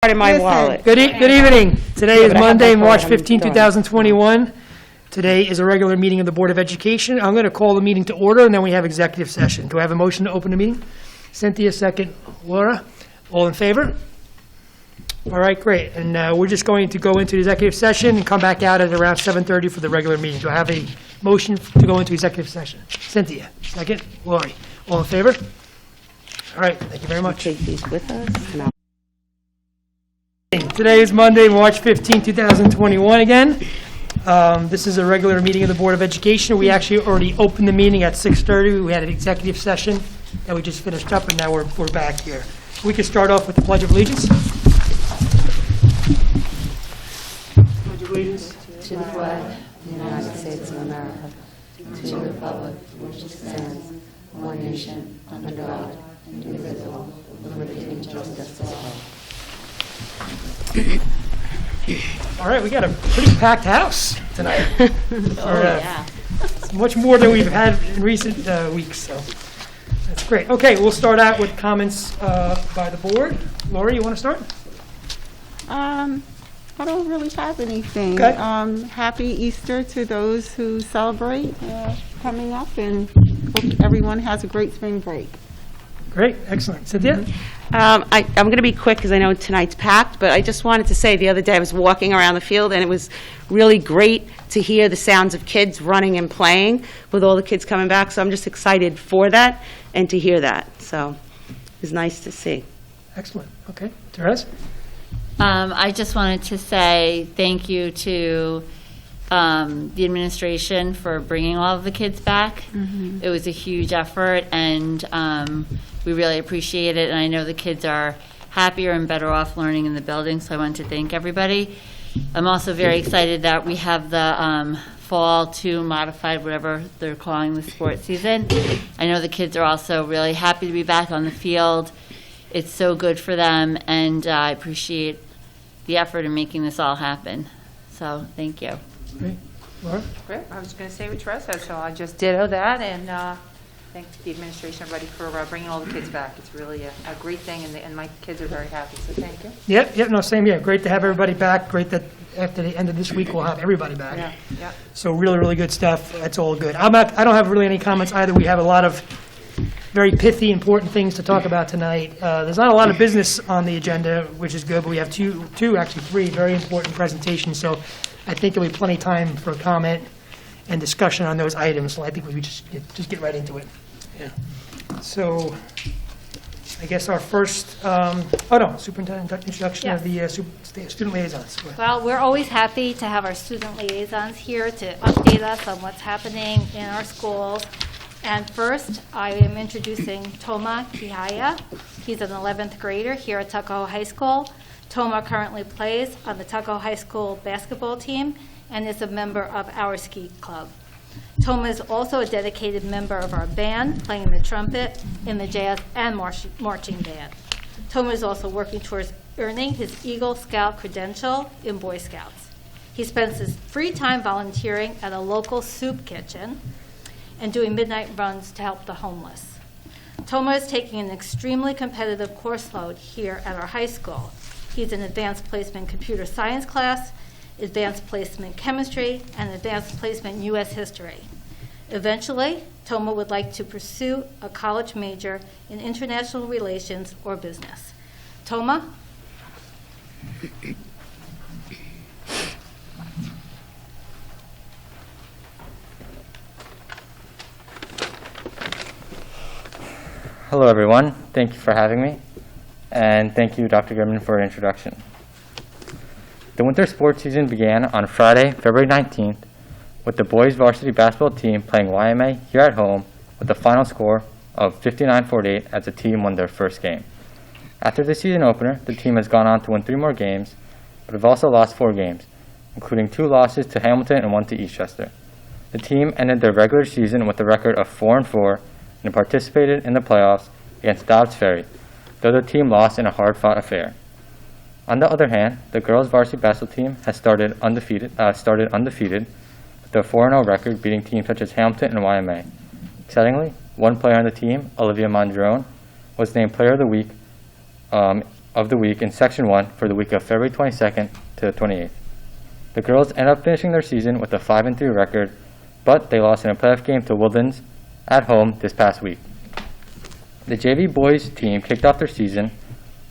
card in my wallet. Good evening. Today is Monday, March 15, 2021. Today is a regular meeting of the Board of Education. I'm going to call the meeting to order, and then we have executive session. Do I have a motion to open the meeting? Cynthia, second. Laura, all in favor? All right, great. And we're just going to go into the executive session and come back out at around 7:30 for the regular meeting. Do I have a motion to go into executive session? Cynthia, second. Lori, all in favor? All right, thank you very much. Take these with us. Today is Monday, March 15, 2021 again. This is a regular meeting of the Board of Education. We actually already opened the meeting at 6:30. We had an executive session that we just finished up, and now we're back here. We can start off with the Pledge of Allegiance. Pledge of Allegiance. To the flag of the United States of America, to the republic which stands, one nation, under God, indivisible, with liberty and justice for all. All right, we got a pretty packed house tonight. Yeah. Much more than we've had in recent weeks, so that's great. Okay, we'll start out with comments by the board. Lori, you want to start? I don't really have anything. Okay. Happy Easter to those who celebrate coming up, and hope everyone has a great spring break. Great, excellent. Cynthia? I'm going to be quick because I know tonight's packed, but I just wanted to say the other day I was walking around the field, and it was really great to hear the sounds of kids running and playing with all the kids coming back. So I'm just excited for that and to hear that. So it was nice to see. Excellent. Okay. Therese? I just wanted to say thank you to the administration for bringing all of the kids back. Mm-hmm. It was a huge effort, and we really appreciate it. And I know the kids are happier and better off learning in the building, so I want to thank everybody. I'm also very excited that we have the fall 2 modified, whatever they're calling the sports season. I know the kids are also really happy to be back on the field. It's so good for them, and I appreciate the effort in making this all happen. So thank you. Great. Laura? Great. I was going to say what Teresa said, so I just ditto that, and thank the administration, everybody, for bringing all the kids back. It's really a great thing, and my kids are very happy, so thank you. Yep, no, same here. Great to have everybody back. Great that after the end of this week, we'll have everybody back. Yeah. So really, really good stuff. That's all good. I don't have really any comments either. We have a lot of very pithy, important things to talk about tonight. There's not a lot of business on the agenda, which is good, but we have actually three very important presentations. So I think there'll be plenty of time for comment and discussion on those items. So I think we would just get right into it. Yeah. So I guess our first, superintendent introduction of the student liaisons. Well, we're always happy to have our student liaisons here to update us on what's happening in our schools. And first, I am introducing Toma Kihaya. He's an 11th grader here at Tuckahoe High School. Toma currently plays on the Tuckahoe High School basketball team and is a member of our ski club. Toma is also a dedicated member of our band, playing the trumpet in the jazz and marching band. Toma is also working towards earning his Eagle Scout credential in Boy Scouts. He spends his free time volunteering at a local soup kitchen and doing midnight runs to help the homeless. Toma is taking an extremely competitive course load here at our high school. He's in advanced placement computer science class, advanced placement chemistry, and advanced placement U.S. history. Eventually, Toma would like to pursue a college major in international relations or business. Toma? Hello everyone, thank you for having me, and thank you Dr. Goodman for an introduction. The winter sports season began on Friday, February 19th, with the boys varsity basketball team playing YMA here at home with a final score of 59-48 as the team won their first game. After the season opener, the team has gone on to win 3 more games, but have also lost 4 games, including 2 losses to Hamilton and 1 to Eastchester. The team ended their regular season with a record of 4-4 and participated in the playoffs against Dobbs Ferry, though the team lost in a hard-fought affair. On the other hand, the girls' varsity basketball team has started undefeated, with a 4-0 record, beating teams such as Hamilton and YMA. Excitingly, one player on the team, Olivia Mondrone, was named Player of the Week of the week in Section 1 for the week of February 22nd to the 28th. The girls ended up finishing their season with a 5-3 record, but they lost in a playoff game to Woodlands at home this past week. The JV boys team kicked off their season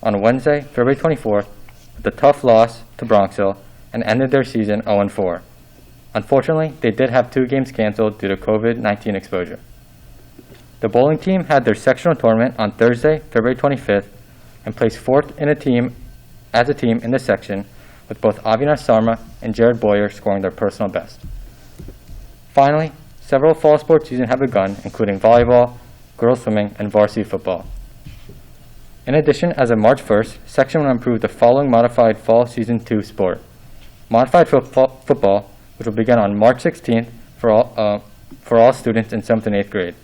on Wednesday, February 24th, with a tough loss to Bronxville and ended their season 0-4. Unfortunately, they did have 2 games canceled due to COVID-19 exposure. The bowling team had their sectional tournament on Thursday, February 25th, and placed 4th as a team in the section, with both Avinash Sarma and Jared Boyer scoring their personal best. Finally, several fall sports seasons have begun, including volleyball, girls swimming, and varsity football. In addition, as of March 1st, Section 1 approved the following modified fall season 2 sport. Modified football, which will begin on March 16th for all students in 7th and 8th grade.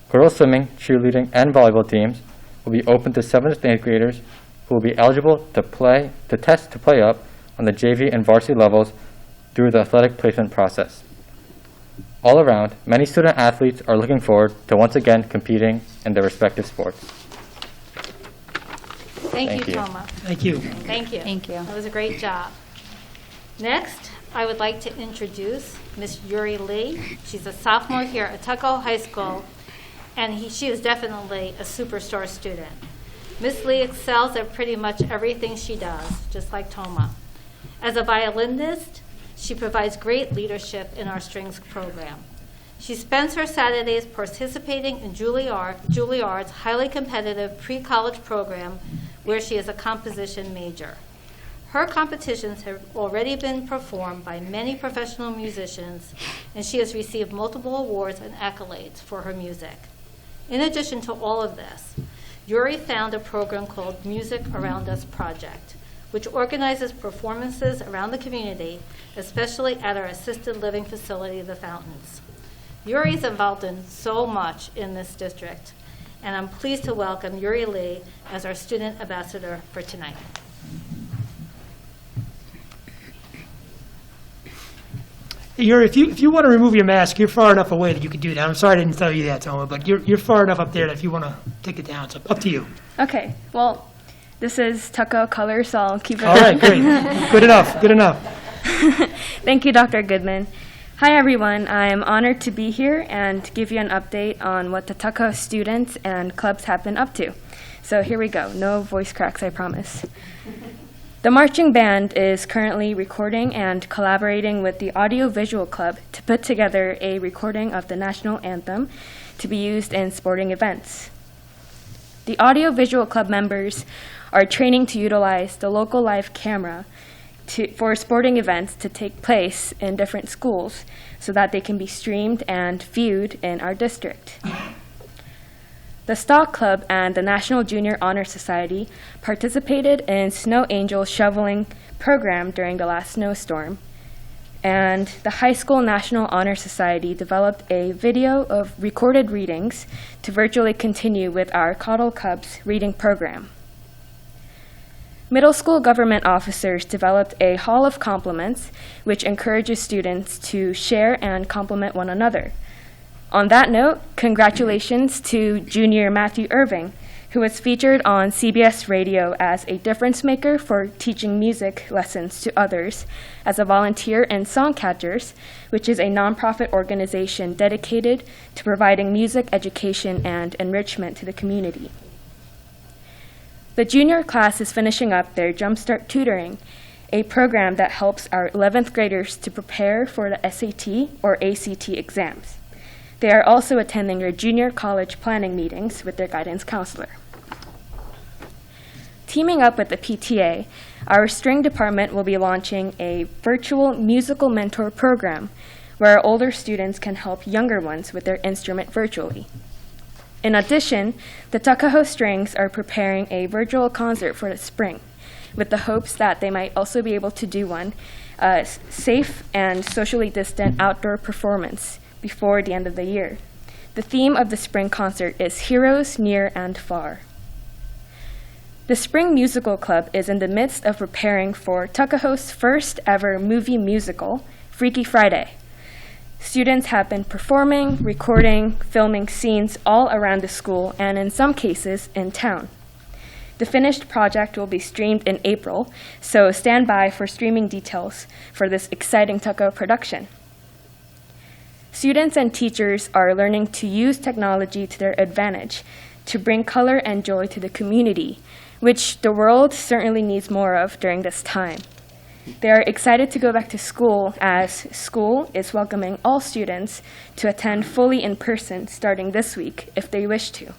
Girls swimming, cheerleading, and volleyball teams will be open to 7th and 8th graders who will be eligible to play up on the JV and varsity levels through the athletic placement process. All around, many student athletes are looking forward to once again competing in their respective sports. Thank you, Toma. Thank you. Thank you. Thank you. That was a great job. Next, I would like to introduce Miss Yuri Lee. She's a sophomore here at Tuckahoe High School, and she is definitely a superstar student. Miss Lee excels at pretty much everything she does, just like Toma. As a violinist, she provides great leadership in our strings program. She spends her Saturdays participating in Juilliard's highly competitive pre-college program, where she is a composition major. Her competitions have already been performed by many professional musicians, and she has received multiple awards and accolades for her music. In addition to all of this, Yuri found a program called Music Around Us Project, which organizes performances around the community, especially at our assisted living facility, The Fountains. Yuri is involved in so much in this district, and I'm pleased to welcome Yuri Lee as our student ambassador for tonight. Yuri, if you want to remove your mask, you're far enough away that you can do that. I'm sorry I didn't tell you that, Toma, but you're far enough up there that if you want to take it down, it's up to you. Okay, well, this is Tuckahoe color, so I'll keep it All right, great. Good enough, good enough. Thank you, Dr. Goodman. Hi, everyone. I am honored to be here and to give you an update on what the Tuckahoe students and clubs have been up to. So here we go. No voice cracks, I promise. The marching band is currently recording and collaborating with the Audio-Visual Club to put together a recording of the national anthem to be used in sporting events. The Audio-Visual Club members are training to utilize the local live camera for sporting events to take place in different schools so that they can be streamed and viewed in our district. The Stock Club and the National Junior Honor Society participated in Snow Angel shoveling program during the last snowstorm. And the High School National Honor Society developed a video of recorded readings to virtually continue with our Coddle Cubs reading program. Middle school government officers developed a Hall of Compliments, which encourages students to share and compliment one another. On that note, congratulations to junior Matthew Irving, who was featured on CBS Radio as a difference maker for teaching music lessons to others as a volunteer in Songcatchers, which is a nonprofit organization dedicated to providing music education and enrichment to the community. The junior class is finishing up their Jumpstart Tutoring, a program that helps our 11th graders to prepare for the SAT or ACT exams. They are also attending their junior college planning meetings with their guidance counselor. Teaming up with the PTA, our string department will be launching a virtual musical mentor program where older students can help younger ones with their instrument virtually. In addition, the Tuckahoe Strings are preparing a virtual concert for the spring, with the hopes that they might also be able to do one safe and socially distant outdoor performance before the end of the year. The theme of the spring concert is Heroes Near and Far. The Spring Musical Club is in the midst of preparing for Tuckahoe's first ever movie musical, Freaky Friday. Students have been performing, recording, filming scenes all around the school and in some cases in town. The finished project will be streamed in April, so stand by for streaming details for this exciting Tuckahoe production. Students and teachers are learning to use technology to their advantage to bring color and joy to the community, which the world certainly needs more of during this time. They are excited to go back to school as school is welcoming all students to attend fully in person starting this week if they wish to.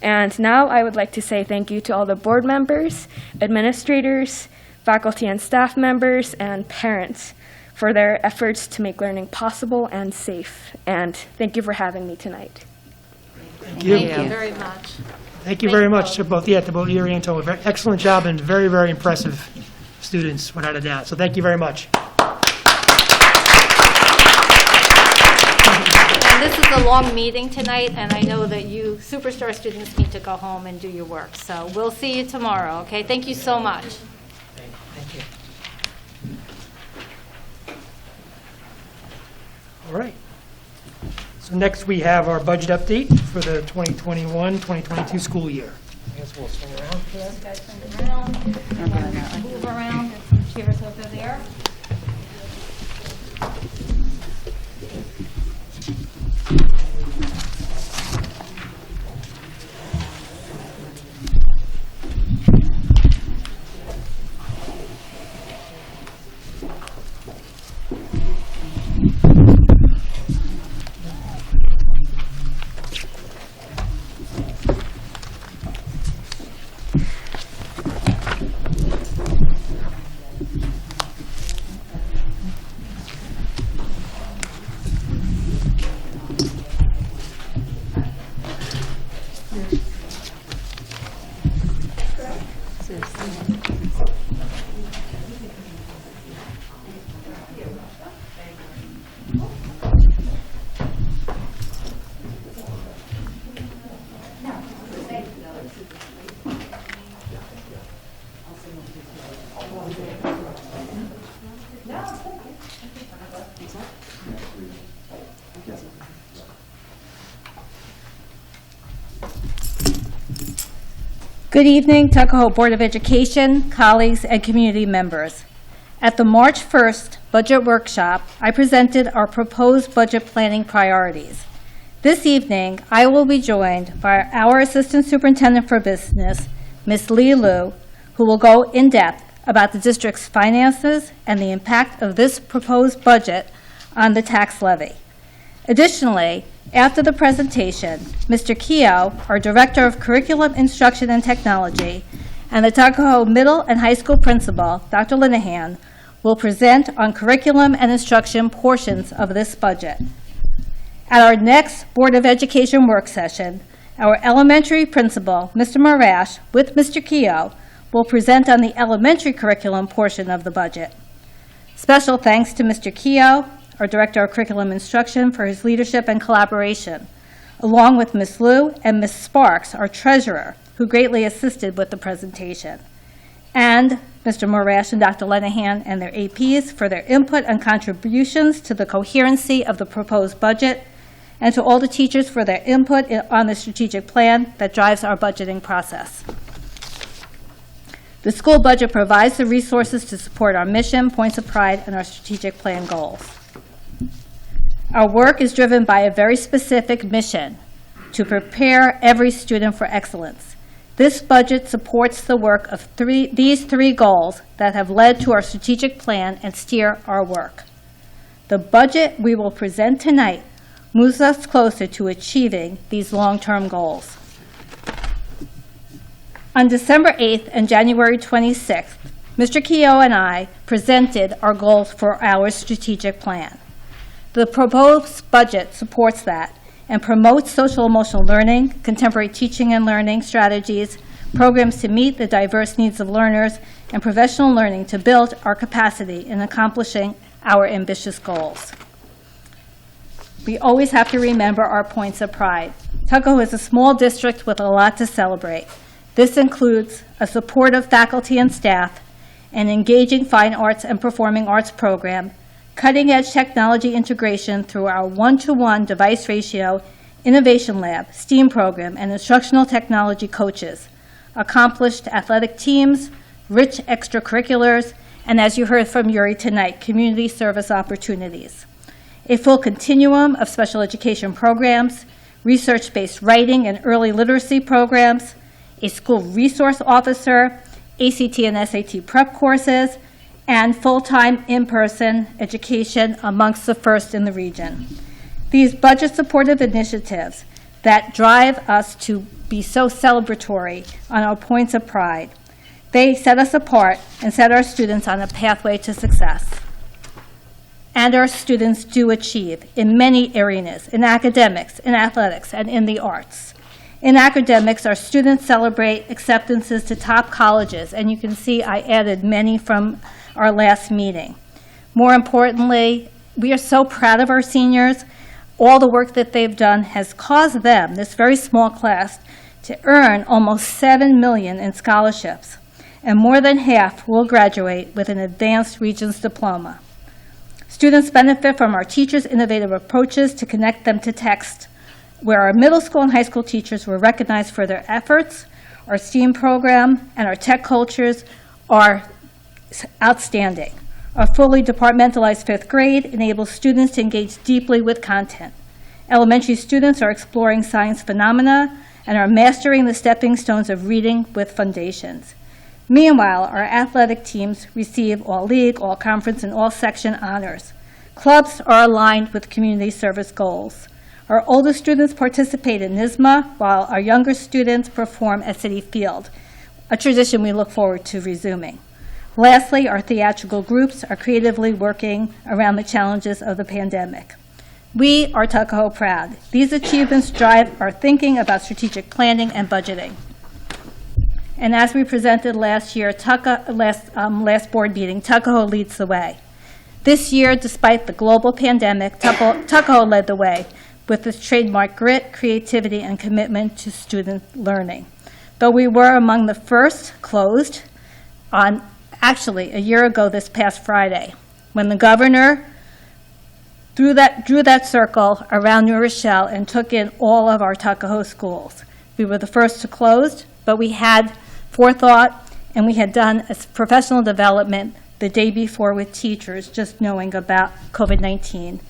And now I would like to say thank you to all the board members, administrators, faculty and staff members, and parents for their efforts to make learning possible and safe. And thank you for having me tonight. Thank you. Thank you very much. Thank you very much to both Erie and Toma. Excellent job and very, very impressive students, without a doubt. So thank you very much. And this is a long meeting tonight, and I know that you Superstar students need to go home and do your work. So we'll see you tomorrow, okay? Thank you so much. Thank you. All right. So next we have our budget update for the 2021-2022 school year. I guess we'll swing around for that. You guys turn around, move around, there's some chairs over there. Good evening, Tuckahoe Board of Education, colleagues, and community members. At the March 1st Budget Workshop, I presented our proposed budget planning priorities. This evening, I will be joined by our Assistant Superintendent for Business, Ms. Lee Liu, who will go in depth about the district's finances and the impact of this proposed budget on the tax levy. Additionally, after the presentation, Mr. Keogh, our Director of Curriculum Instruction and Technology, and the Tuckahoe Middle and High School Principal, Dr. Linehan, will present on curriculum and instruction portions of this budget. At our next Board of Education work session, our elementary principal, Mr. Marash, with Mr. Keogh, will present on the elementary curriculum portion of the budget. Special thanks to Mr. Keogh, our Director of Curriculum Instruction, for his leadership and collaboration, along with Ms. Liu and Ms. Sparks, our Treasurer, who greatly assisted with the presentation, and Mr. Morash and Dr. Lenahan and their APs for their input and contributions to the coherency of the proposed budget, and to all the teachers for their input on the strategic plan that drives our budgeting process. The school budget provides the resources to support our mission, points of pride, and our strategic plan goals. Our work is driven by a very specific mission: to prepare every student for excellence. This budget supports the work of these three goals that have led to our strategic plan and steer our work. The budget we will present tonight moves us closer to achieving these long-term goals. On December 8th and January 26th, Mr. Keogh and I presented our goals for our strategic plan. The proposed budget supports that and promotes social-emotional learning, contemporary teaching and learning strategies, programs to meet the diverse needs of learners, and professional learning to build our capacity in accomplishing our ambitious goals. We always have to remember our points of pride. Tuckahoe is a small district with a lot to celebrate. This includes a supportive faculty and staff, an engaging fine arts and performing arts program, cutting-edge technology integration through our 1-to-1 device ratio, innovation lab, STEAM program, and instructional technology coaches, accomplished athletic teams, rich extracurriculars, and as you heard from Yuri tonight, community service opportunities. A full continuum of special education programs, research-based writing and early literacy programs, a school resource officer, ACT and SAT prep courses, and full-time in-person education amongst the first in the region. These budget-supportive initiatives that drive us to be so celebratory on our points of pride, they set us apart and set our students on a pathway to success. And our students do achieve in many arenas, in academics, in athletics, and in the arts. In academics, our students celebrate acceptances to top colleges, and you can see I added many from our last meeting. More importantly, we are so proud of our seniors. All the work that they've done has caused them, this very small class, to earn almost $7 million in scholarships, and more than half will graduate with an advanced Regents diploma. Students benefit from our teachers' innovative approaches to connect them to text, where our middle school and high school teachers were recognized for their efforts. Our STEAM program and our tech cultures are outstanding. Our fully departmentalized fifth grade enables students to engage deeply with content. Elementary students are exploring science phenomena and are mastering the stepping stones of reading with foundations. Meanwhile, our athletic teams receive all league, all conference, and all section honors. Clubs are aligned with community service goals. Our older students participate in NYSSMA, while our younger students perform at Citi Field, a tradition we look forward to resuming. Lastly, our theatrical groups are creatively working around the challenges of the pandemic. We are Tuckahoe proud. These achievements drive our thinking about strategic planning and budgeting. And as we presented last year, last board meeting, Tuckahoe leads the way. This year, despite the global pandemic, Tuckahoe led the way with its trademark grit, creativity, and commitment to student learning. Though we were among the first closed on, actually, a year ago this past Friday, when the governor drew that circle around New Rochelle and took in all of our Tuckahoe schools. We were the first to close, but we had forethought, and we had done a professional development the day before with teachers, just knowing about COVID-19,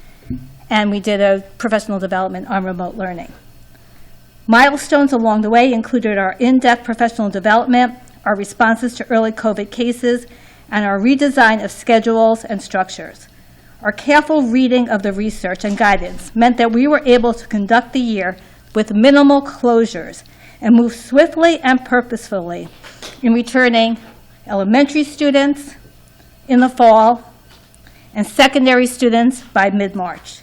and we did a professional development on remote learning. Milestones along the way included our in-depth professional development, our responses to early COVID cases, and our redesign of schedules and structures. Our careful reading of the research and guidance meant that we were able to conduct the year with minimal closures and move swiftly and purposefully in returning elementary students in the fall and secondary students by mid-March.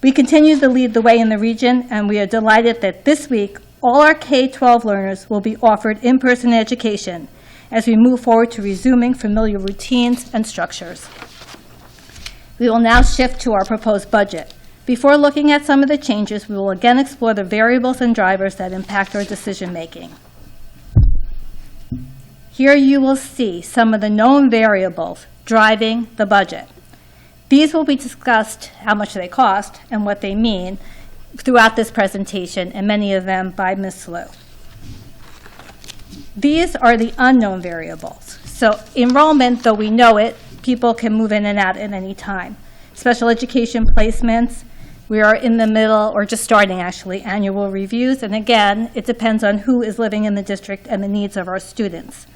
We continue to lead the way in the region, and we are delighted that this week all our K-12 learners will be offered in-person education as we move forward to resuming familiar routines and structures. We will now shift to our proposed budget. Before looking at some of the changes, we will again explore the variables and drivers that impact our decision-making. Here you will see some of the known variables driving the budget. These will be discussed, how much they cost and what they mean, throughout this presentation, and many of them by Ms. Liu. These are the unknown variables. So enrollment, though we know it, people can move in and out at any time. Special education placements, we are in the middle, or just starting actually, annual reviews, and again, it depends on who is living in the district and the needs of our students.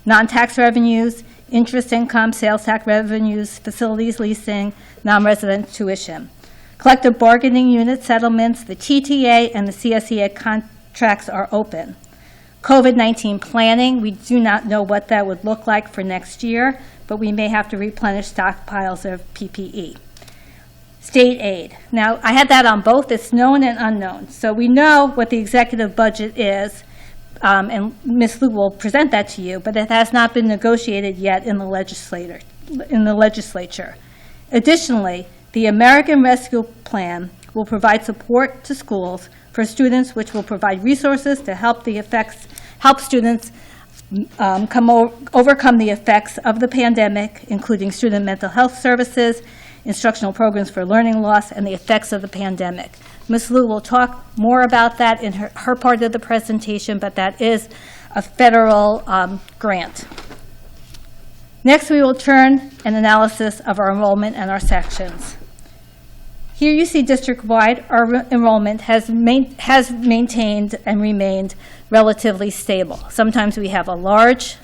Non-tax revenues, interest income, sales tax revenues, facilities leasing, non-resident tuition. Collective bargaining unit settlements, the TTA and the CSEA contracts are open. COVID-19 planning, we do not know what that would look like for next year, but we may have to replenish stockpiles of PPE. State aid. Now, I had that on both. It's known and unknown. So we know what the executive budget is, and Ms. Liu will present that to you, but it has not been negotiated yet in the legislature. Additionally, the American Rescue Plan will provide support to schools for students, which will provide resources to help students overcome the effects of the pandemic, including student mental health services, instructional programs for learning loss, and the effects of the pandemic. Ms. Liu will talk more about that in her part of the presentation, but that is a federal grant. Next, we will turn an analysis of our enrollment and our sections. Here you see district-wide, our enrollment has maintained and remained relatively stable. Sometimes we have a large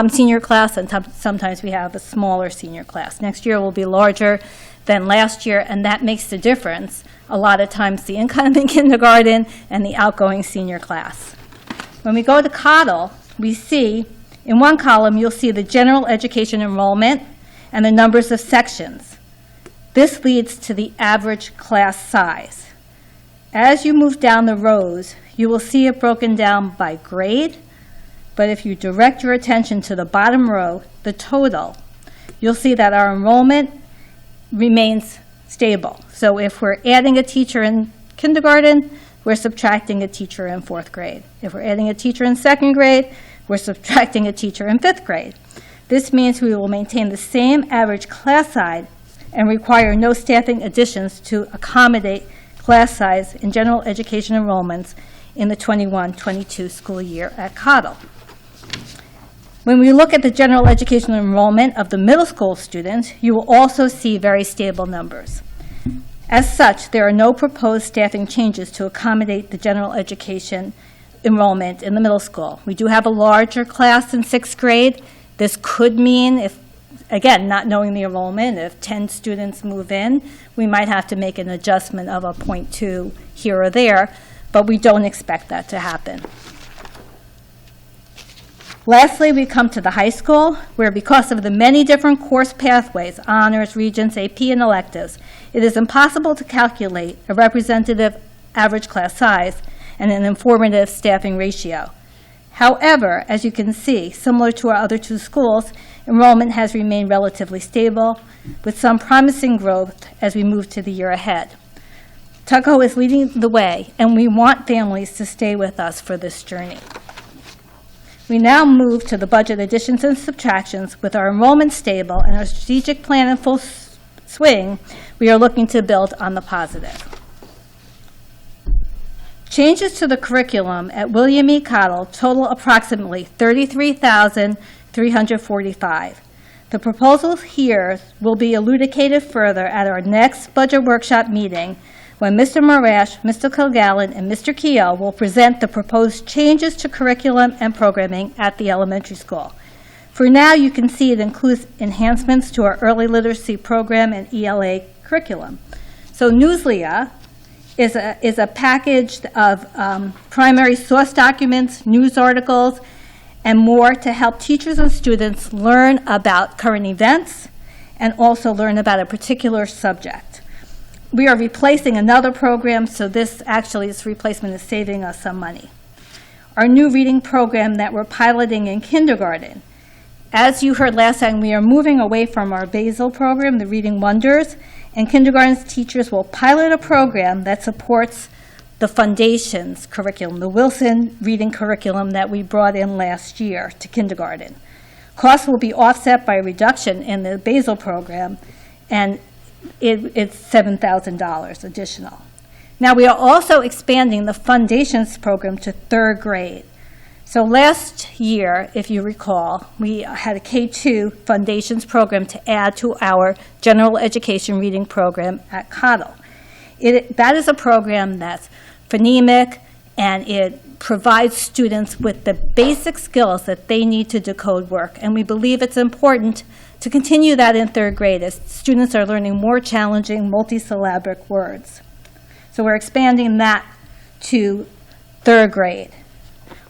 senior class, and sometimes we have a smaller senior class. Next year will be larger than last year, and that makes the difference a lot of times the incoming kindergarten and the outgoing senior class. When we go to Cottle, we see in one column you'll see the general education enrollment and the numbers of sections. This leads to the average class size. As you move down the rows, you will see it broken down by grade, but if you direct your attention to the bottom row, the total, you'll see that our enrollment remains stable. So if we're adding a teacher in kindergarten, we're subtracting a teacher in 4th grade. If we're adding a teacher in 2nd grade, we're subtracting a teacher in 5th grade. This means we will maintain the same average class size and require no staffing additions to accommodate class size in general education enrollments in the 21-22 school year at Cottle. When we look at the general education enrollment of the middle school students, you will also see very stable numbers. As such, there are no proposed staffing changes to accommodate the general education enrollment in the middle school. We do have a larger class in 6th grade. This could mean, if, again, not knowing the enrollment, if 10 students move in, we might have to make an adjustment of a 0.2 here or there, but we don't expect that to happen. Lastly, we come to the high school, where because of the many different course pathways, honors, regents, AP, and electives, it is impossible to calculate a representative average class size and an informative staffing ratio. However, as you can see, similar to our other 2 schools, enrollment has remained relatively stable, with some promising growth as we move to the year ahead. Tuckahoe is leading the way, and we want families to stay with us for this journey. We now move to the budget additions and subtractions. With our enrollment stable and our strategic plan in full swing, we are looking to build on the positive. Changes to the curriculum at William E. Cottle total approximately $33,345. The proposals here will be elucidated further at our next budget workshop meeting, when Mr. Morash, Mr. Kilgallen, and Mr. Keogh will present the proposed changes to curriculum and programming at the elementary school. For now, you can see it includes enhancements to our early literacy program and ELA curriculum. So Newslia is a package of primary source documents, news articles, and more to help teachers and students learn about current events and also learn about a particular subject. We are replacing another program, so this replacement is saving us some money. Our new reading program that we're piloting in kindergarten. As you heard last time, we are moving away from our basal program, the Reading Wonders, and kindergarten teachers will pilot a program that supports the Foundations curriculum, the Wilson reading curriculum that we brought in last year to kindergarten. Costs will be offset by a reduction in the basal program, and it's $7,000 additional. Now, we are also expanding the Foundations program to 3rd grade. So last year, if you recall, we had a K-2 Foundations program to add to our general education reading program at Cottle. That is a program that's phonemic, and it provides students with the basic skills that they need to decode work. And we believe it's important to continue that in 3rd grade as students are learning more challenging multisyllabic words. So we're expanding that to 3rd grade.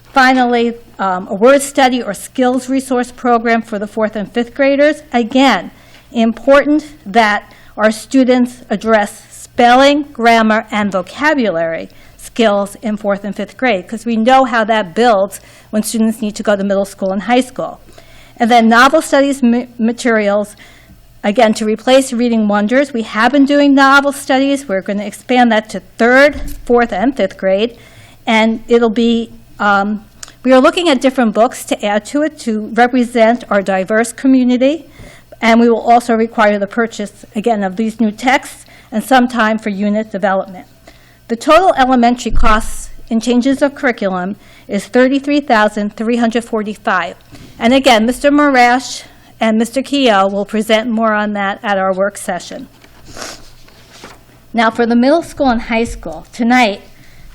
Finally, a word study or skills resource program for the 4th and 5th graders. Again, important that our students address spelling, grammar, and vocabulary skills in 4th and 5th grade, because we know how that builds when students need to go to middle school and high school. And then novel studies materials, again, to replace Reading Wonders. We have been doing novel studies. We're going to expand that to 3rd, 4th, and 5th grade. And it'll be, we are looking at different books to add to it to represent our diverse community. And we will also require the purchase, again, of these new texts and some time for unit development. The total elementary costs in changes of curriculum is $33,345. And again, Mr. Marash and Mr. Keogh will present more on that at our work session. Now for the middle school and high school, tonight,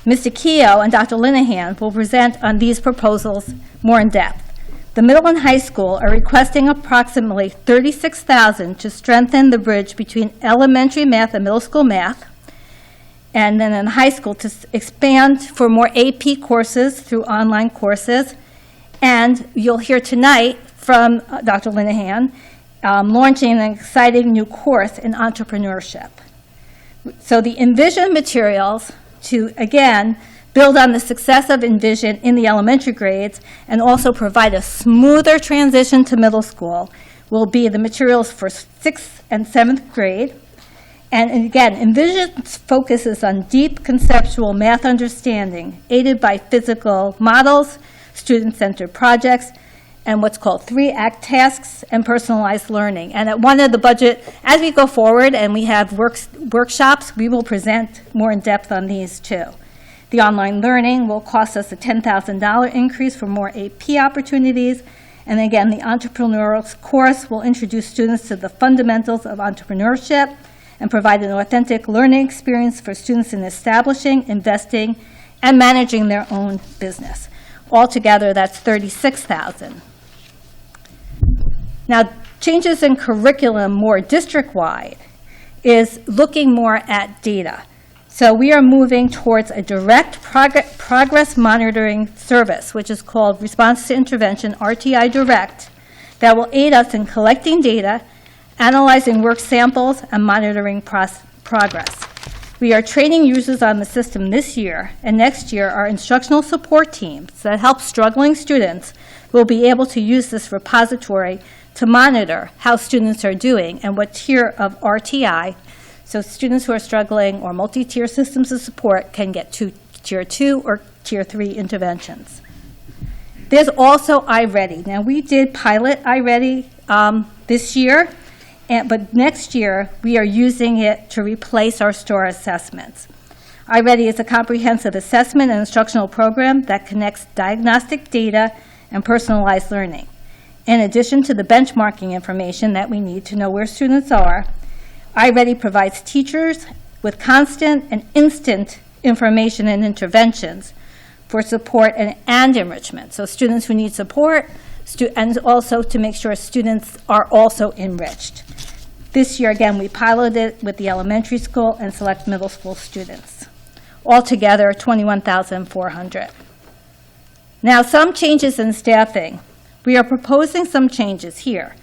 Mr. Keogh and Dr. Linehan will present on these proposals more in depth. The middle and high school are requesting approximately $36,000 to strengthen the bridge between elementary math and middle school math, and then in high school to expand for more AP courses through online courses. And you'll hear tonight from Dr. Linehan launching an exciting new course in entrepreneurship. So the Envision materials to, again, build on the success of Envision in the elementary grades and also provide a smoother transition to middle school will be the materials for 6th and 7th grade. And again, Envision focuses on deep conceptual math understanding, aided by physical models, student-centered projects, and what's called 3-act tasks and personalized learning. And at one of the budget, as we go forward and we have workshops, we will present more in depth on these too. The online learning will cost us a $10,000 increase for more AP opportunities. And again, the entrepreneurial course will introduce students to the fundamentals of entrepreneurship and provide an authentic learning experience for students in establishing, investing, and managing their own business. Altogether, that's $36,000. Now, changes in curriculum more district-wide is looking more at data. So we are moving towards a direct progress monitoring service, which is called Response to Intervention, RTI Direct, that will aid us in collecting data, analyzing work samples, and monitoring progress. We are training users on the system this year, and next year our instructional support teams that help struggling students will be able to use this repository to monitor how students are doing and what tier of RTI. So students who are struggling or multi-tier systems of support can get to Tier 2 or Tier 3 interventions. There's also iReady. Now, we did pilot iReady this year, but next year we are using it to replace our STORE assessments. iReady is a comprehensive assessment and instructional program that connects diagnostic data and personalized learning. In addition to the benchmarking information that we need to know where students are, iReady provides teachers with constant and instant information and interventions for support and enrichment. So students who need support, and also to make sure students are also enriched. This year, again, we piloted it with the elementary school and select middle school students. Altogether, $21,400. Now, some changes in staffing. We are proposing some changes here.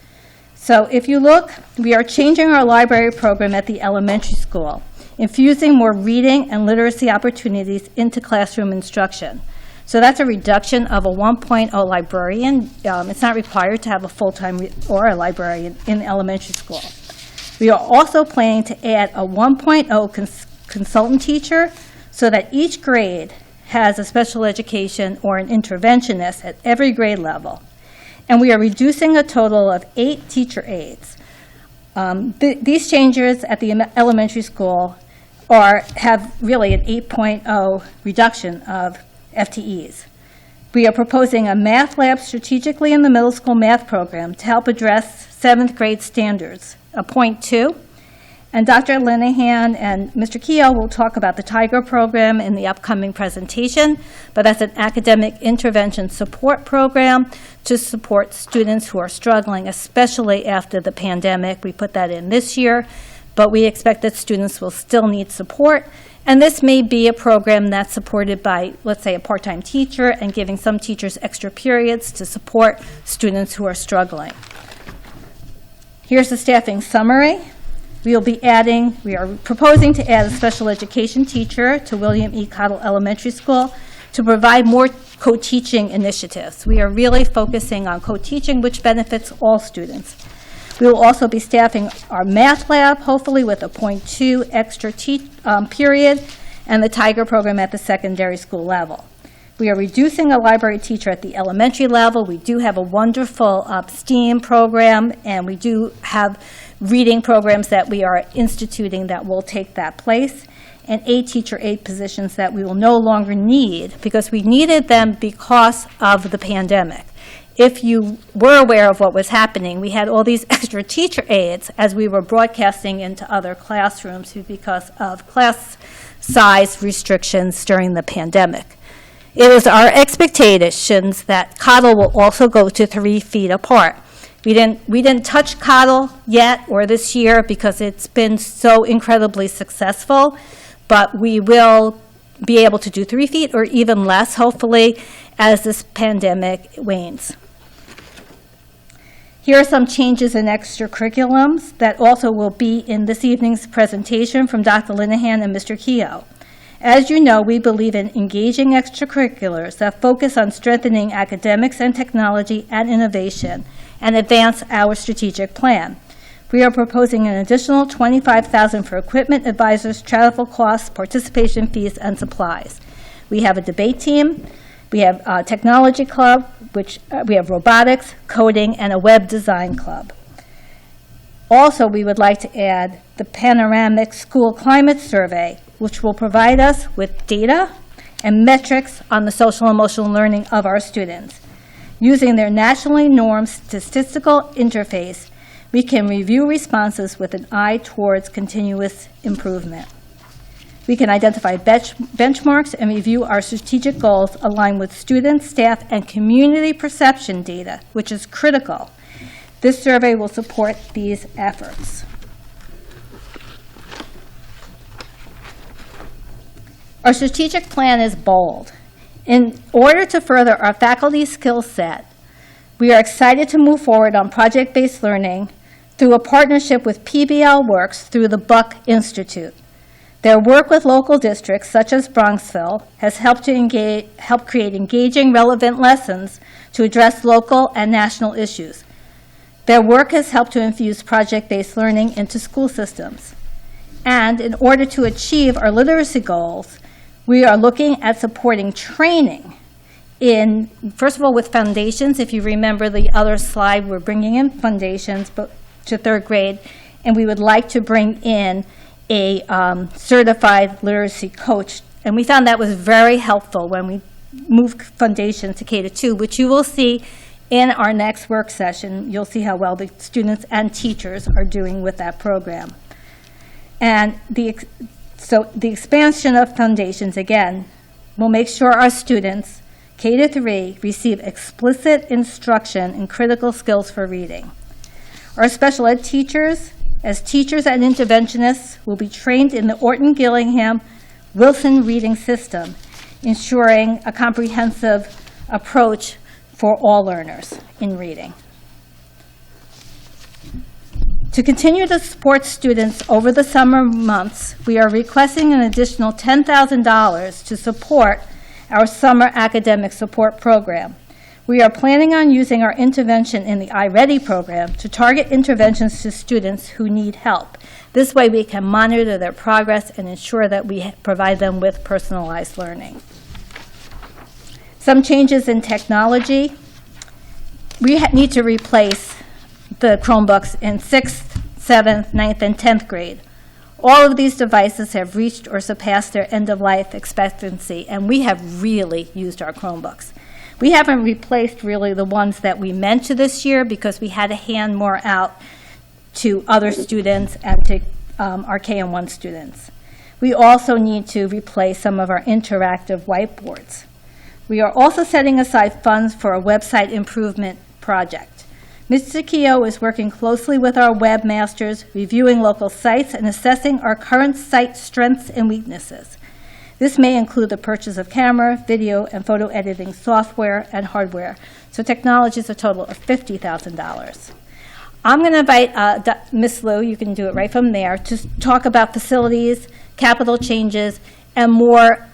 So if you look, we are changing our library program at the elementary school, infusing more reading and literacy opportunities into classroom instruction. So that's a reduction of a 1.0 librarian. It's not required to have a full-time or a librarian in elementary school. We are also planning to add a 1.0 consultant teacher so that each grade has a special education or an interventionist at every grade level. And we are reducing a total of 8 teacher aides. These changes at the elementary school have really an 8.0 reduction of FTEs. We are proposing a math lab strategically in the middle school math program to help address 7th grade standards, a 0.2. And Dr. Linehan and Mr. Keogh will talk about the Tiger program in the upcoming presentation, but that's an academic intervention support program to support students who are struggling, especially after the pandemic. We put that in this year, but we expect that students will still need support. And this may be a program that's supported by, let's say, a part-time teacher and giving some teachers extra periods to support students who are struggling. Here's the staffing summary. We are proposing to add a special education teacher to William E. Cottle Elementary School to provide more co-teaching initiatives. We are really focusing on co-teaching, which benefits all students. We will also be staffing our math lab, hopefully with a 0.2 extra period, and the Tiger program at the secondary school level. We are reducing a library teacher at the elementary level. We do have a wonderful STEAM program, and we do have reading programs that we are instituting that will take that place. and 8 teacher aide positions that we will no longer need because we needed them because of the pandemic. If you were aware of what was happening, we had all these extra teacher aides as we were broadcasting into other classrooms because of class size restrictions during the pandemic. It is our expectations that Cottle will also go to 3 feet apart. We didn't touch Cottle yet or this year because it's been so incredibly successful, but we will be able to do 3 feet or even less, hopefully, as this pandemic wanes. Here are some changes in extracurriculums that also will be in this evening's presentation from Dr. Linehan and Mr. Keogh. As you know, we believe in engaging extracurriculars that focus on strengthening academics and technology and innovation and advance our strategic plan. We are proposing an additional $25,000 for equipment, advisors, travel costs, participation fees, and supplies. We have a debate team. We have a technology club, which we have robotics, coding, and a web design club. Also, we would like to add the Panoramic School Climate Survey, which will provide us with data and metrics on the social and emotional learning of our students. Using their nationally normed statistical interface, we can review responses with an eye towards continuous improvement. We can identify benchmarks and review our strategic goals aligned with student, staff, and community perception data, which is critical. This survey will support these efforts. Our strategic plan is bold. In order to further our faculty skill set, we are excited to move forward on project-based learning through a partnership with PBL Works through the Buck Institute. Their work with local districts, such as Bronxville, has helped create engaging, relevant lessons to address local and national issues. Their work has helped to infuse project-based learning into school systems. And in order to achieve our literacy goals, we are looking at supporting training in, first of all, with foundations. If you remember the other slide, we're bringing in foundations to 3rd grade, and we would like to bring in a certified literacy coach. And we found that was very helpful when we moved foundation to K-2, which you will see in our next work session. You'll see how well the students and teachers are doing with that program. And so the expansion of foundations, again, will make sure our students, K-3, receive explicit instruction in critical skills for reading. Our special ed teachers, as teachers and interventionists, will be trained in the Orton-Gillingham Wilson reading system, ensuring a comprehensive approach for all learners in reading. To continue to support students over the summer months, we are requesting an additional $10,000 to support our summer academic support program. We are planning on using our intervention in the iReady program to target interventions to students who need help. This way we can monitor their progress and ensure that we provide them with personalized learning. Some changes in technology. We need to replace the Chromebooks in 6th, 7th, 9th, and 10th grade. All of these devices have reached or surpassed their end-of-life expectancy, and we have really used our Chromebooks. We haven't replaced really the ones that we meant to this year because we had to hand more out to other students and to our KM1 students. We also need to replace some of our interactive whiteboards. We are also setting aside funds for a website improvement project. Mr. Keogh is working closely with our webmasters, reviewing local sites and assessing our current site strengths and weaknesses. This may include the purchase of camera, video, and photo editing software and hardware. So technology is a total of $50,000. I'm going to invite Ms. Liu, you can do it right from there, to talk about facilities, capital changes, and more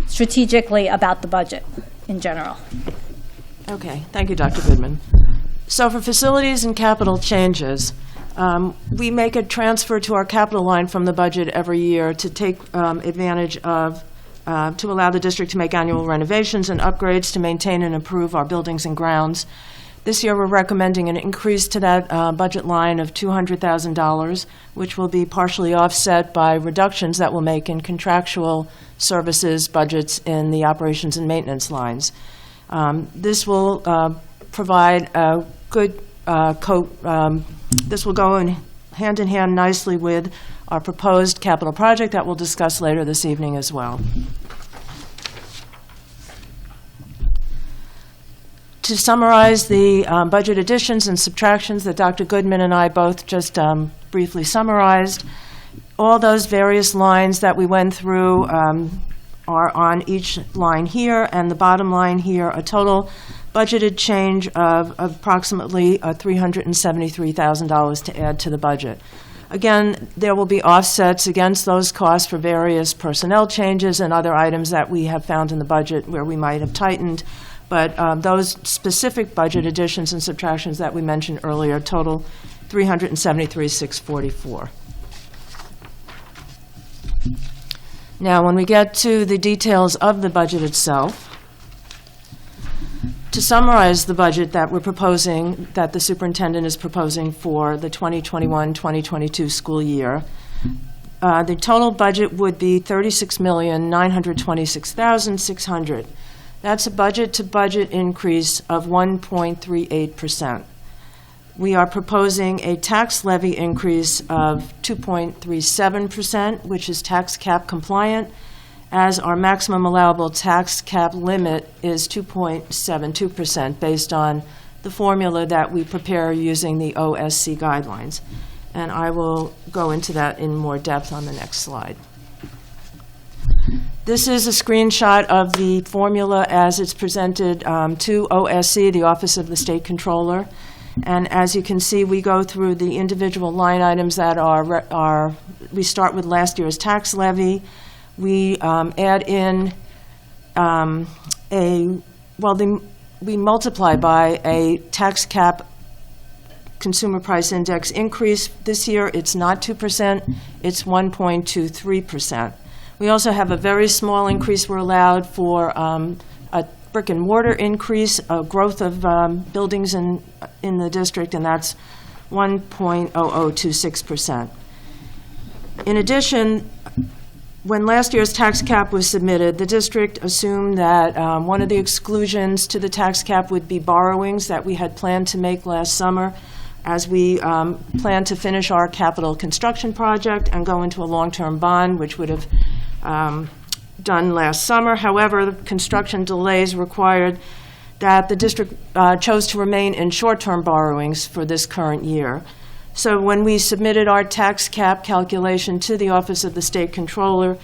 strategically about the budget in general. Okay, thank you, Dr. Goodman. So for facilities and capital changes, we make a transfer to our capital line from the budget every year to take advantage of, to allow the district to make annual renovations and upgrades to maintain and improve our buildings and grounds. This year, we're recommending an increase to that budget line of $200,000, which will be partially offset by reductions that we'll make in contractual services budgets in the operations and maintenance lines. This will provide a good this will go hand in hand nicely with our proposed capital project that we'll discuss later this evening as well. To summarize the budget additions and subtractions that Dr. Goodman and I both just briefly summarized, all those various lines that we went through are on each line here, and the bottom line here, a total budgeted change of approximately $373,000 to add to the budget. Again, there will be offsets against those costs for various personnel changes and other items that we have found in the budget where we might have tightened. But those specific budget additions and subtractions that we mentioned earlier total $373,644. Now, when we get to the details of the budget itself, to summarize the budget that we're proposing, that the superintendent is proposing for the 2021-2022 school year, the total budget would be $36,926,600. That's a budget-to-budget increase of 1.38%. We are proposing a tax levy increase of 2.37%, which is tax cap compliant, as our maximum allowable tax cap limit is 2.72% based on the formula that we prepare using the OSC guidelines. And I will go into that in more depth on the next slide. This is a screenshot of the formula as it's presented to OSC, the Office of the State Controller. And as you can see, we go through the individual line items that we start with last year's tax levy. We add in we multiply by a tax cap consumer price index increase. This year, it's not 2%, it's 1.23%. We also have a very small increase we're allowed for a brick and mortar increase, a growth of buildings in the district, and that's 1.0026%. In addition, when last year's tax cap was submitted, the district assumed that one of the exclusions to the tax cap would be borrowings that we had planned to make last summer as we planned to finish our capital construction project and go into a long-term bond, which would have done last summer. However, the construction delays required that the district chose to remain in short-term borrowings for this current year. So when we submitted our tax cap calculation to the Office of the State Controller,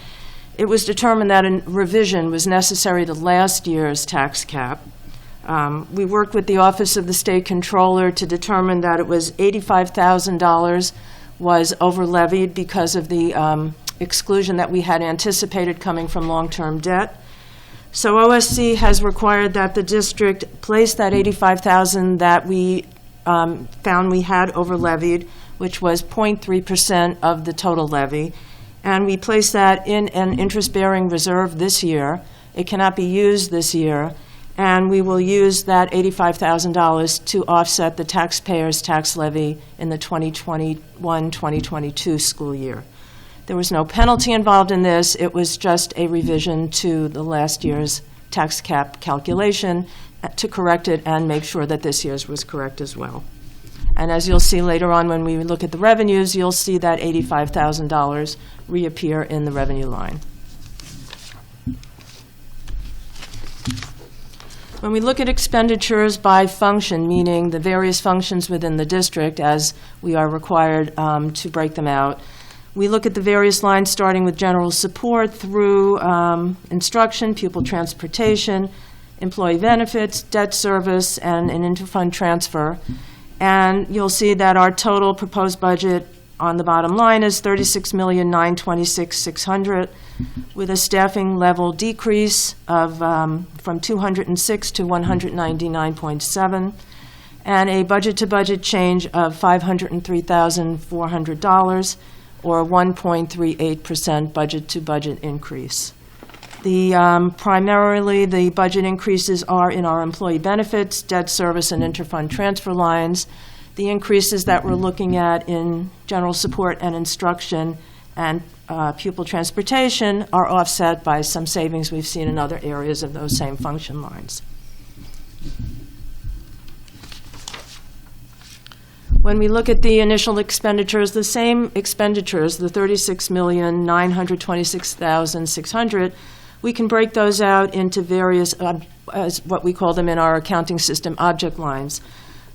it was determined that a revision was necessary to last year's tax cap. We worked with the Office of the State Controller to determine that it was $85,000 was over-levied because of the exclusion that we had anticipated coming from long-term debt. So OSC has required that the district place that $85,000 that we found we had over-levied, which was 0.3% of the total levy, and we place that in an interest-bearing reserve this year. It cannot be used this year, and we will use that $85,000 to offset the taxpayers' tax levy in the 2021-2022 school year. There was no penalty involved in this. It was just a revision to the last year's tax cap calculation to correct it and make sure that this year's was correct as well. And as you'll see later on when we look at the revenues, you'll see that $85,000 reappear in the revenue line. When we look at expenditures by function, meaning the various functions within the district as we are required to break them out, we look at the various lines starting with general support through instruction, pupil transportation, employee benefits, debt service, and an interfund transfer. And you'll see that our total proposed budget on the bottom line is $36,926,600 with a staffing level decrease of from 206 to 199.7 and a budget-to-budget change of $503,400 or 1.38% budget-to-budget increase. Primarily, the budget increases are in our employee benefits, debt service, and interfund transfer lines. The increases that we're looking at in general support and instruction and pupil transportation are offset by some savings we've seen in other areas of those same function lines. When we look at the initial expenditures, the same expenditures, the $36,926,600, we can break those out into various, as what we call them in our accounting system, object lines.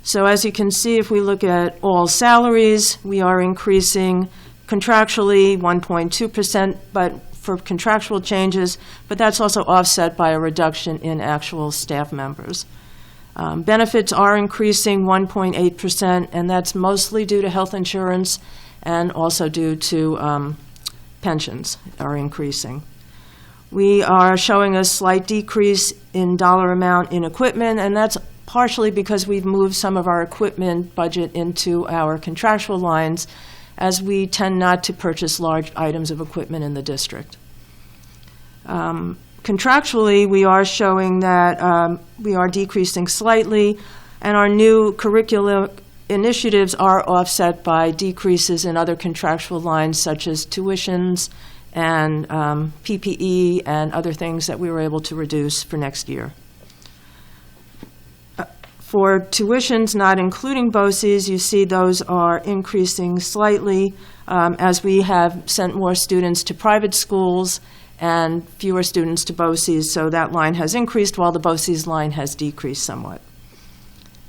So as you can see, if we look at all salaries, we are increasing contractually 1.2%, but for contractual changes, but that's also offset by a reduction in actual staff members. Benefits are increasing 1.8%, and that's mostly due to health insurance and also due to pensions are increasing. We are showing a slight decrease in dollar amount in equipment, and that's partially because we've moved some of our equipment budget into our contractual lines, as we tend not to purchase large items of equipment in the district. Contractually, we are showing that we are decreasing slightly, and our new curricular initiatives are offset by decreases in other contractual lines such as tuitions and PPE and other things that we were able to reduce for next year. For tuitions, not including BOCES, you see those are increasing slightly as we have sent more students to private schools and fewer students to BOCES, so that line has increased while the BOCES line has decreased somewhat.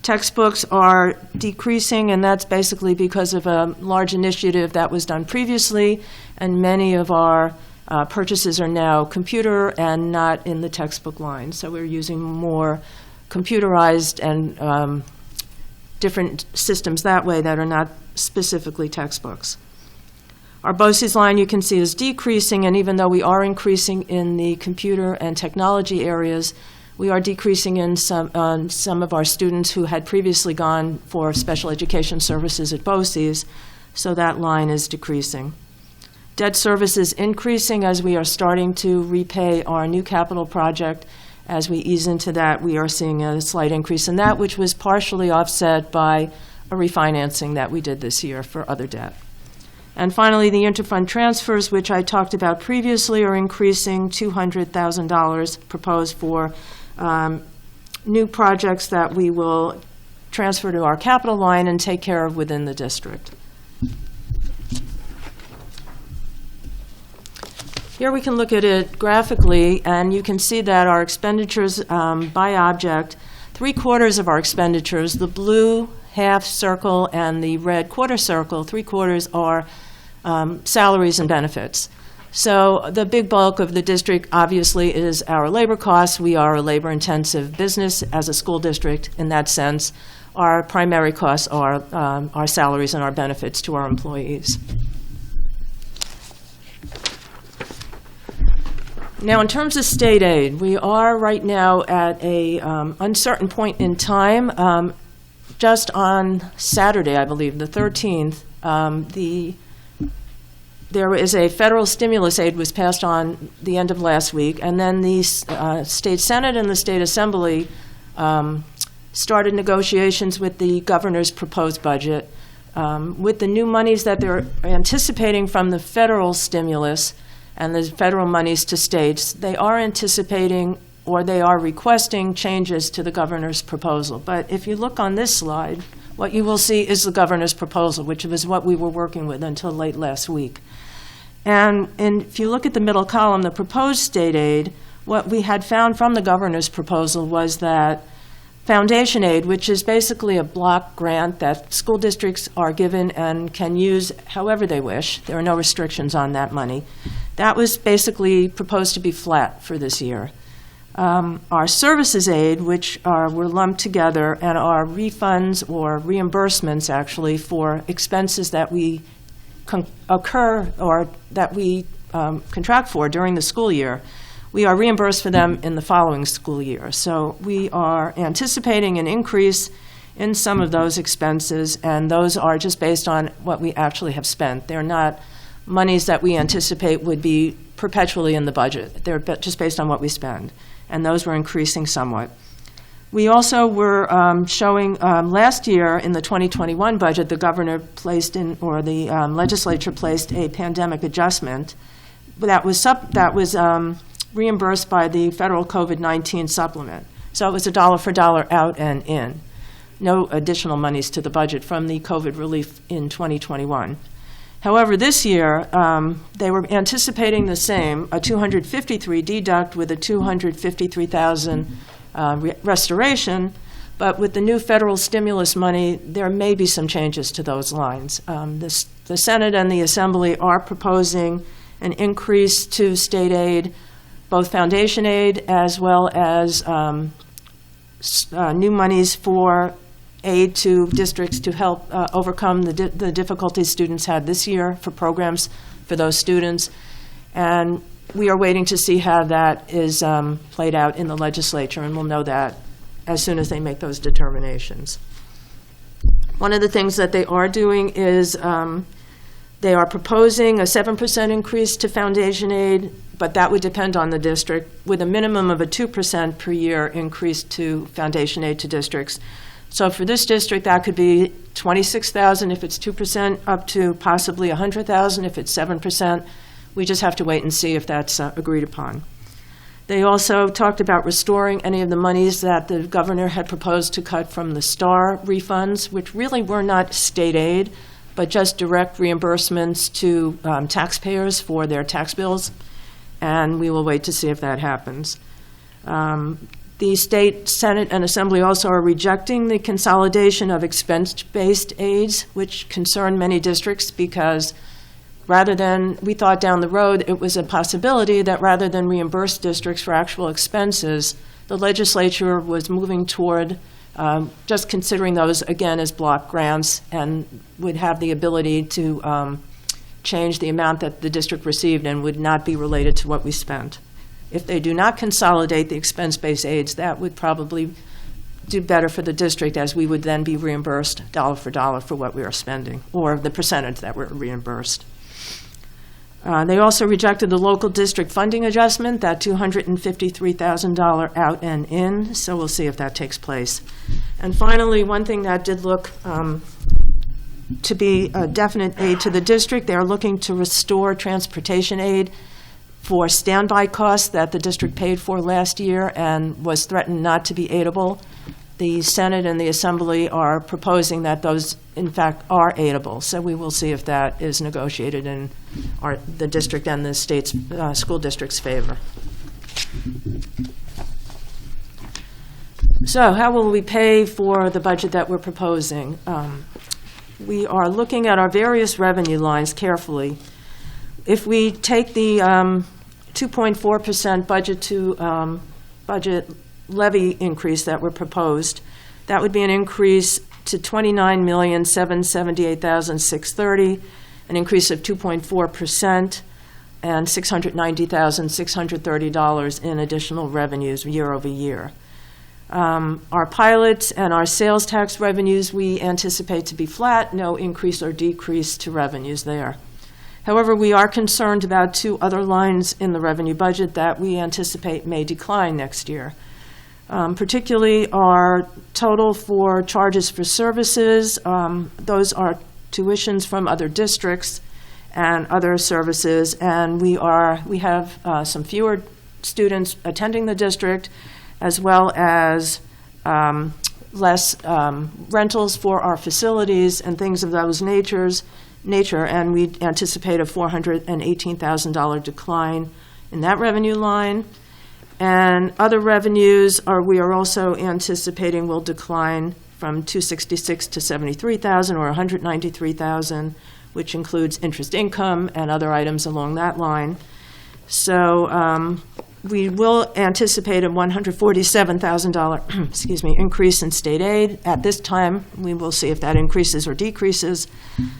Textbooks are decreasing, and that's basically because of a large initiative that was done previously, and many of our purchases are now computer and not in the textbook line. So we're using more computerized and different systems that way that are not specifically textbooks. Our BOCES line, you can see, is decreasing, and even though we are increasing in the computer and technology areas, we are decreasing in some of our students who had previously gone for special education services at BOCES, so that line is decreasing. Debt service is increasing as we are starting to repay our new capital project. As we ease into that, we are seeing a slight increase in that, which was partially offset by a refinancing that we did this year for other debt. And finally, the interfund transfers, which I talked about previously, are increasing $200,000 proposed for new projects that we will transfer to our capital line and take care of within the district. Here we can look at it graphically, and you can see that our expenditures by object, 3/4 of our expenditures, the blue half circle and the red quarter circle, 3/4 are salaries and benefits. So the big bulk of the district obviously is our labor costs. We are a labor-intensive business as a school district in that sense. Our primary costs are our salaries and our benefits to our employees. Now, in terms of state aid, we are right now at a uncertain point in time. Just on Saturday, I believe, the 13th, there is a federal stimulus aid was passed on the end of last week, and then the state Senate and the state Assembly started negotiations with the governor's proposed budget. With the new monies that they're anticipating from the federal stimulus and the federal monies to states, they are anticipating or they are requesting changes to the governor's proposal. But if you look on this slide, what you will see is the governor's proposal, which was what we were working with until late last week. And if you look at the middle column, the proposed state aid, what we had found from the governor's proposal was that foundation aid, which is basically a block grant that school districts are given and can use however they wish. There are no restrictions on that money. That was basically proposed to be flat for this year. Our services aid, which were lumped together, and our refunds or reimbursements actually for expenses that we occur or that we contract for during the school year, we are reimbursed for them in the following school year. So we are anticipating an increase in some of those expenses, and those are just based on what we actually have spent. They're not monies that we anticipate would be perpetually in the budget. They're just based on what we spend, and those were increasing somewhat. We also were showing, last year in the 2021 budget, the governor placed in, or the legislature placed a pandemic adjustment that was reimbursed by the federal COVID-19 supplement. So it was a dollar for dollar out and in. No additional monies to the budget from the COVID relief in 2021. However, this year, they were anticipating the same, a 253 deduct with a 253,000 restoration, but with the new federal stimulus money, there may be some changes to those lines. The Senate and the Assembly are proposing an increase to state aid, both foundation aid as well as new monies for aid to districts to help overcome the difficulties students had this year for programs for those students. And we are waiting to see how that is played out in the legislature, and we'll know that as soon as they make those determinations. One of the things that they are doing is they are proposing a 7% increase to foundation aid, but that would depend on the district, with a minimum of a 2% per year increase to foundation aid to districts. So for this district, that could be $26,000 if it's 2%, up to possibly $100,000 if it's 7%. We just have to wait and see if that's agreed upon. They also talked about restoring any of the monies that the governor had proposed to cut from the STAR refunds, which really were not state aid, but just direct reimbursements to taxpayers for their tax bills. And we will wait to see if that happens. The state Senate and Assembly also are rejecting the consolidation of expense-based aids, which concern many districts, because rather than, we thought down the road it was a possibility that rather than reimburse districts for actual expenses, the legislature was moving toward just considering those again as block grants, and would have the ability to change the amount that the district received and would not be related to what we spent. If they do not consolidate the expense-based aids, that would probably do better for the district, as we would then be reimbursed dollar for dollar for what we are spending, or the percentage that we're reimbursed. They also rejected the local district funding adjustment, that $253,000 out and in, so we'll see if that takes place. And finally, one thing that did look to be a definite aid to the district, they are looking to restore transportation aid for standby costs that the district paid for last year and was threatened not to be aidable. The Senate and the Assembly are proposing that those, in fact, are aidable. So we will see if that is negotiated in the district and the state's school district's favor. So how will we pay for the budget that we're proposing? We are looking at our various revenue lines carefully. If we take the 2.4% budget levy increase that were proposed, that would be an increase to $29,778,630, an increase of 2.4%, and $690,630 in additional revenues year over year. Our pilots and our sales tax revenues we anticipate to be flat, no increase or decrease to revenues there. However, we are concerned about two other lines in the revenue budget that we anticipate may decline next year. Particularly our total for charges for services. Those are tuitions from other districts and other services, and we have some fewer students attending the district, as well as less rentals for our facilities and things of those nature, and we anticipate a $418,000 decline in that revenue line. And other revenues we are also anticipating will decline from $266,000 to $73,000, or $193,000, which includes interest income and other items along that line. So we will anticipate a $147,000 increase in state aid. At this time, we will see if that increases or decreases.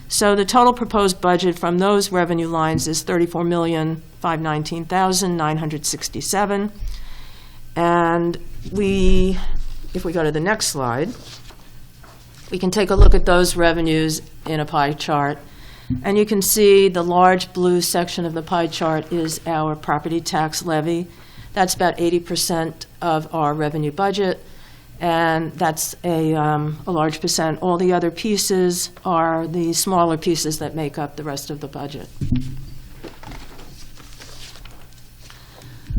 So the total proposed budget from those revenue lines is $34,519,967. And if we go to the next slide, we can take a look at those revenues in a pie chart. And you can see the large blue section of the pie chart is our property tax levy. That's about 80% of our revenue budget, and that's a large percent. All the other pieces are the smaller pieces that make up the rest of the budget.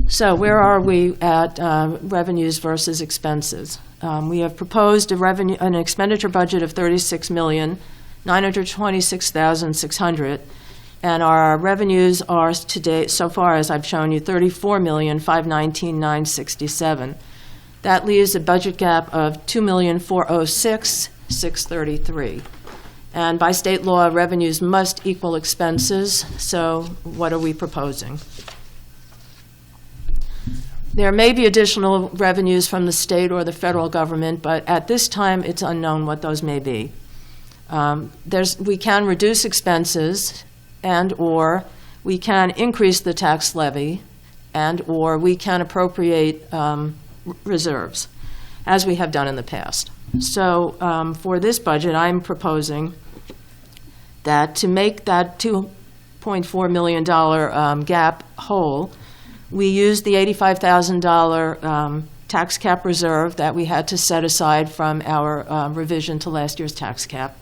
So where are we at revenues versus expenses? We have proposed an expenditure budget of $36,926,600, and our revenues are to date, so far as I've shown you, $34,519,967. That leaves a budget gap of $2,406,633. And by state law, revenues must equal expenses, so what are we proposing? There may be additional revenues from the state or the federal government, but at this time, it's unknown what those may be. We can reduce expenses, and/or we can increase the tax levy, and/or we can appropriate reserves, as we have done in the past. So for this budget, I'm proposing that to make that $2.4 million gap whole, we used the $85,000 tax cap reserve that we had to set aside from our revision to last year's tax cap.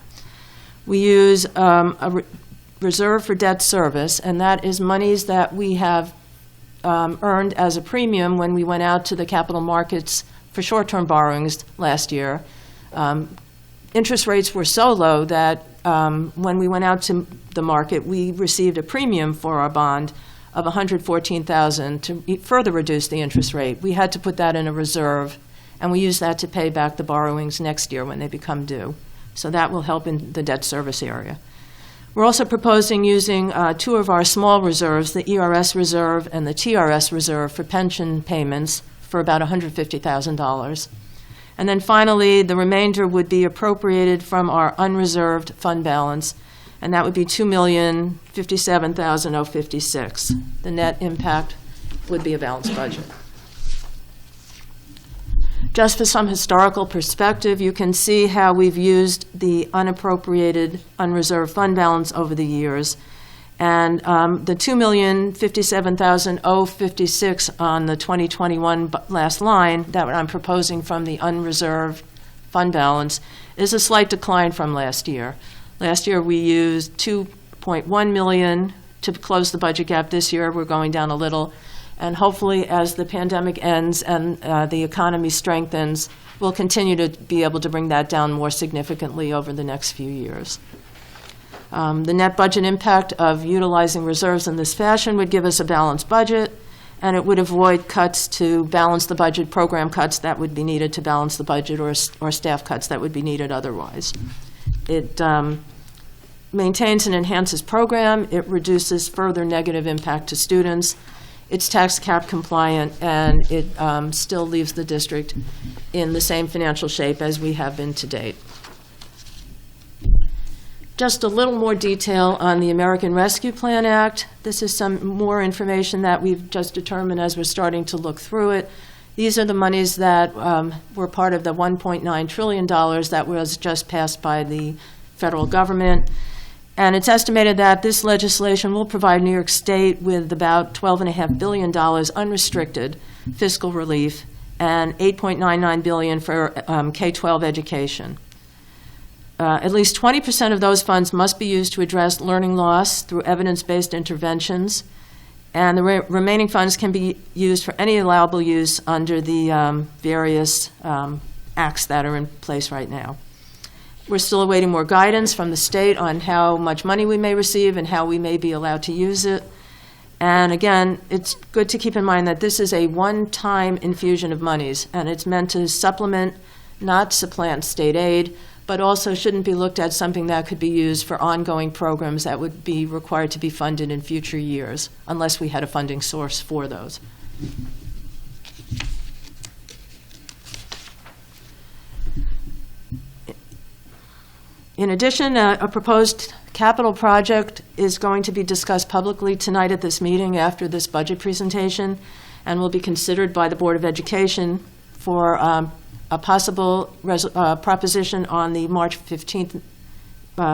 We use a reserve for debt service, and that is monies that we have earned as a premium when we went out to the capital markets for short-term borrowings last year. Interest rates were so low that when we went out to the market, we received a premium for our bond of $114,000 to further reduce the interest rate. We had to put that in a reserve, and we use that to pay back the borrowings next year when they become due. So that will help in the debt service area. We're also proposing using two of our small reserves, the ERS reserve and the TRS reserve, for pension payments for about $150,000. And then finally, the remainder would be appropriated from our unreserved fund balance, and that would be $2,057,056. The net impact would be a balanced budget. Just for some historical perspective, you can see how we've used the unappropriated unreserved fund balance over the years. And the $2,057,056 on the 2021 last line that I'm proposing from the unreserved fund balance is a slight decline from last year. Last year, we used $2.1 million to close the budget gap. This year, we're going down a little. And hopefully, as the pandemic ends and the economy strengthens, we'll continue to be able to bring that down more significantly over the next few years. The net budget impact of utilizing reserves in this fashion would give us a balanced budget, and it would avoid cuts to balance the budget, program cuts that would be needed to balance the budget, or staff cuts that would be needed otherwise. It maintains and enhances program. It reduces further negative impact to students. It's tax cap compliant, and it still leaves the district in the same financial shape as we have been to date. Just a little more detail on the American Rescue Plan Act. This is some more information that we've just determined as we're starting to look through it. These are the monies that were part of the $1.9 trillion that was just passed by the federal government. And it's estimated that this legislation will provide New York State with about $12.5 billion unrestricted fiscal relief and $8.99 billion for K-12 education. At least 20% of those funds must be used to address learning loss through evidence-based interventions, and the remaining funds can be used for any allowable use under the various acts that are in place right now. We're still awaiting more guidance from the state on how much money we may receive and how we may be allowed to use it. And again, it's good to keep in mind that this is a one-time infusion of monies, and it's meant to supplement, not supplant state aid, but also shouldn't be looked at something that could be used for ongoing programs that would be required to be funded in future years, unless we had a funding source for those. In addition, a proposed capital project is going to be discussed publicly tonight at this meeting after this budget presentation, and will be considered by the Board of Education for a possible proposition on the March 15th,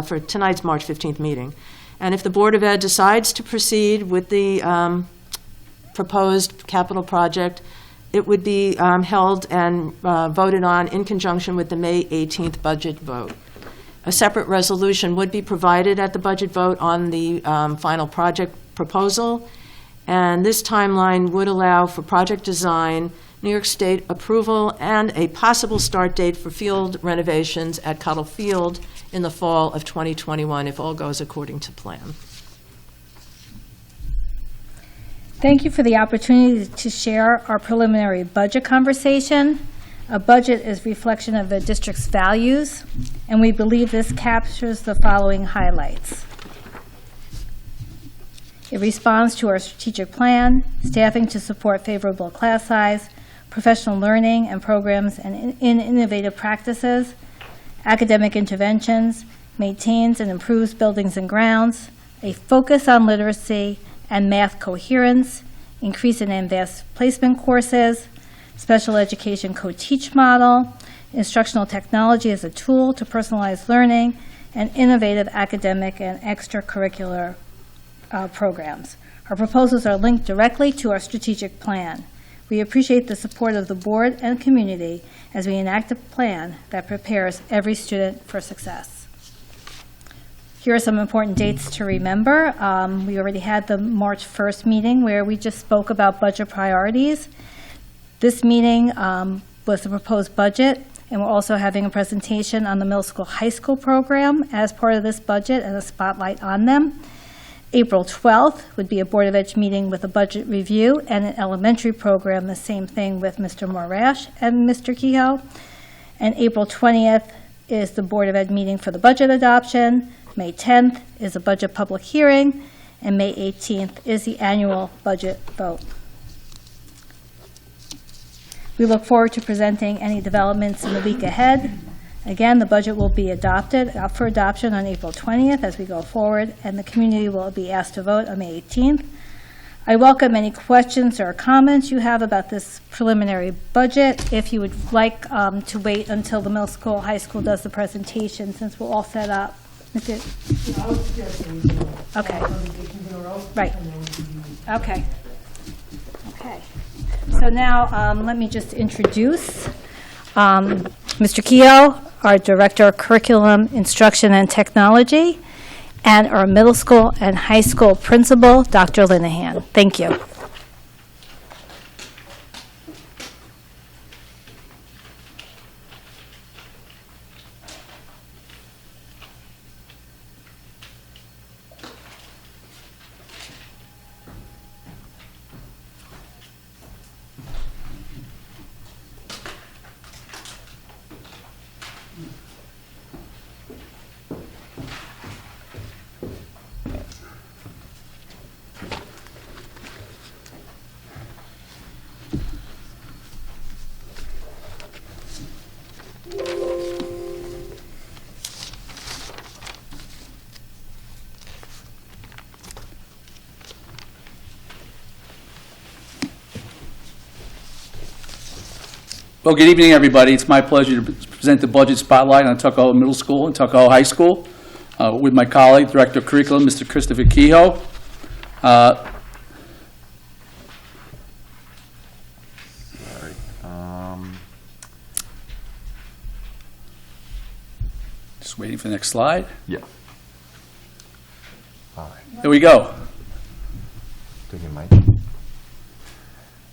for tonight's March 15th meeting. And if the Board of Ed decides to proceed with the proposed capital project, it would be held and voted on in conjunction with the May 18th budget vote. A separate resolution would be provided at the budget vote on the final project proposal, and this timeline would allow for project design, New York State approval, and a possible start date for field renovations at Cuttle Field in the fall of 2021, if all goes according to plan. Thank you for the opportunity to share our preliminary budget conversation. A budget is a reflection of the district's values, and we believe this captures the following highlights. It responds to our strategic plan, staffing to support favorable class size, professional learning and programs and innovative practices, academic interventions, maintains and improves buildings and grounds, a focus on literacy and math coherence, increase in advanced placement courses, special education co-teach model, instructional technology as a tool to personalize learning, and innovative academic and extracurricular programs. Our proposals are linked directly to our strategic plan. We appreciate the support of the board and community as we enact a plan that prepares every student for success. Here are some important dates to remember. We already had the March 1st meeting where we just spoke about budget priorities. This meeting was the proposed budget, and we're also having a presentation on the middle school, high school program as part of this budget and a spotlight on them. April 12th would be a Board of Ed meeting with a budget review and an elementary program, the same thing with Mr. Morash and Mr. Kehoe. And April 20th is the Board of Ed meeting for the budget adoption. May 10th is a budget public hearing, and May 18th is the annual budget vote. We look forward to presenting any developments in the week ahead. Again, the budget will be adopted, up for adoption on April 20th as we go forward, and the community will be asked to vote on May 18th. I welcome any questions or comments you have about this preliminary budget. If you would like to wait until the middle school, high school does the presentation, since we're all set up. Okay. Right. Okay. Okay. So now let me just introduce Mr. Kehoe, our Director of Curriculum, Instruction, and Technology, and our middle school and high school principal, Dr. Linehan. Thank you. Well, good evening, everybody. It's my pleasure to present the budget spotlight on Tuckahoe Middle School and Tuckahoe High School with my colleague, Director of Curriculum, Mr. Christopher Kehoe. Just waiting for the next slide. Yeah. All right. There we go. Take your mic.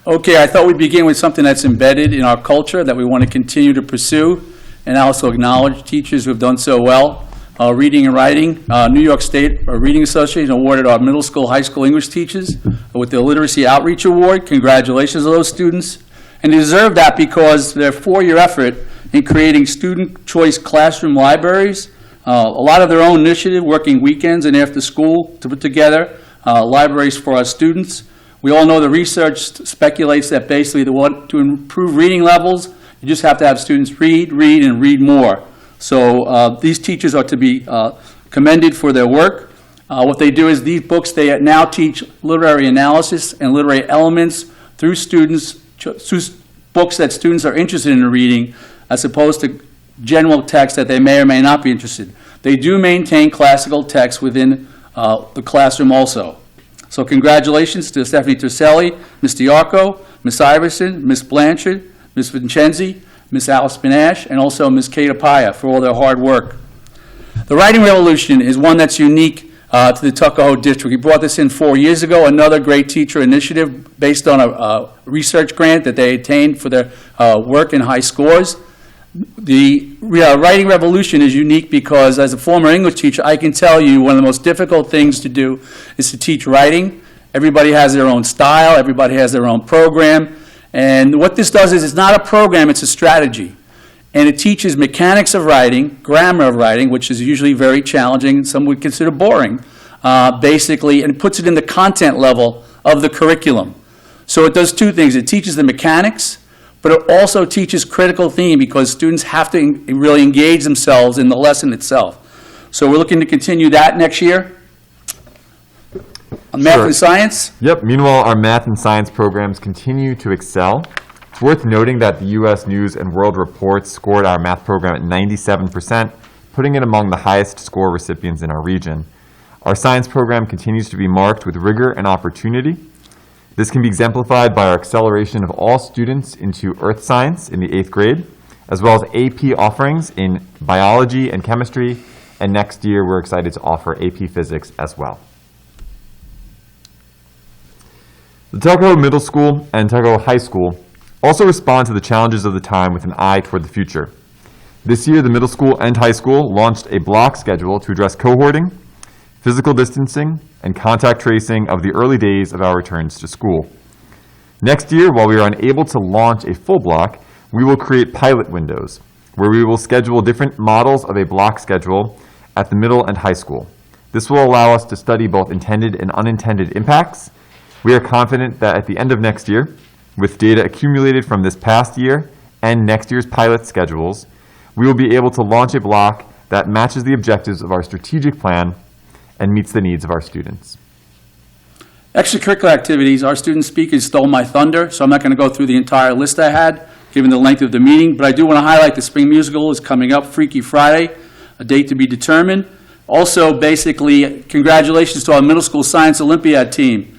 Okay, I thought we'd begin with something that's embedded in our culture that we want to continue to pursue and also acknowledge teachers who have done so well. Reading and writing. New York State Reading Association awarded our middle school, high school English teachers with the Literacy Outreach Award. Congratulations to those students. And they deserve that because their 4-year effort in creating student choice classroom libraries, a lot of their own initiative, working weekends and after school to put together libraries for our students. We all know the research speculates that basically to improve reading levels, you just have to have students read, and read more. So these teachers are to be commended for their work. What they do is these books, they now teach literary analysis and literary elements through books that students are interested in reading, as opposed to general text that they may or may not be interested. They do maintain classical text within the classroom also. So congratulations to Stephanie Terselli, Ms. Diarco, Ms. Iverson, Ms. Blanchard, Ms. Vincenzi, Ms. Alice Panache, and also Ms. Kata Paya for all their hard work. The Writing Revolution is one that's unique to the Tuckahoe District. We brought this in 4 years ago, another great teacher initiative based on a research grant that they attained for their work in high scores. The Writing Revolution is unique because, as a former English teacher, I can tell you one of the most difficult things to do is to teach writing. Everybody has their own style, everybody has their own program, and what this does is it's not a program, it's a strategy. And it teaches mechanics of writing, grammar of writing, which is usually very challenging, some would consider boring, basically, and it puts it in the content level of the curriculum. So it does two things. It teaches the mechanics, but it also teaches critical thinking because students have to really engage themselves in the lesson itself. So we're looking to continue that next year. On math and science? Yep. Meanwhile, our math and science programs continue to excel. It's worth noting that the U.S. News and World Report scored our math program at 97%, putting it among the highest score recipients in our region. Our science program continues to be marked with rigor and opportunity. This can be exemplified by our acceleration of all students into earth science in the 8th grade, as well as AP offerings in biology and chemistry, and next year we're excited to offer AP physics as well. The Tuckahoe Middle School and Tuckahoe High School also respond to the challenges of the time with an eye toward the future. This year, the middle school and high school launched a block schedule to address cohorting, physical distancing, and contact tracing of the early days of our returns to school. Next year, while we are unable to launch a full block, we will create pilot windows where we will schedule different models of a block schedule at the middle and high school. This will allow us to study both intended and unintended impacts. We are confident that at the end of next year, with data accumulated from this past year and next year's pilot schedules, we will be able to launch a block that matches the objectives of our strategic plan and meets the needs of our students. Extracurricular activities, our student speakers stole my thunder, so I'm not going to go through the entire list I had, given the length of the meeting, but I do want to highlight the spring musical is coming up, Freaky Friday, a date to be determined. Also, basically, congratulations to our middle school science Olympiad team.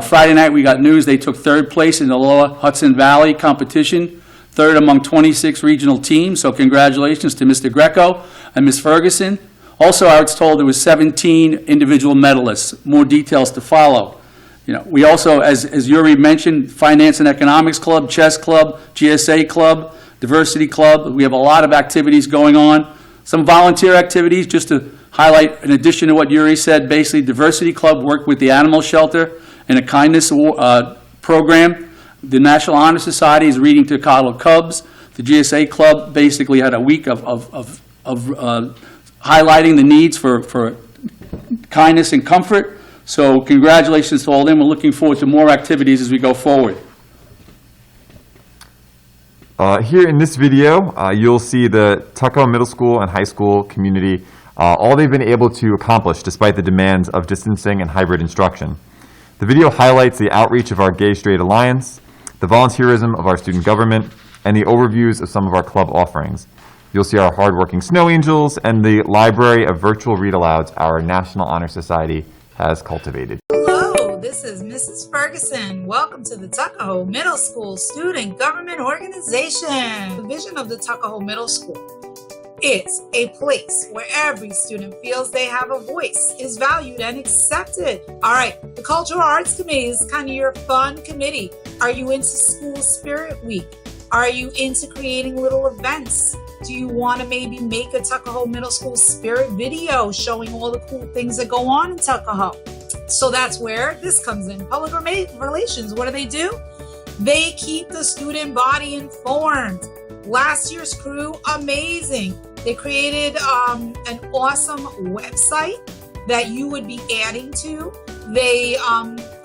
Friday night we got news they took 3rd place in the Lower Hudson Valley competition, 3rd among 26 regional teams, so congratulations to Mr. Greco and Ms. Ferguson. Also, I was told there was 17 individual medalists. More details to follow. You know, we also, as Yuri mentioned, Finance and Economics Club, Chess Club, GSA Club, Diversity Club. We have a lot of activities going on. Some volunteer activities, just to highlight, in addition to what Yuri said, basically Diversity Club worked with the Animal Shelter in a kindness program. The National Honor Society is reading to coddle cubs. The GSA Club basically had a week of highlighting the needs for kindness and comfort. So congratulations to all of them. We're looking forward to more activities as we go forward. Here in this video, you'll see the Tuckahoe Middle School and High School community, all they've been able to accomplish despite the demands of distancing and hybrid instruction. The video highlights the outreach of our Gay Straight Alliance, the volunteerism of our student government, and the overviews of some of our club offerings. You'll see our hardworking snow angels and the library of virtual read-alouds our National Honor Society has cultivated. Hello, this is Mrs. Ferguson. Welcome to the Tuckahoe Middle School Student Government Organization. The vision of the Tuckahoe Middle School is a place where every student feels they have a voice, is valued and accepted. All right, the Cultural Arts Committee is kind of your fun committee. Are you into School Spirit Week? Are you into creating little events? Do you want to maybe make a Tuckahoe Middle School Spirit video showing all the cool things that go on in Tuckahoe? So that's where this comes in. Public relations, what do? They keep the student body informed. Last year's crew, amazing. They created an awesome website that you would be adding to. They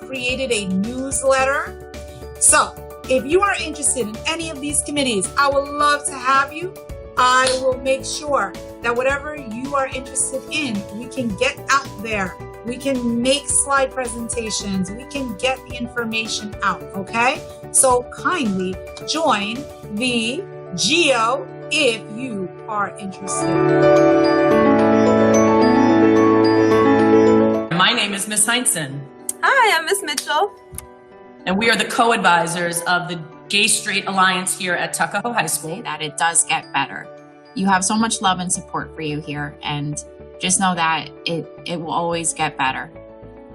created a newsletter. So if you are interested in any of these committees, I would love to have you. I will make sure that whatever you are interested in, we can get out there. We can make slide presentations. We can get the information out, okay? So kindly join the GEO if you are interested. name is Miss Heinzen. Hi, I'm Miss Mitchell. And we are the co-advisors of the Gay Straight Alliance here at Tuckahoe High School. That it does get better. You have so much love and support for you here, and just know that it will always get better.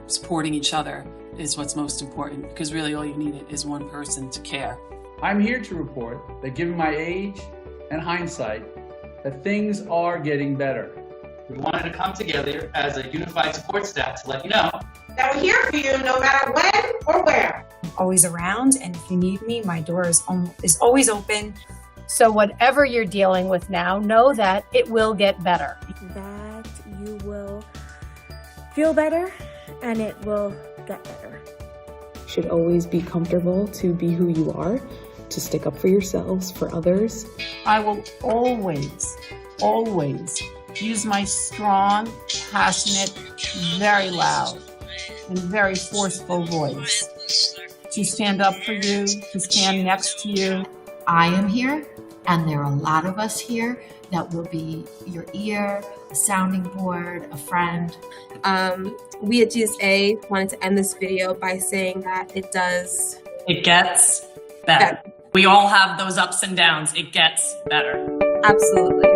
Supporting each other is what's most important, because really all you need is one person to care. I'm here to report that given my age and hindsight, that things are getting better. We wanted to come together as a unified support staff to let you know that we're here for you no matter when or where. I'm always around, and if you need me, my door is always open. So whatever you're dealing with now, know that it will get better. That you will feel better and it will get better. You should always be comfortable to be who you are, to stick up for yourselves, for others. I will always use my strong, passionate, very loud, and very forceful voice to stand up for you, to stand next to you. I am here, and there are a lot of us here that will be your ear, a sounding board, a friend. We at GSA wanted to end this video by saying that it gets better. We all have those ups and downs. It gets better. Absolutely.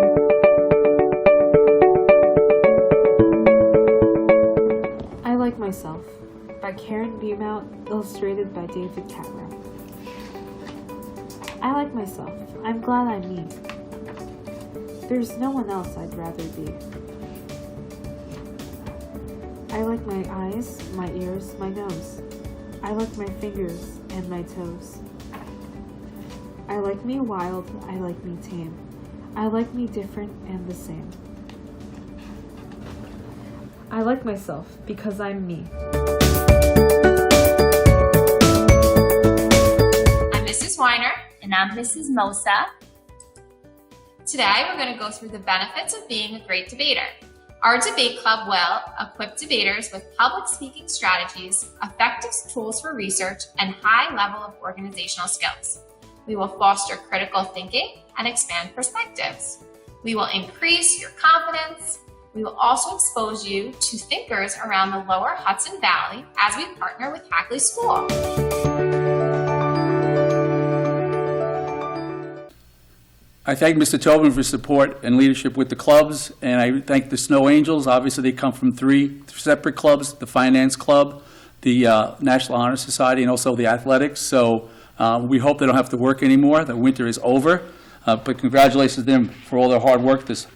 I Like Myself by Karen Beamount, illustrated by David Cameron. I like myself. I'm glad I'm me. There's no one else I'd rather be. I like my eyes, my ears, my nose. I like my fingers and my toes. I like me wild, I like me tame. I like me different and the same. I like myself because I'm me. I'm Mrs. Weiner. And I'm Mrs. Mosa. Today we're going to go through the benefits of being a great debater. Our debate club will equip debaters with public speaking strategies, effective tools for research, and high level of organizational skills. We will foster critical thinking and expand perspectives. We will increase your confidence. We will also expose you to thinkers around the lower Hudson Valley as we partner with Hackley School. I thank Mr. Tobin for his support and leadership with the clubs, and I thank the Snow Angels. Obviously, they come from 3 separate clubs, the Finance Club, the National Honor Society, and also the Athletics. So we hope they don't have to work anymore. The winter is over. But congratulations to them for all their hard work. This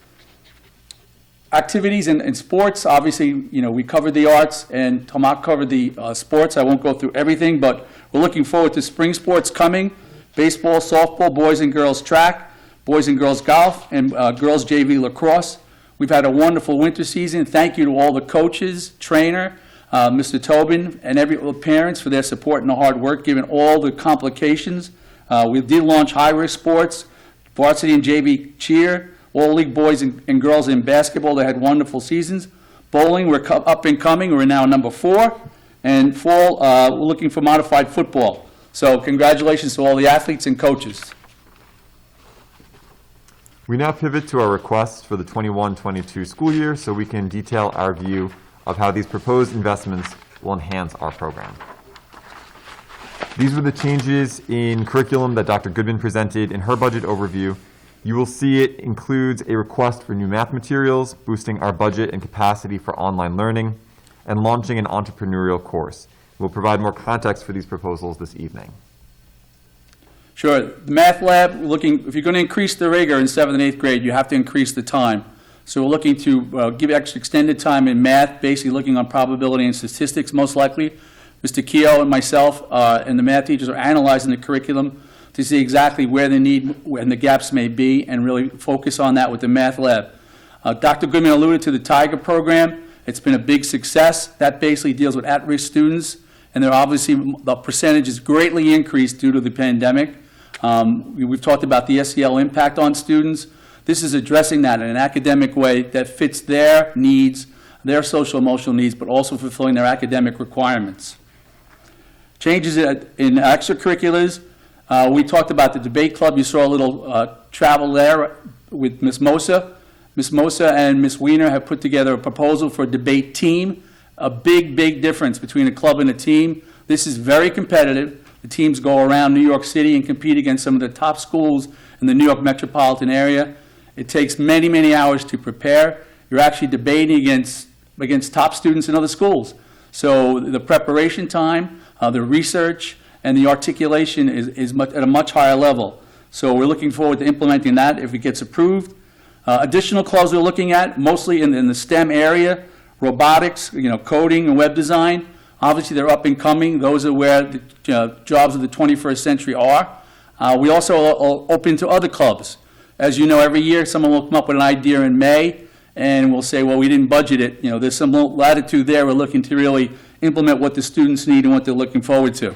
activities and sports, obviously, we covered the arts, and Tomak covered the sports. I won't go through everything, but we're looking forward to spring sports coming. Baseball, softball, boys and girls track, boys and girls golf, and girls JV lacrosse. We've had a wonderful winter season. Thank you to all the coaches, trainer, Mr. Tobin, and all the parents for their support and the hard work, given all the complications. We did launch high-risk sports, varsity and JV cheer, all league boys and girls in basketball. They had wonderful seasons. Bowling, we're up and coming. We're now number 4. And fall, we're looking for modified football. So congratulations to all the athletes and coaches. We now pivot to our requests for the 21-22 school year so we can detail our view of how these proposed investments will enhance our program. These were the changes in curriculum that Dr. Goodman presented in her budget overview. You will see it includes a request for new math materials, boosting our budget and capacity for online learning, and launching an entrepreneurial course. We'll provide more context for these proposals this evening. Sure. The math lab, if you're going to increase the rigor in 7th and 8th grade, you have to increase the time. So we're looking to give extra extended time in math, basically looking on probability and statistics most likely. Mr. Keogh and myself and the math teachers are analyzing the curriculum to see exactly where the need and the gaps may be and really focus on that with the math lab. Dr. Goodman alluded to the Tiger program. It's been a big success. That basically deals with at-risk students, and they're obviously the percentage is greatly increased due to the pandemic. We've talked about the SEL impact on students. This is addressing that in an academic way that fits their needs, their social emotional needs, but also fulfilling their academic requirements. Changes in extracurriculars. We talked about the debate club. You saw a little travel there with Ms. Mosa. Ms. Mosa and Ms. Weiner have put together a proposal for a debate team. a big, big difference between a club and a team. This is very competitive. The teams go around New York City and compete against some of the top schools in the New York metropolitan area. It takes many, many hours to prepare. You're actually debating against top students in other schools. So the preparation time, the research, and the articulation is at a much higher level. So we're looking forward to implementing that if it gets approved. Additional clubs we're looking at, mostly in the STEM area, robotics, coding and web design. Obviously, they're up and coming. Those are where the jobs of the 21st century are. We also are open to other clubs. As you know, every year someone will come up with an idea in May, and we'll say, well, we didn't budget it. There's some latitude there. We're looking to really implement what the students need and what they're looking forward to.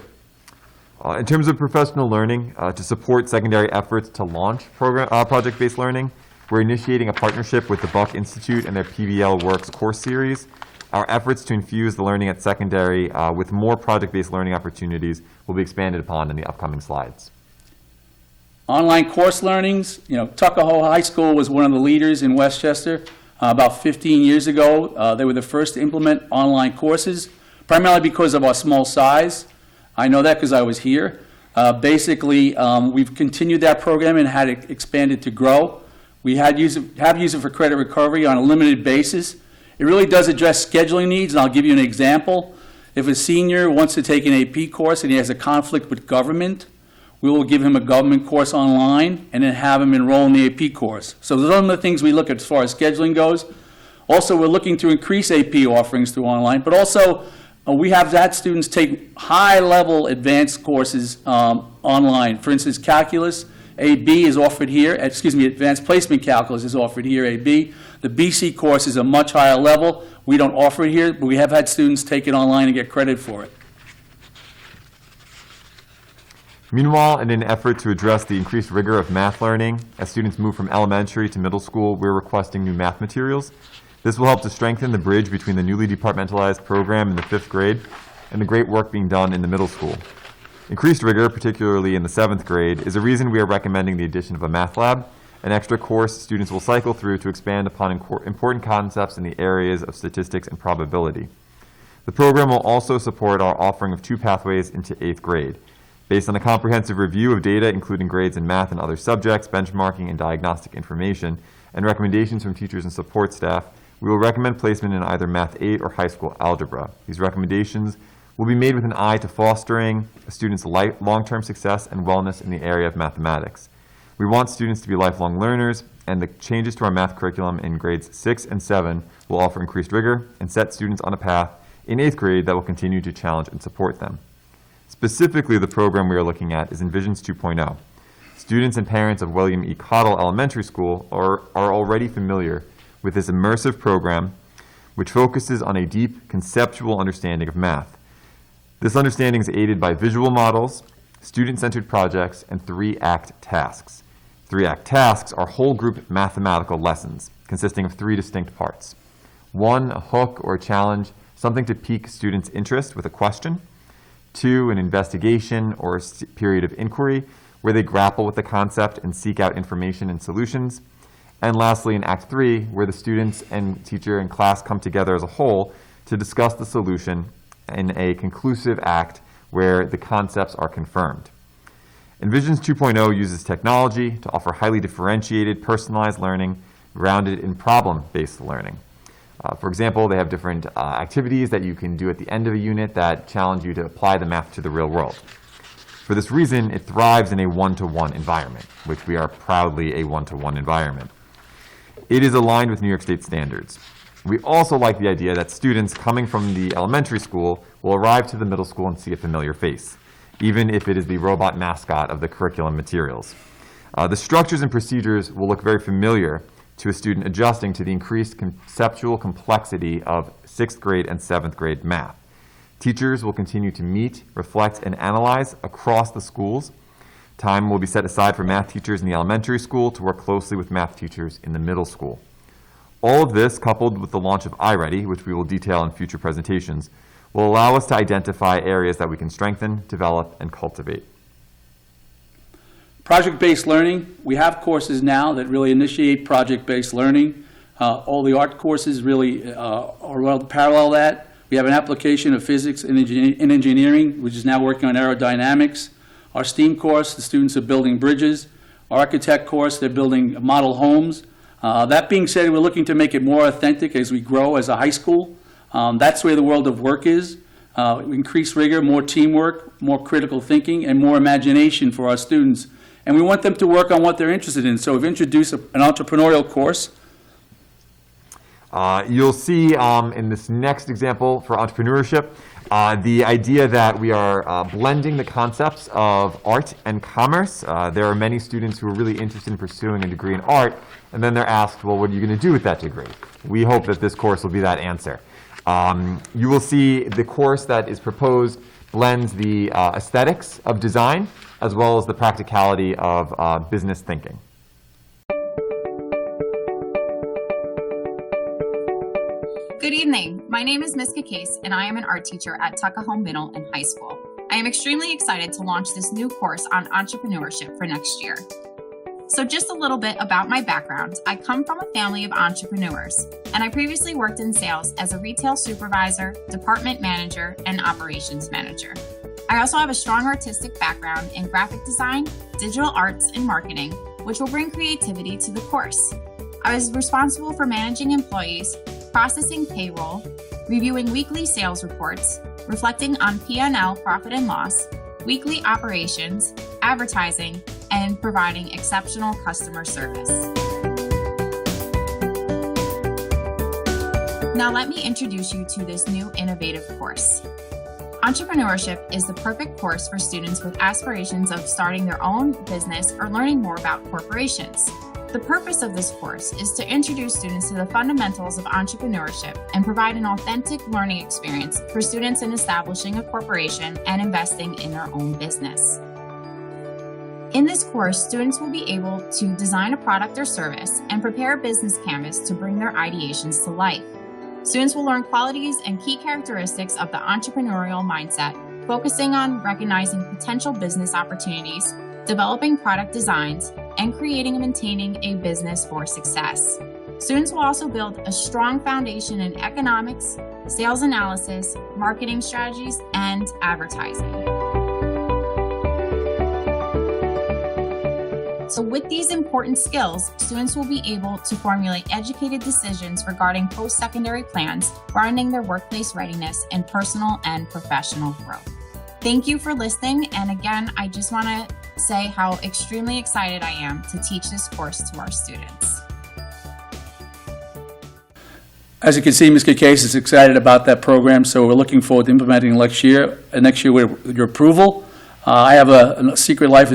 In terms of professional learning, to support secondary efforts to launch project-based learning, we're initiating a partnership with the Buck Institute and their PBL Works course series. Our efforts to infuse the learning at secondary with more project-based learning opportunities will be expanded upon in the upcoming slides. Online course learnings, Tuckahoe High School was one of the leaders in Westchester. About 15 years ago, they were the first to implement online courses, primarily because of our small size. I know that because I was here. Basically, we've continued that program and had it expanded to grow. We have used it for credit recovery on a limited basis. It really does address scheduling needs, and I'll give you an example. If a senior wants to take an AP course and he has a conflict with government, we will give him a government course online and then have him enroll in the AP course. So those are the things we look at as far as scheduling goes. Also, we're looking to increase AP offerings through online, but also we have had students take high-level advanced courses online. For instance, calculus, AB is offered here. Advanced placement calculus is offered here, AB. The BC course is a much higher level. We don't offer it here, but we have had students take it online and get credit for it. Meanwhile, in an effort to address the increased rigor of math learning, as students move from elementary to middle school, we're requesting new math materials. This will help to strengthen the bridge between the newly departmentalized program in the 5th grade and the great work being done in the middle school. Increased rigor, particularly in the 7th grade, is a reason we are recommending the addition of a math lab, an extra course students will cycle through to expand upon important concepts in the areas of statistics and probability. The program will also support our offering of 2 pathways into 8th grade. Based on a comprehensive review of data, including grades in math and other subjects, benchmarking and diagnostic information, and recommendations from teachers and support staff, we will recommend placement in either Math 8 or high school algebra. These recommendations will be made with an eye to fostering a student's long-term success and wellness in the area of mathematics. We want students to be lifelong learners, and the changes to our math curriculum in grades 6 and 7 will offer increased rigor and set students on a path in 8th grade that will continue to challenge and support them. Specifically, the program we are looking at is Envisions 2.0. Students and parents of William E. Cottle Elementary School are already familiar with this immersive program, which focuses on a deep conceptual understanding of math. This understanding is aided by visual models, student-centered projects, and 3-act tasks. 3-act tasks are whole group mathematical lessons consisting of 3 distinct parts. 1, a hook or a challenge, something to pique students' interest with a question. 2, an investigation or a period of inquiry where they grapple with the concept and seek out information and solutions. And lastly, in Act 3, where the students and teacher and class come together as a whole to discuss the solution in a conclusive act where the concepts are confirmed. Envisions 2.0 uses technology to offer highly differentiated, personalized learning grounded in problem-based learning. For example, they have different activities that you can do at the end of a unit that challenge you to apply the math to the real world. For this reason, it thrives in a one-to-one environment, which we are proudly a one-to-one environment. It is aligned with New York State standards. We also like the idea that students coming from the elementary school will arrive to the middle school and see a familiar face, even if it is the robot mascot of the curriculum materials. The structures and procedures will look very familiar to a student adjusting to the increased conceptual complexity of 6th grade and 7th grade math. Teachers will continue to meet, reflect, and analyze across the schools. Time will be set aside for math teachers in the elementary school to work closely with math teachers in the middle school. All of this, coupled with the launch of iReady, which we will detail in future presentations, will allow us to identify areas that we can strengthen, develop, and cultivate. Project-based learning, we have courses now that really initiate project-based learning. All the art courses really parallel that. We have an application of physics and engineering, which is now working on aerodynamics. Our STEAM course, the students are building bridges. Our architect course, they're building model homes. That being said, we're looking to make it more authentic as we grow as a high school. That's where the world of work is. Increased rigor, more teamwork, more critical thinking, and more imagination for our students. And we want them to work on what they're interested in. So we've introduced an entrepreneurial course. You'll see in this next example for entrepreneurship, the idea that we are blending the concepts of art and commerce. There are many students who are really interested in pursuing a degree in art, and then they're asked, well, what are you going to do with that degree? We hope that this course will be that answer. You will see the course that is proposed blends the aesthetics of design as well as the practicality of business thinking. Good evening. My name is Ms. Case, and I am an art teacher at Tuckahoe Middle and High School. I am extremely excited to launch this new course on entrepreneurship for next year. So just a little bit about my background. I come from a family of entrepreneurs, and I previously worked in sales as a retail supervisor, department manager, and operations manager. I also have a strong artistic background in graphic design, digital arts, and marketing, which will bring creativity to the course. I was responsible for managing employees, processing payroll, reviewing weekly sales reports, reflecting on P&L profit and loss, weekly operations, advertising, and providing exceptional customer service. Now let me introduce you to this new innovative course. Entrepreneurship is the perfect course for students with aspirations of starting their own business or learning more about corporations. The purpose of this course is to introduce students to the fundamentals of entrepreneurship and provide an authentic learning experience for students in establishing a corporation and investing in their own business. In this course, students will be able to design a product or service and prepare a business canvas to bring their ideations to life. Students will learn qualities and key characteristics of the entrepreneurial mindset, focusing on recognizing potential business opportunities, developing product designs, and creating and maintaining a business for success. Students will also build a strong foundation in economics, sales analysis, marketing strategies, and advertising. So with these important skills, students will be able to formulate educated decisions regarding post-secondary plans, broadening their workplace readiness and personal and professional growth. Thank you for listening, and again, I just want to say how extremely excited I am to teach this course to our students. As you can see, Ms. Case is excited about that program, so we're looking forward to implementing next year with your approval. I have a secret life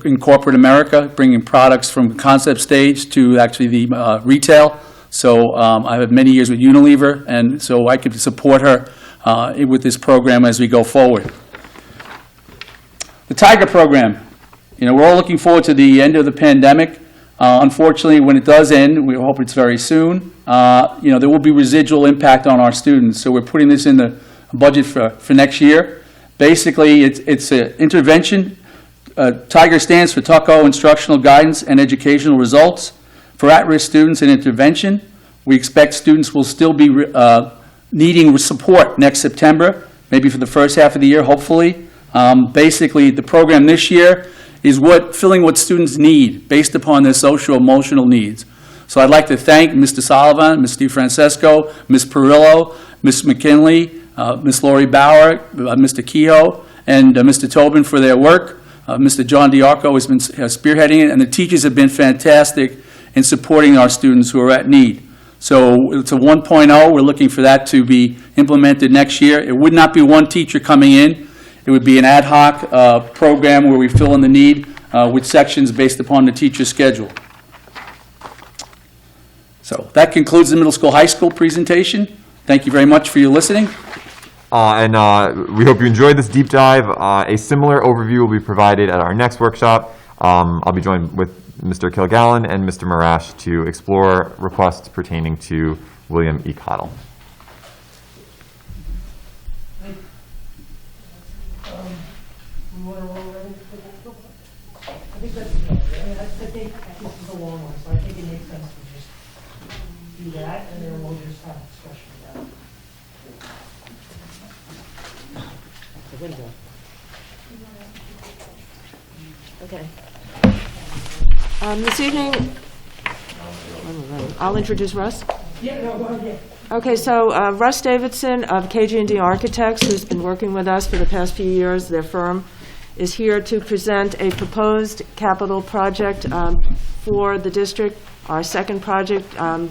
in corporate America, bringing products from concept stage to actually the retail. So I have many years with Unilever, and so I could support her with this program as we go forward. The Tiger program. We're all looking forward to the end of the pandemic. Unfortunately, when it does end, we hope it's very soon, there will be residual impact on our students. So we're putting this in the budget for next year. Basically, it's an intervention. Tiger stands for Tuckahoe Instructional Guidance and Educational Results. For at-risk students in intervention, we expect students will still be needing support next September, maybe for the first half of the year, hopefully. Basically, the program this year is filling what students need based upon their social-emotional needs. So I'd like to thank Mr. Sullivan, Ms. DeFrancesco, Ms. Perillo, Ms. McKinley, Ms. Lori Bauer, Mr. Kehoe, and Mr. Tobin for their work. Mr. John DiArco has been spearheading it, and the teachers have been fantastic in supporting our students who are at need. So it's a 1.0. We're looking for that to be implemented next year. It would not be one teacher coming in. It would be an ad hoc program where we fill in the need with sections based upon the teacher's schedule. So that concludes the middle school, high school presentation. Thank you very much for your listening. We hope you enjoyed this deep dive. A similar overview will be provided at our next workshop. I'll be joined with Mr. Kilgallen and Mr. Marash to explore requests pertaining to William E. Cottle. I think that's enough. I think this is a long one, so I think it makes sense to just do that, and then we'll just have a discussion about it. the window. Okay. This evening, I'll introduce Russ. Yeah, no, go ahead. Okay, so Russ Davidson of KG&D Architects, who's been working with us for the past few years, their firm, is here to present a proposed capital project for the district, our second project,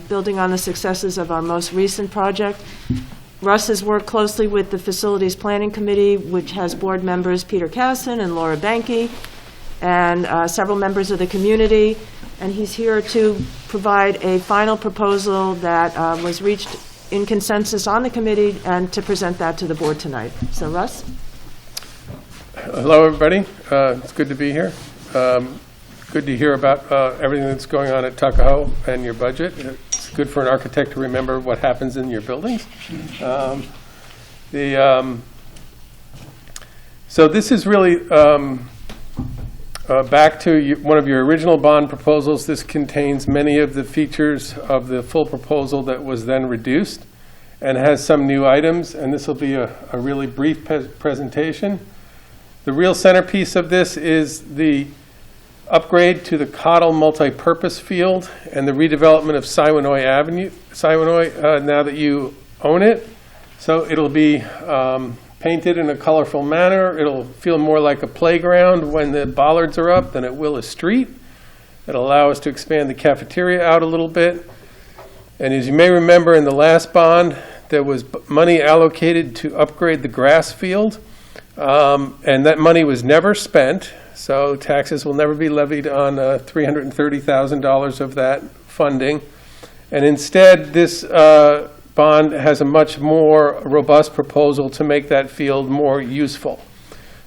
building on the successes of our most recent project. Russ has worked closely with the Facilities Planning Committee, which has board members Peter Casson and Laura Benke, and several members of the community, and he's here to provide a final proposal that was reached in consensus on the committee and to present that to the board tonight. So, Russ? Hello, everybody. It's good to be here. Good to hear about everything that's going on at Tuckahoe and your budget. It's good for an architect to remember what happens in your buildings. So this is really back to one of your original bond proposals. This contains many of the features of the full proposal that was then reduced and has some new items, and this will be a really brief presentation. The real centerpiece of this is the upgrade to the Cottle multi-purpose field and the redevelopment of Siwanoy Avenue, now that you own it. So it'll be painted in a colorful manner. It'll feel more like a playground when the bollards are up than it will a street. It'll allow us to expand the cafeteria out a little bit. And as you may remember, in the last bond, there was money allocated to upgrade the grass field. And that money was never spent, so taxes will never be levied on $330,000 of that funding. And instead, this bond has a much more robust proposal to make that field more useful.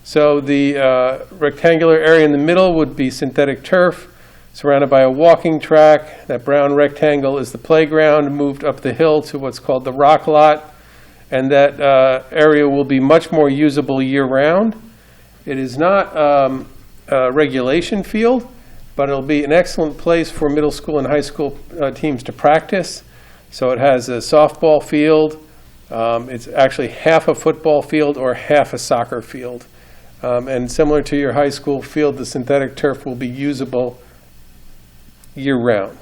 So the rectangular area in the middle would be synthetic turf, surrounded by a walking track. That brown rectangle is the playground, moved up the hill to what's called the rock lot. And that area will be much more usable year-round. It is not a regulation field, but it'll be an excellent place for middle school and high school teams to practice. So it has a softball field. It's actually half a football field or half a soccer field. And similar to your high school field, the synthetic turf will be usable year-round.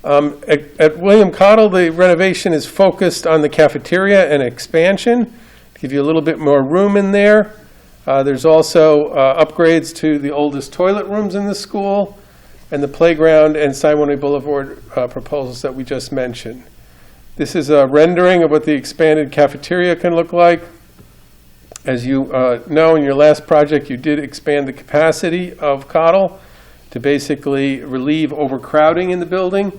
At William Cottle, the renovation is focused on the cafeteria and expansion to give you a little bit more room in there. There's also upgrades to the oldest toilet rooms in the school and the playground and Siwanoy Boulevard proposals that we just mentioned. This is a rendering of what the expanded cafeteria can look like. As you know, in your last project, you did expand the capacity of Cottle to basically relieve overcrowding in the building.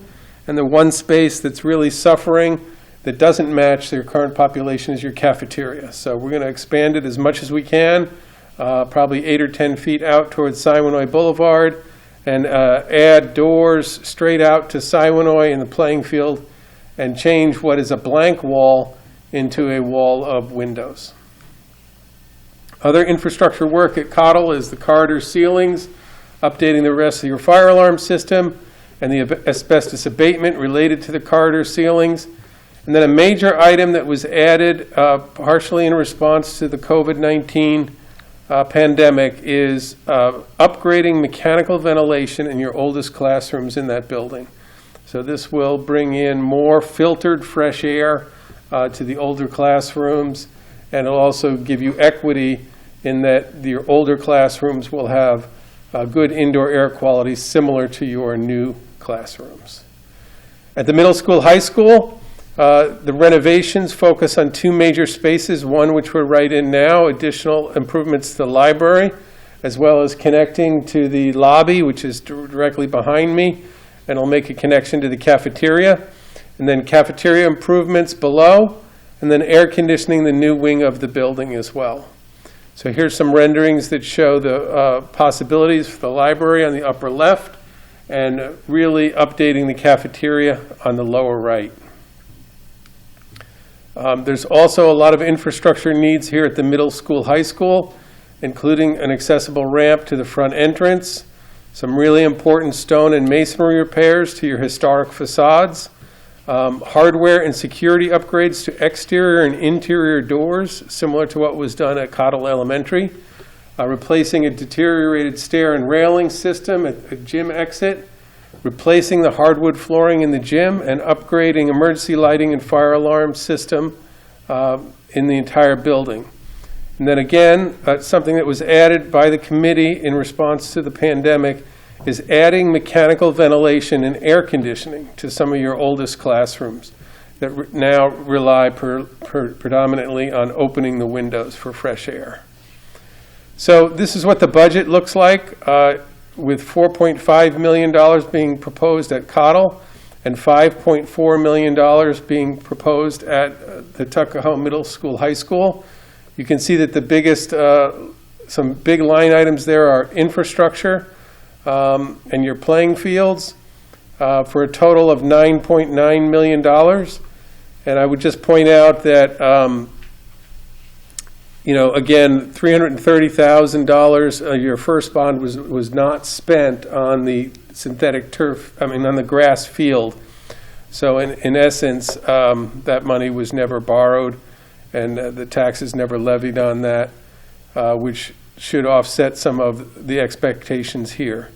And the one space that's really suffering that doesn't match their current population is your cafeteria. So we're going to expand it as much as we can, probably 8 or 10 feet out towards Siwanoy Boulevard, and add doors straight out to Siwanoy in the playing field and change what is a blank wall into a wall of windows. Other infrastructure work at Cottle is the corridor ceilings, updating the rest of your fire alarm system, and the asbestos abatement related to the corridor ceilings. And then a major item that was added partially in response to the COVID-19 pandemic is upgrading mechanical ventilation in your oldest classrooms in that building. So this will bring in more filtered fresh air to the older classrooms, and it'll also give you equity in that your older classrooms will have good indoor air quality similar to your new classrooms. At the middle school, high school, the renovations focus on 2 major spaces, one which we're right in now, additional improvements to the library, as well as connecting to the lobby, which is directly behind me, and it'll make a connection to the cafeteria, and then cafeteria improvements below, and then air conditioning the new wing of the building as well. So here's some renderings that show the possibilities for the library on the upper left, and really updating the cafeteria on the lower right. There's also a lot of infrastructure needs here at the middle school, high school, including an accessible ramp to the front entrance, some really important stone and masonry repairs to your historic facades, hardware and security upgrades to exterior and interior doors, similar to what was done at Cottle Elementary, replacing a deteriorated stair and railing system at a gym exit, replacing the hardwood flooring in the gym, and upgrading emergency lighting and fire alarm system in the entire building. And then again, something that was added by the committee in response to the pandemic is adding mechanical ventilation and air conditioning to some of your oldest classrooms that now rely predominantly on opening the windows for fresh air. So this is what the budget looks like, with $4.5 million being proposed at Cottle and $5.4 million being proposed at the Tuckahoe Middle School, High School. You can see that the biggest, some big line items there are infrastructure, and your playing fields, for a total of $9.9 million. And I would just point out that, again, $330,000 of your first bond was not spent on the synthetic turf, on the grass field. So in essence, that money was never borrowed, and the taxes never levied on that, which should offset some of the expectations here.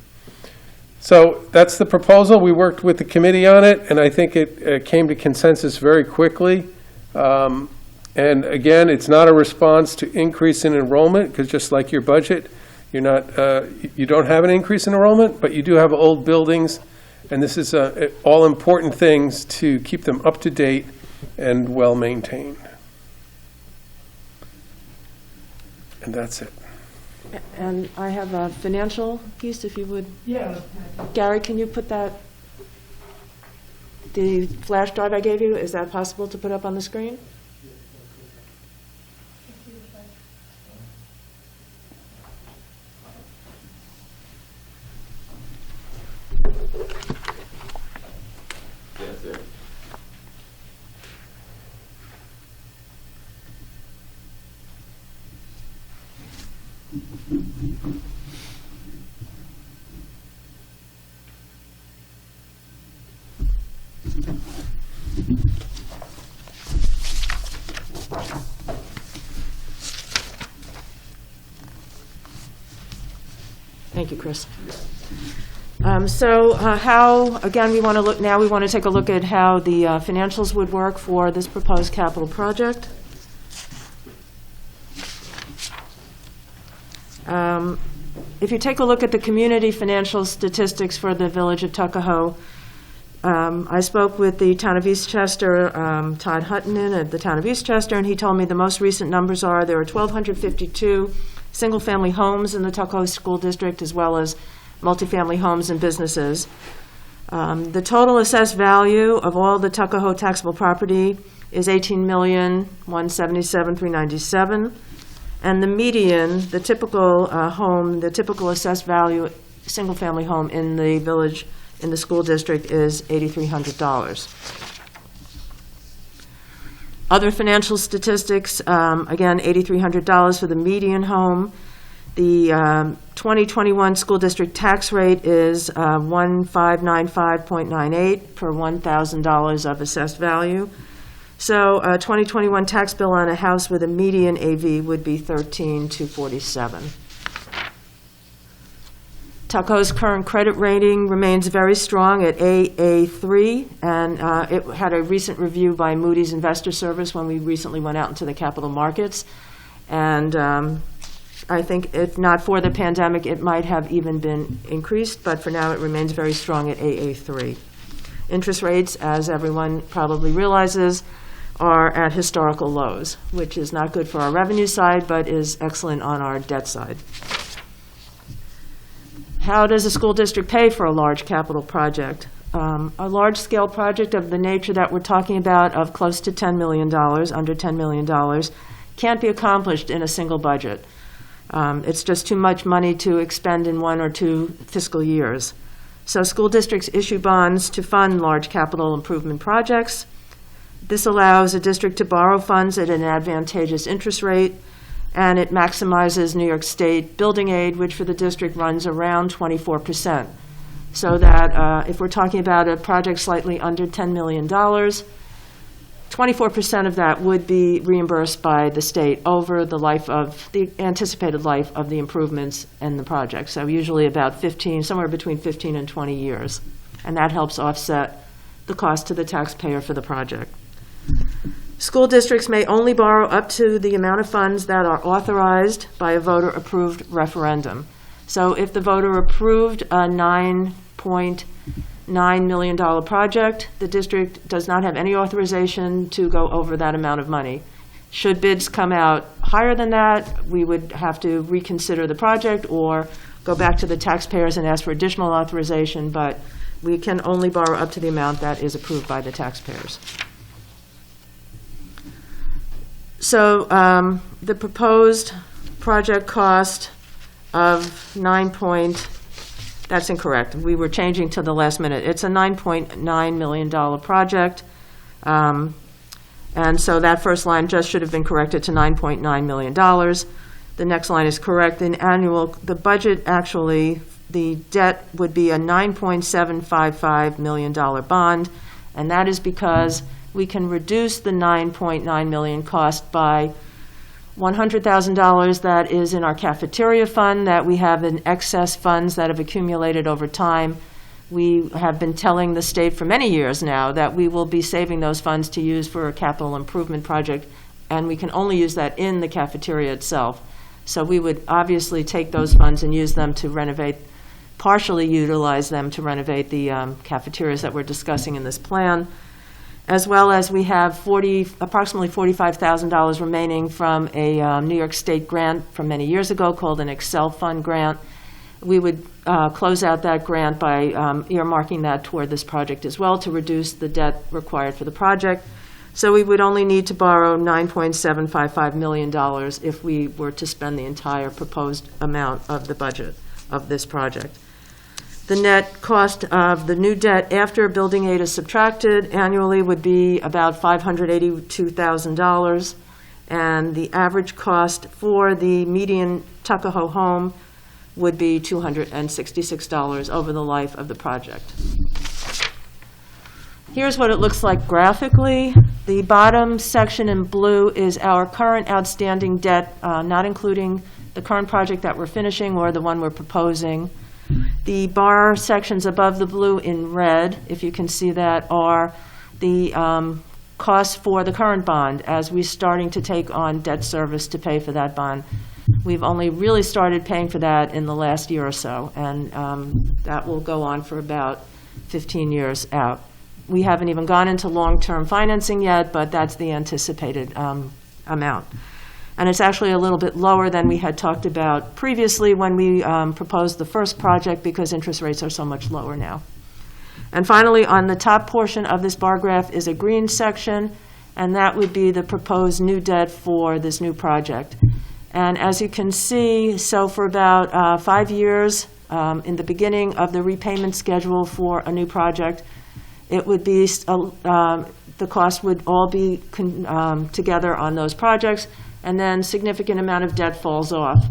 So that's the proposal. We worked with the committee on it, and I think it came to consensus very quickly. And again, it's not a response to increase in enrollment, because just like your budget, you don't have an increase in enrollment, but you do have old buildings, and this is all important things to keep them up to date and well maintained. And that's it. And I have a financial piece, if you would. Yeah. Gary, can you put the flash drive I gave you, is that possible to put up on the screen? Thank you, Chris. Again, we want to take a look at how the financials would work for this proposed capital project. If you take a look at the community financial statistics for the village of Tuckahoe, I spoke with the town of Eastchester, Todd Huttonen at the town of Eastchester, and he told me the most recent numbers are there are 1,252 single-family homes in the Tuckahoe School District, as well as multifamily homes and businesses. The total assessed value of all the Tuckahoe taxable property is $18,177,397, and the median, the typical home, the typical assessed value, single-family home in the village, in the school district, is $8,300. Other financial statistics, again, $8,300 for the median home. The 2021 school district tax rate is 1,595.98 per $1,000 of assessed value. So 2021 tax bill on a house with a median AV would be $13,247. Tuckahoe's current credit rating remains very strong at AA3, and it had a recent review by Moody's Investor Service when we recently went out into the capital markets. And I think if not for the pandemic, it might have even been increased, but for now it remains very strong at AA3. Interest rates, as everyone probably realizes, are at historical lows, which is not good for our revenue side, but is excellent on our debt side. How does a school district pay for a large capital project? A large-scale project of the nature that we're talking about, of close to $10 million, under $10 million, can't be accomplished in a single budget. It's just too much money to expend in 1 or 2 fiscal years. So school districts issue bonds to fund large capital improvement projects. This allows a district to borrow funds at an advantageous interest rate, and it maximizes New York State building aid, which for the district runs around 24%. so that if we're talking about a project slightly under $10 million, 24% of that would be reimbursed by the state over the life of, the anticipated life of the improvements in the project. So usually about 15, somewhere between 15 and 20 years. And that helps offset the cost to the taxpayer for the project. School districts may only borrow up to the amount of funds that are authorized by a voter-approved referendum. So if the voter approved a $9.9 million project, the district does not have any authorization to go over that amount of money. Should bids come out higher than that, we would have to reconsider the project or go back to the taxpayers and ask for additional authorization, but we can only borrow up to the amount that is approved by the taxpayers. So the proposed project cost of that's incorrect. We were changing to the last minute. It's a $9.9 million project. And so that first line just should have been corrected to $9.9 million. The next line is correct. In annual, the budget actually, the debt would be a $9.755 million bond. And that is because we can reduce the $9.9 million cost by $100,000 that is in our cafeteria fund, that we have in excess funds that have accumulated over time. We have been telling the state for many years now that we will be saving those funds to use for a capital improvement project, and we can only use that in the cafeteria itself. So we would obviously take those funds and use them to renovate, partially utilize them to renovate the cafeterias that we're discussing in this plan, as well as we have approximately $45,000 remaining from a New York State grant from many years ago called an Excel Fund grant. We would close out that grant by earmarking that toward this project as well to reduce the debt required for the project. So we would only need to borrow $9.755 million if we were to spend the entire proposed amount of the budget of this project. The net cost of the new debt after building aid is subtracted annually would be about $582,000, and the average cost for the median Tuckahoe home would be $266 over the life of the project. Here's what it looks like graphically. The bottom section in blue is our current outstanding debt, not including the current project that we're finishing or the one we're proposing. The bar sections above the blue in red, if you can see that, are the costs for the current bond as we're starting to take on debt service to pay for that bond. We've only really started paying for that in the last year or so, and that will go on for about 15 years out. We haven't even gone into long-term financing yet, but that's the anticipated amount. And it's actually a little bit lower than we had talked about previously when we proposed the first project because interest rates are so much lower now. And finally, on the top portion of this bar graph is a green section, and that would be the proposed new debt for this new project. And as you can see, so for about 5 years in the beginning of the repayment schedule for a new project, it would be, the cost would all be together on those projects, and then significant amount of debt falls off.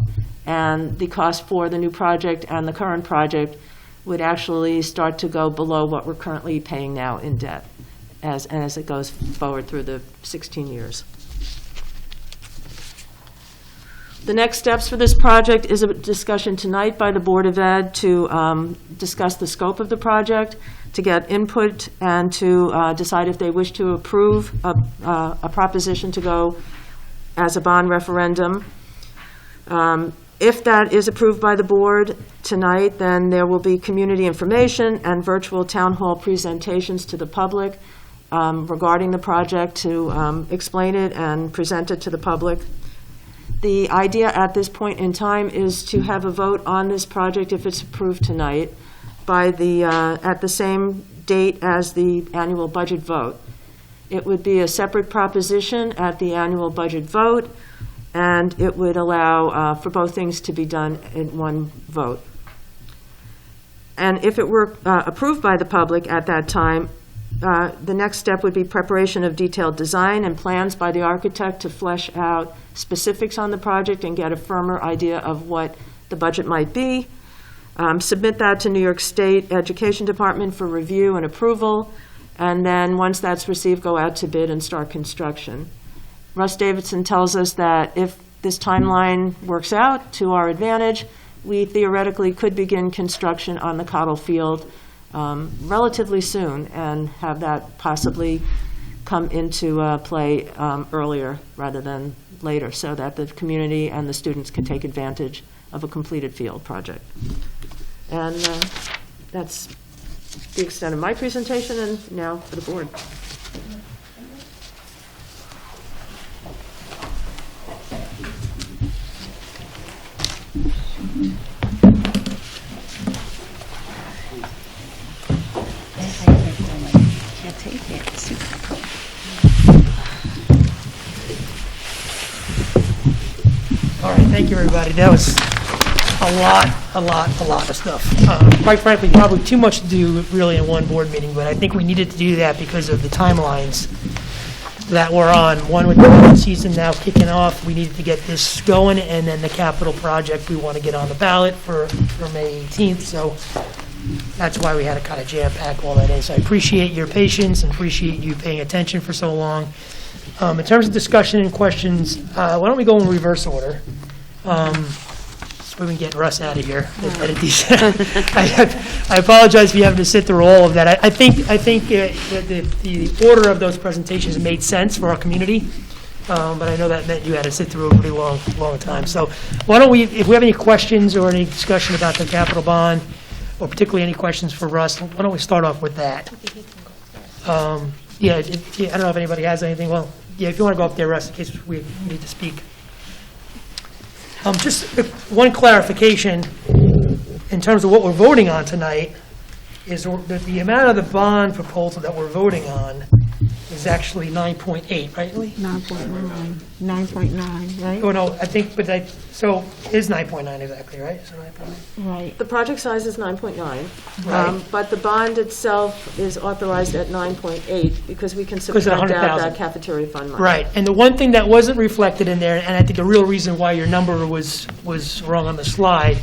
And the cost for the new project and the current project would actually start to go below what we're currently paying now in debt as it goes forward through the 16 years. The next steps for this project is a discussion tonight by the Board of Ed to discuss the scope of the project, to get input, and to decide if they wish to approve a proposition to go as a bond referendum. If that is approved by the board tonight, then there will be community information and virtual town hall presentations to the public regarding the project to explain it and present it to the public. The idea at this point in time is to have a vote on this project, if it's approved tonight, by at the same date as the annual budget vote. It would be a separate proposition at the annual budget vote, and it would allow for both things to be done in one vote. And if it were approved by the public at that time, the next step would be preparation of detailed design and plans by the architect to flesh out specifics on the project and get a firmer idea of what the budget might be. submit that to New York State Education Department for review and approval, and then once that's received, go out to bid and start construction. Russ Davidson tells us that if this timeline works out to our advantage, we theoretically could begin construction on the Cottle Field relatively soon and have that possibly come into play earlier rather than later, so that the community and the students can take advantage of a completed field project. And that's the extent of my presentation, and now for the board. All right, thank you, everybody. That was a lot of stuff. Quite frankly, probably too much to do really in one board meeting, but I think we needed to do that because of the timelines that we're on. One with the budget season now kicking off, we needed to get this going, and then the capital project we want to get on the ballot for May 18th, so that's why we had to kind of jam-pack all that in. So I appreciate your patience and appreciate you paying attention for so long. In terms of discussion and questions, why don't we go in reverse order? So we can get Russ out of here and edit these. I apologize for you having to sit through all of that. I think the order of those presentations made sense for our community, but I know that meant you had to sit through a pretty long time. So why don't we, if we have any questions or any discussion about the capital bond, or particularly any questions for Russ, why don't we start off with that? Yeah, I don't know if anybody has anything. Well, yeah, if you want to go up there, Russ, in case we need to speak. Just one clarification in terms of what we're voting on tonight is that the amount of the bond proposal that we're voting on is actually 9.8, right, Lee? 9.9, 9.9, right? Oh, no, I think, but so it is 9.9 exactly, right? So 9.9. Right. The project size is 9.9, Right. but the bond itself is authorized at 9.8 because we can subtract out 100,000. that cafeteria fund money. Right, and the one thing that wasn't reflected in there, and I think the real reason why your number was wrong on the slide,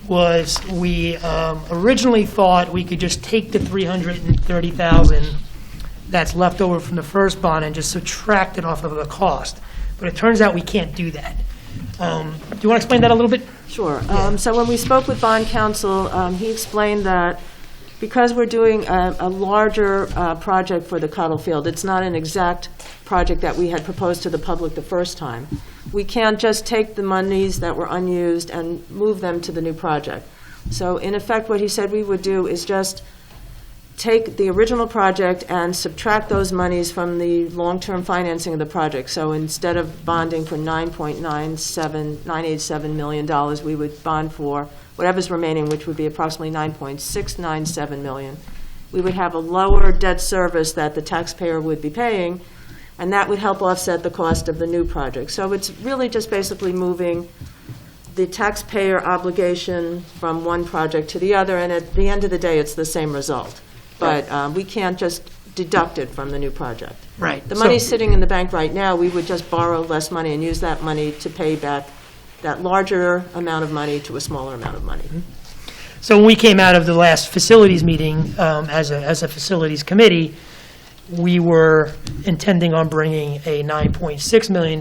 was we originally thought we could just take the 330,000 that's left over from the first bond and just subtract it off of the cost. But it turns out we can't do that. Do you want to explain that a little bit? Sure. So when we spoke with bond counsel, he explained that because we're doing a larger project for the Cottle Field, it's not an exact project that we had proposed to the public the first time. We can't just take the monies that were unused and move them to the new project. So in effect, what he said we would do is just take the original project and subtract those monies from the long-term financing of the project. So instead of bonding for $9.987 million, we would bond for whatever's remaining, which would be approximately $9.697 million. We would have a lower debt service that the taxpayer would be paying, and that would help offset the cost of the new project. So it's really just basically moving the taxpayer obligation from one project to the other, and at the end of the day, it's the same result. But we can't just deduct it from the new project. Right. The money's sitting in the bank right now. We would just borrow less money and use that money to pay back that larger amount of money to a smaller amount of money. So when we came out of the last facilities meeting as a facilities committee, we were intending on bringing a $9.6 million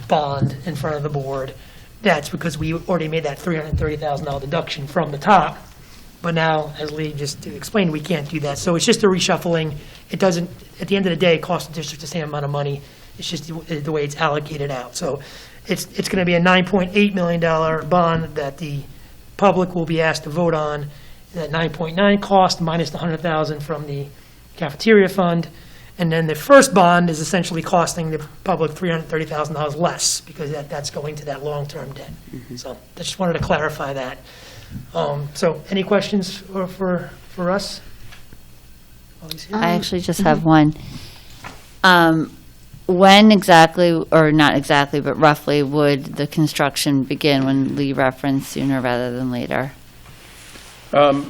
bond in front of the board. That's because we already made that $330,000 deduction from the top. But now, as Lee just explained, we can't do that. So it's just a reshuffling. It doesn't, at the end of the day, it costs the district the same amount of money. It's just the way it's allocated out. So it's going to be a $9.8 million bond that the public will be asked to vote on. That 9.9 cost minus the $100,000 from the cafeteria fund. And then the first bond is essentially costing the public $330,000 less because that's going to that long-term debt. So I just wanted to clarify that. So any questions for us? I actually just have one. When exactly, or not exactly, but roughly, would the construction begin when Lee referenced sooner rather than later? Well,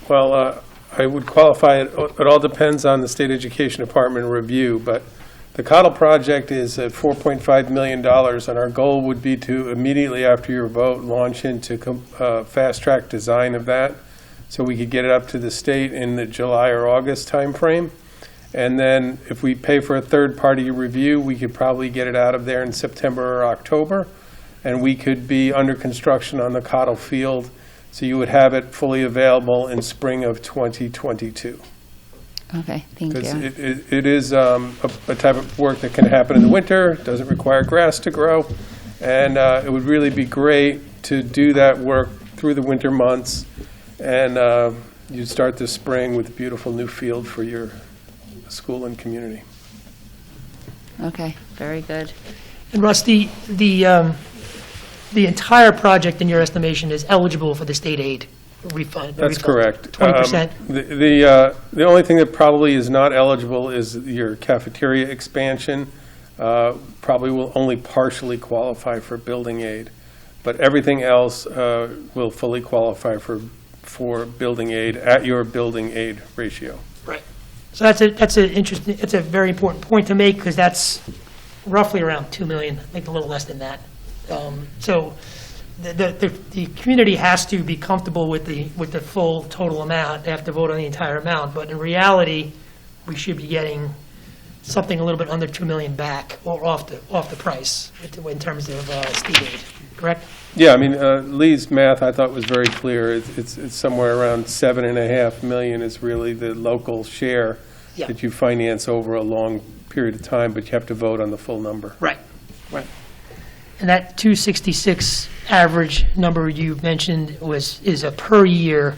I would qualify it all depends on the State Education Department review, but The Cottle project is at $4.5 million, and our goal would be to immediately after your vote launch into fast-track design of that, so we could get it up to the state in the July or August timeframe. And then if we pay for a third-party review, we could probably get it out of there in September or October, and we could be under construction on the Cottle field, so you would have it fully available in spring of 2022. Okay, thank Because you. it is a type of work that can happen in the winter, doesn't require grass to grow, and it would really be great to do that work through the winter months, and you'd start the spring with a beautiful new field for your school and community. Okay, very good. And Russ, the entire project, in your estimation, is eligible for the state aid refund? That's correct. 20%? The only thing that probably is not eligible is your cafeteria expansion. Probably will only partially qualify for building aid, but everything else will fully qualify for building aid at your building aid ratio. Right. So that's a very important point to make, because that's roughly around 2 million, I think a little less than that. So the community has to be comfortable with the full total amount. They have to vote on the entire amount, but in reality, we should be getting something a little bit under 2 million back, or off the price in terms of state aid, correct? Yeah, I mean, Lee's math I thought was very clear. It's somewhere around $7.5 million is really the local share that you finance over a long period of time, but you have to vote on the full number. Right, right. And that 266 average number you mentioned is a per year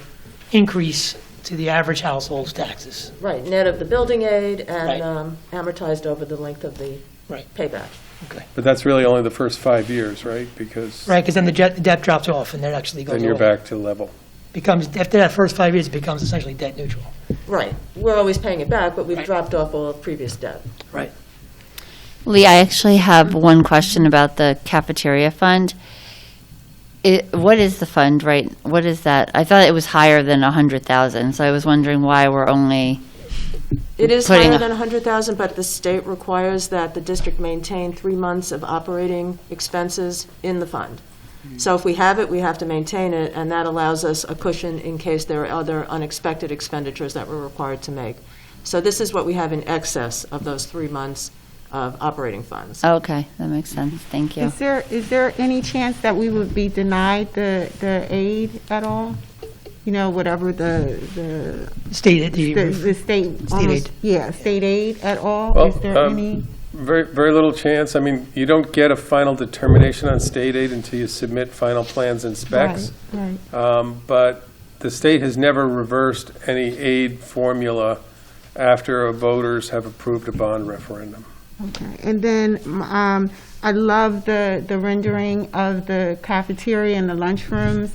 increase to the average household's taxes. Right, net of the building aid and amortized over the length of the payback. Okay. But that's really only the first 5 years, right? Because then the debt drops off, and then actually goes then you're away. back to level. After that first 5 years, it becomes essentially debt neutral. Right. We're always paying it back, but we've dropped off all previous debt. Right. Lee, I actually have one question about the cafeteria fund. What is the fund, right? What is that? I thought it was higher than 100,000, so I was wondering why we're only It is putting higher than 100,000, but the state requires that the district maintain 3 months of operating expenses in the fund. So if we have it, we have to maintain it, and that allows us a cushion in case there are other unexpected expenditures that we're required to make. So this is what we have in excess of those 3 months of operating funds. Okay, that makes sense. Thank you. Is there any chance that we would be denied the aid at all? You know, whatever the state aid. Yeah, state aid at all? Well, is there any? Very, very little chance. I mean, you don't get a final determination on state aid until you submit final plans and specs. Right. But the state has never reversed any aid formula after voters have approved a bond referendum. Okay, and then I love the rendering of the cafeteria and the lunchrooms.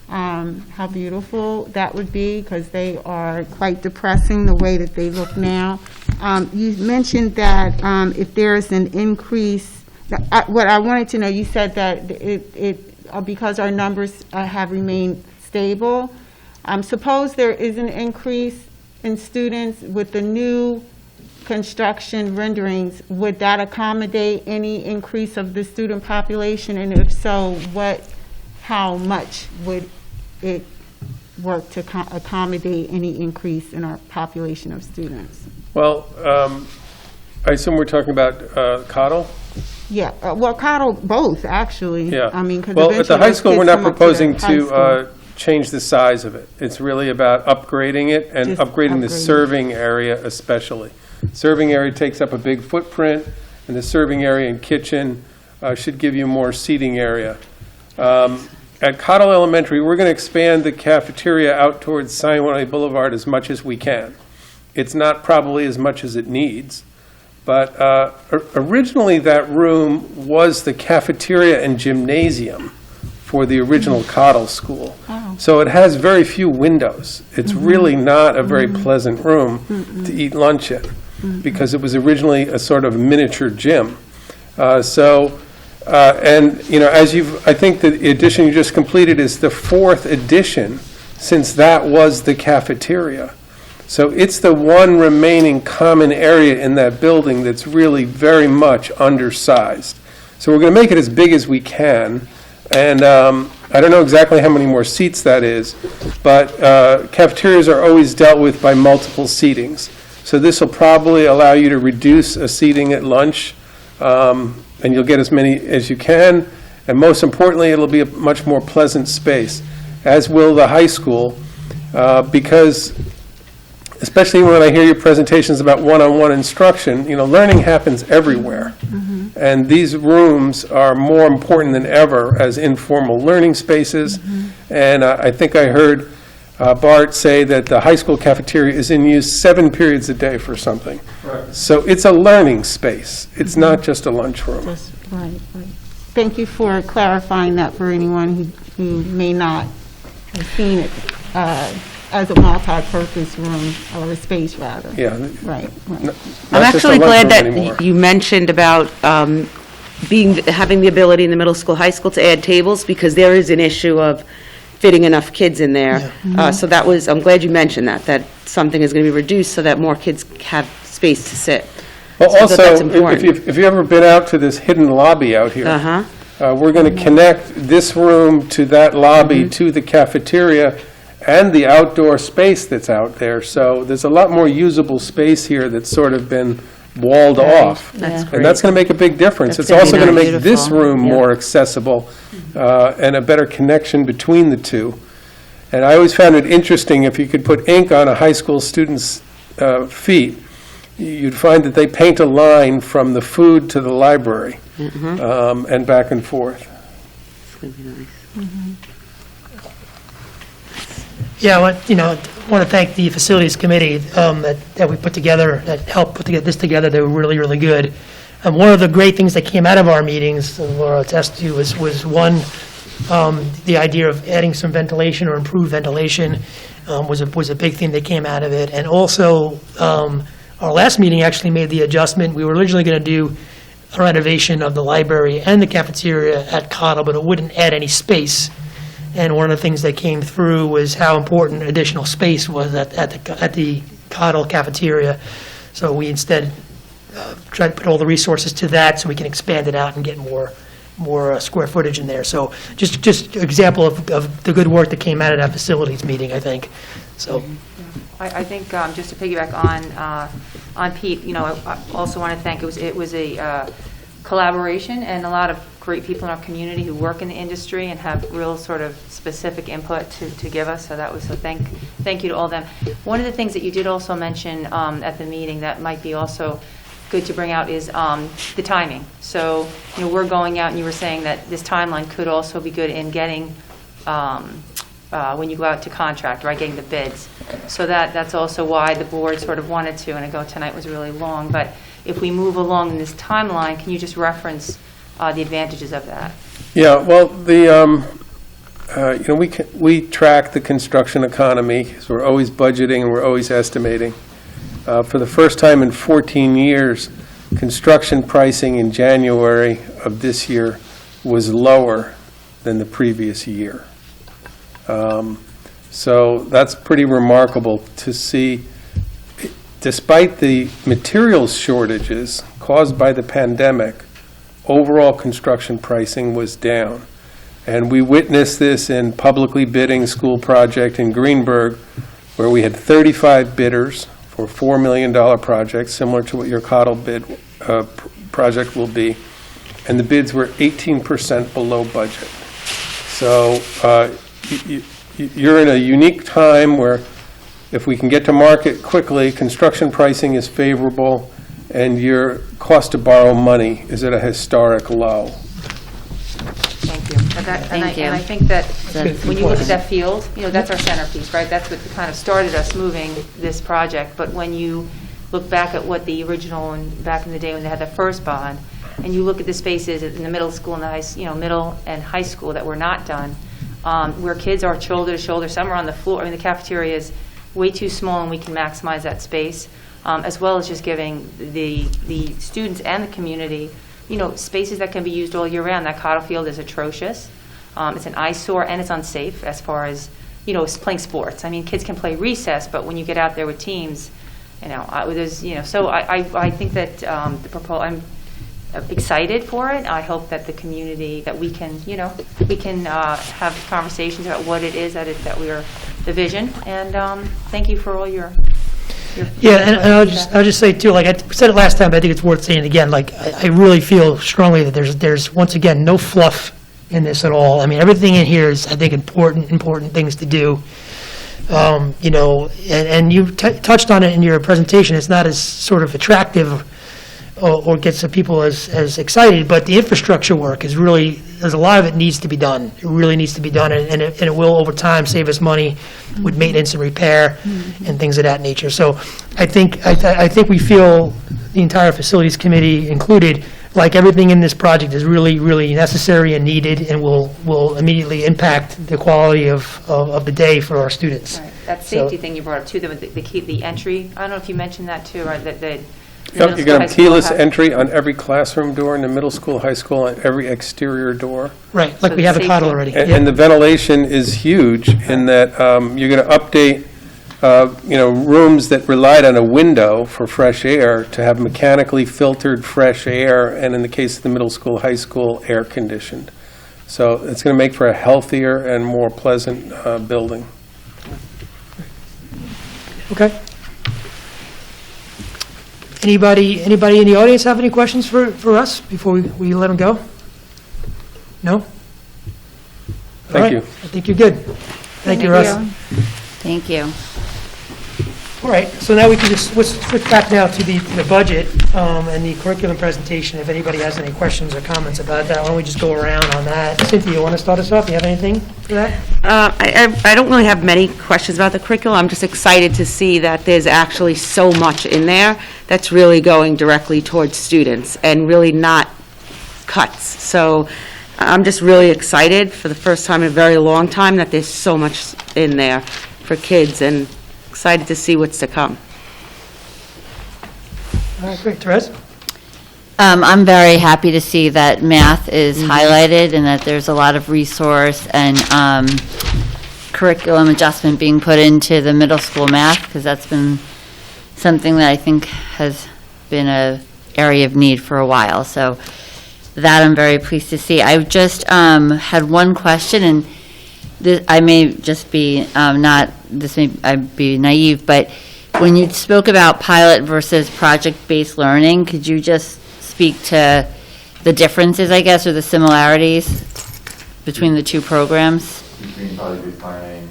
How beautiful that would be, because they are quite depressing the way that they look now. You mentioned that if there's an increase, what I wanted to know, you said that because our numbers have remained stable, suppose there is an increase in students with the new construction renderings, would that accommodate any increase of the student population? And if so, how much would it work to accommodate any increase in our population of students? Well, I assume we're talking about Cottle? Yeah, Cottle, both, actually. Yeah. I mean, 'cause well, at the eventually high those school, kids we're not come up to proposing the high to school. change the size of it. It's really about upgrading it and Just upgrading the upgrading. serving area especially. Serving area takes up a big footprint, and the serving area and kitchen should give you more seating area. At Cottle Elementary, we're going to expand the cafeteria out towards Sinai Boulevard as much as we can. It's not probably as much as it needs, but originally that room was the cafeteria and gymnasium for the original Cottle school. Oh. So it has very few windows. It's really not a very pleasant room to eat lunch in, because it was originally a sort of miniature gym. And, you know, I think the addition you just completed is the 4th addition, since that was the cafeteria. So it's the one remaining common area in that building that's really very much undersized. So we're going to make it as big as we can. And I don't know exactly how many more seats that is, but cafeterias are always dealt with by multiple seatings. So this will probably allow you to reduce a seating at lunch, and you'll get as many as you can. And most importantly, it'll be a much more pleasant space, as will the high school, because especially when I hear your presentations about one-on-one instruction, learning happens everywhere. And these rooms are more important than ever as informal learning spaces. And I think I heard Bart say that the high school cafeteria is in use 7 periods a day for something. Right. So it's a learning space. It's not just a lunchroom. Right. Thank you for clarifying that for anyone who may not have seen it as a multi-purpose room, or a space, rather. Yeah. Right. I'm actually glad that you mentioned about having the ability in the middle school, high school to add tables, because there is an issue of fitting enough kids in there. So I'm glad you mentioned that something is going to be reduced so that more kids have space to sit. Well, So also, that's important. if you've ever been out to this hidden lobby out here, we're going to connect this room to that lobby, to the cafeteria, and the outdoor space that's out there. So there's a lot more usable space here that's sort of been walled off. And that's going to make a big difference. It's also going to make this room more accessible and a better connection between the two. And I always found it interesting, if you could put ink on a high school student's feet, you'd find that they paint a line from the food to the library and back and forth. It's going to be nice. Yeah, I want to thank the facilities committee that we put together, that helped put this together. They were really, really good. One of the great things that came out of our meetings, Laura attest to, was one, the idea of adding some ventilation or improved ventilation was a big thing that came out of it. And also, our last meeting actually made the adjustment. We were originally going to do a renovation of the library and the cafeteria at Cottle, but it wouldn't add any space. And one of the things that came through was how important additional space was at the Cottle cafeteria. So we instead tried to put all the resources to that so we can expand it out and get more square footage in there. So just example of the good work that came out of that facilities meeting, I think. So I think just to piggyback on Pete, I also want to thank, it was a collaboration and a lot of great people in our community who work in the industry and have real sort of specific input to give us. So that was thank you to all of them. One of the things that you did also mention at the meeting that might be also good to bring out is the timing. So we're going out, and you were saying that this timeline could also be good in getting when you go out to contract, right, getting the bids. So that's also why the board sort of wanted to, and I go tonight was really long, but if we move along in this timeline, can you just reference the advantages of that? Yeah, well, we track the construction economy, because we're always budgeting and we're always estimating. For the first time in 14 years, construction pricing in January of this year was lower than the previous year. So that's pretty remarkable to see. Despite the materials shortages caused by the pandemic, overall construction pricing was down. And we witnessed this in publicly bidding school project in Greenberg, where we had 35 bidders for a $4 million project, similar to what your Cottle bid project will be. And the bids were 18% below budget. So you're in a unique time where if we can get to market quickly, construction pricing is favorable, and your cost to borrow money is at a historic low. Thank you. And I think that when you look at that field, that's our centerpiece, right? That's what kind of started us moving this project. But when you look back at what the original, and back in the day when they had the first bond, and you look at the spaces in the middle school and the middle and high school that were not done, where kids are shoulder to shoulder, some are on the floor. I mean, the cafeteria is way too small, and we can maximize that space, as well as just giving the students and the community, spaces that can be used all year round. That Cottle field is atrocious. It's an eyesore, and it's unsafe as far as playing sports. I mean, kids can play recess, but when you get out there with teams, there's, so I think that the proposal, I'm excited for it. I hope that the community, that we can have conversations about what it is that we're, the vision, and thank you for all your Yeah, and I'll just say too, like I said it last time, but I think it's worth saying again, like I really feel strongly that there's once again no fluff in this at all. I mean, everything in here is, I think, important things to do. And you touched on it in your presentation. It's not as sort of attractive or gets the people as excited, but the infrastructure work is really, there's a lot of it needs to be done. It really needs to be done, and it will over time save us money with maintenance and repair and things of that nature. So I think we feel, the entire facilities committee included, like everything in this project is really, really necessary and needed, and will immediately impact the quality of the day for our students. Right. That safety thing you brought up too, the entry, I don't know if you mentioned that too, or that Yep, you got a keyless entry on every classroom door in the middle school, high school, on every exterior door. Right, like we have a Cottle already. And the ventilation is huge in that you're going to update, rooms that relied on a window for fresh air to have mechanically filtered fresh air, and in the case of the middle school, high school, air conditioned. So it's going to make for a healthier and more pleasant building. Okay. Anybody in the audience have any questions for us before we let them go? No? Thank you. I think you're good. Thank you, Russ. Thank you. All right, so now we can just switch back now to the budget and the curriculum presentation. If anybody has any questions or comments about that, why don't we just go around on that? Cynthia, you want to start us off? You have anything for that? I don't really have many questions about the curriculum. I'm just excited to see that there's actually so much in there that's really going directly towards students and really not cuts. So I'm just really excited for the first time in a very long time that there's so much in there for kids, and excited to see what's to come. All right, great. Therese? I'm very happy to see that math is highlighted and that there's a lot of resource and curriculum adjustment being put into the middle school math, because that's been something that I think has been an area of need for a while. So that I'm very pleased to see. I just had one question, and I may just be I'd be naive, but when you spoke about pilot versus project-based learning, could you just speak to the differences, I guess, or the similarities between the two programs? Between project-based learning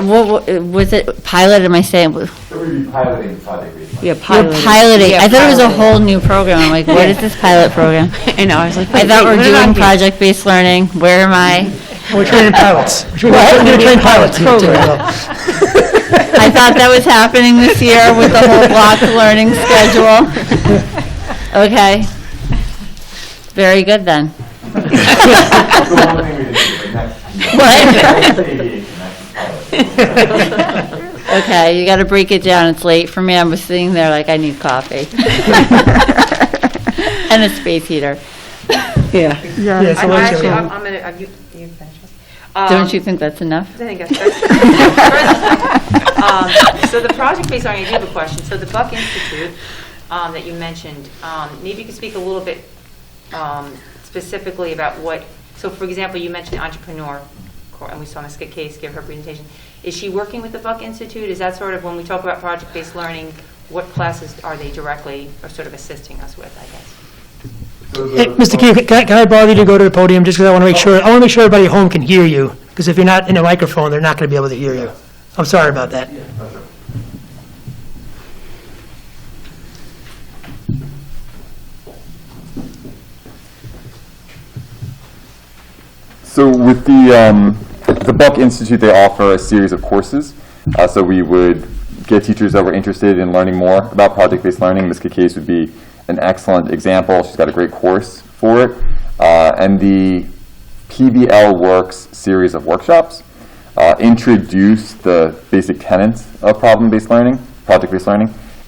What was it pilot? Am I saying? So we'd be piloting project-based learning. Yeah, piloting. You're piloting. Yeah, I thought it was a piloting. whole new program. I'm like, what is this pilot program? I know, I was like, I thought we're doing project-based learning. Where am I? We're training pilots. We're going to train pilots. I thought that was happening this year with the whole block learning schedule. Okay. Very good then. Okay, you got to break it down. It's late for me. I was sitting there like, I need coffee. And a space heater. Yeah. I'm going to, you finish. Don't you think that's enough? I think that's so the project-based learning, I do have a question. So the Buck Institute that you mentioned, maybe you could speak a little bit specifically about what, so for example, you mentioned the entrepreneur, and we saw Ms. Case give her presentation. Is she working with the Buck Institute? Is that sort of, when we talk about project-based learning, what classes are they directly or sort of assisting us with, I guess? Hey, Mr. King, can I bother you to go to the podium, just because I want to make sure everybody at home can hear you, because if you're not in a microphone, they're not going to be able to hear you. I'm sorry about that. So with the Buck Institute, they offer a series of courses. So we would get teachers that were interested in learning more about project-based learning. Ms. Case would be an excellent example. She's got a great course for it. And the PBL Works series of workshops introduce the basic tenets of project-based learning,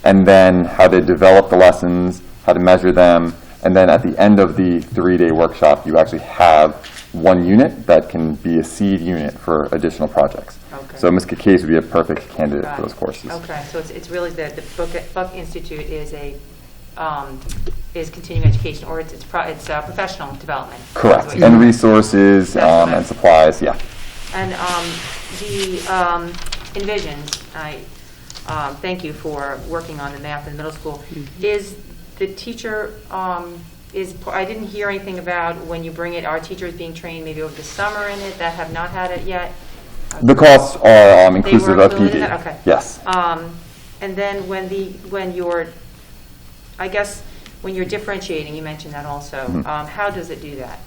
and then how to develop the lessons, how to measure them, And then at the end of the 3-day workshop, you actually have one unit that can be a seed unit for additional projects. Okay. So Ms. Case would be a perfect candidate for those courses. Okay, so it's really the Buck Institute is is continuing education, or it's professional development. Correct. And resources and supplies, yeah. And the Envisions, thank you for working on the math in middle school. Is the teacher, I didn't hear anything about when you bring it, are teachers being trained maybe over the summer in it that have not had it yet? The costs are inclusive of included in PD. that? Okay. Yes. And then when you're, I guess, when you're differentiating, you mentioned that also, how does it do that?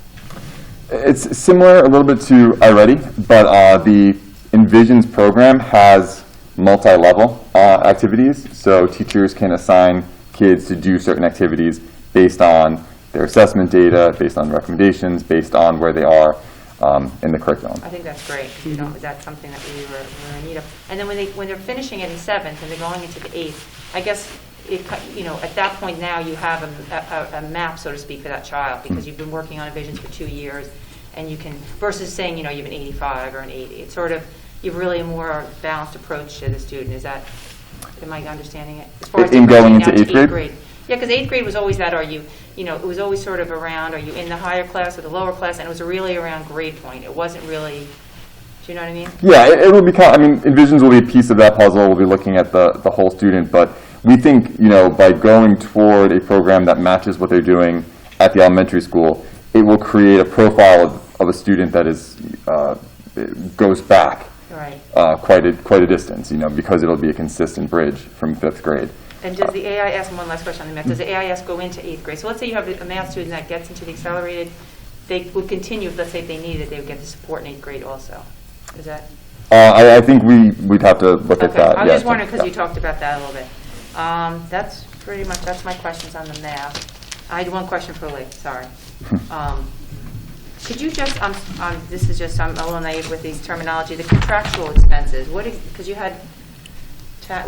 It's similar a little bit to iReady, but the Envisions program has multi-level activities, so teachers can assign kids to do certain activities based on their assessment data, based on recommendations, based on where they are in the curriculum. I think that's great. You know, that's something that we were in need of. And then when they're finishing it in 7th and they're going into the 8th, I guess at that point now you have a map, so to speak, for that child, because you've been working on Envisions for 2 years, and you can, versus saying, you have an 85 or an 80. It's sort of, you've really a more balanced approach to the student. Is that, am I understanding it? As far as in going into differentiating 8th grade? Yeah, because 8th grade was always that, it was always sort of around, are you in the higher class or the lower class? And it was really around grade point. It wasn't really, do you know what I mean? Yeah, it will become, Envisions will be a piece of that puzzle. We'll be looking at the whole student, but we think, by going toward a program that matches what they're doing at the elementary school, it will create a profile of a student that is goes back quite a distance, because it'll be a consistent bridge from 5th grade. And does the AIS, and one last question on the math, does the AIS go into 8th grade? So let's say you have a math student that gets into the accelerated, they would continue, let's say if they needed it, they would get the support in 8th grade also. Is that? I think we'd have to look at that. I was just wondering, because you talked about that a little bit. That's pretty much, that's my questions on the math. I had one question for Lee, sorry. Could you just, this is just, I'm a little naive with these terminology, the contractual expenses, because you had,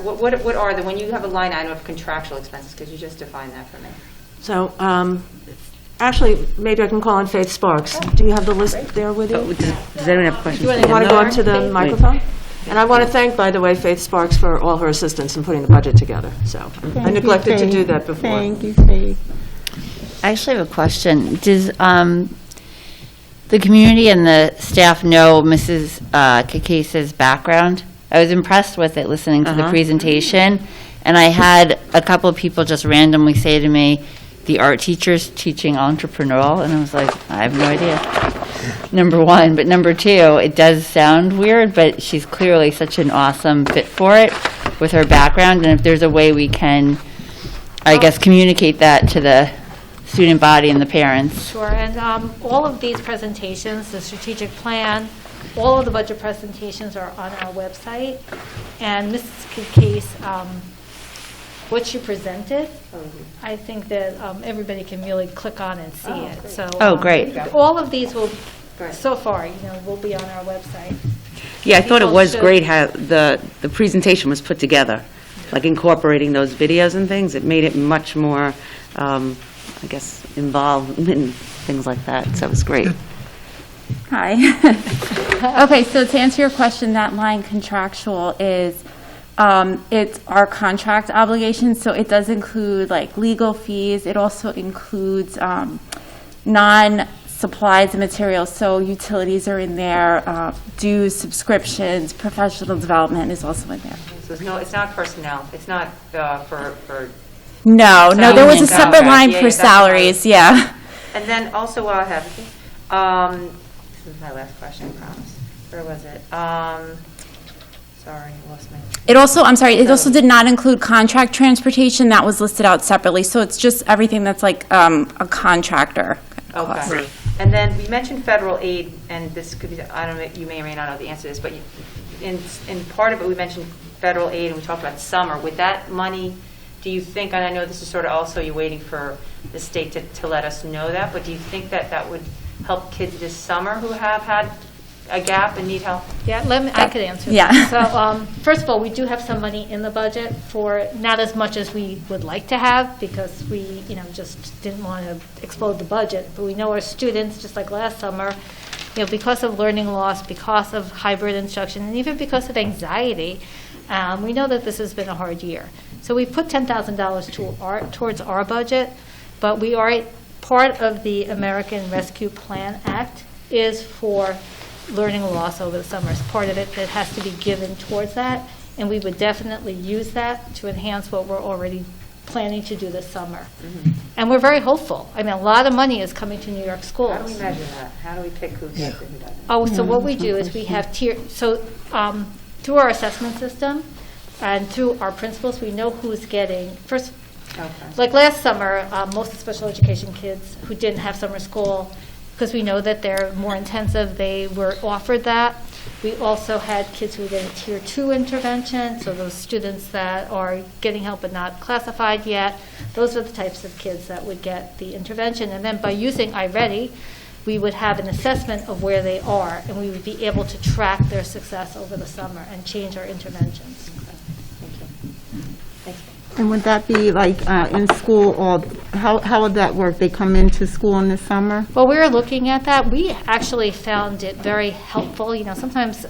what are the, when you have a line item of contractual expenses, could you just define that for me? So, actually, maybe I can call on Faith Sparks. Do you have the list there with you? Does anyone have questions? Do you want to go up to the microphone? And I want to thank, by the way, Faith Sparks for all her assistance in putting the budget together. So I neglected to do that before. Thank you, Faith. I actually have a question. Does the community and the staff know Mrs. Cacase's background? I was impressed with it listening to the presentation, and I had a couple of people just randomly say to me, the art teacher's teaching entrepreneurial, and I was like, I have no idea. Number one, but number two, it does sound weird, but she's clearly such an awesome fit for it with her background, and if there's a way we can, I guess, communicate that to the student body and the parents. Sure, and all of these presentations, the strategic plan, all of the budget presentations are on our website. And Mrs. Case, what you presented, I think that everybody can really click on and see it. So, great. All of these will, so far, will be on our website. Yeah, I thought it People was should- great how the presentation was put together, like incorporating those videos and things. It made it much more, I guess, involved in things like that, so it was great. Hi. Okay, so to answer your question, that line contractual is, it's our contract obligations, so it does include like legal fees. It also includes non-supplies and materials, so utilities are in there, dues, subscriptions, professional development is also in there. So it's not personnel, it's not for No, there was a separate Okay. line Yeah, for that's salaries, yeah. And then also I have, this is my last question, I promise. Where was it? Sorry, I lost my. It also, I'm sorry, it also did not include contract transportation. That was listed out separately. So it's just everything that's like a contractor cost. Okay. And then we mentioned federal aid, and this could be, I don't know, you may or may not know the answer to this, but in part of it, we mentioned federal aid, and we talked about summer. With that money, do you think, and I know this is sort of also, you're waiting for the state to let us know that, but do you think that that would help kids this summer who have had a gap and need help? Yeah, I could answer Yeah. that. So, first of all, we do have some money in the budget for, not as much as we would like to have, because we, just didn't want to explode the budget. But we know our students, just like last summer, because of learning loss, because of hybrid instruction, and even because of anxiety, we know that this has been a hard year. So we put $10,000 towards our budget, but we are part of the American Rescue Plan Act is for learning loss over the summer. As part of it, that has to be given towards that, and we would definitely use that to enhance what we're already planning to do this summer. And we're very hopeful. I mean, a lot of money is coming to New York schools. How do we measure that? How do we pick who gets it, who doesn't? Oh, so what we do is we have through our assessment system and through our principals, we know who's getting, first, like last summer, most of the special education kids who didn't have summer school, because we know that they're more intensive, they were offered that. We also had kids who were getting Tier 2 intervention, so those students that are getting help but not classified yet, those are the types of kids that would get the intervention. And then by using iReady, we would have an assessment of where they are, and we would be able to track their success over the summer and change our interventions. And would that be like in school, or how would that work? They come into school in the summer? Well, we were looking at that. We actually found it very helpful. Sometimes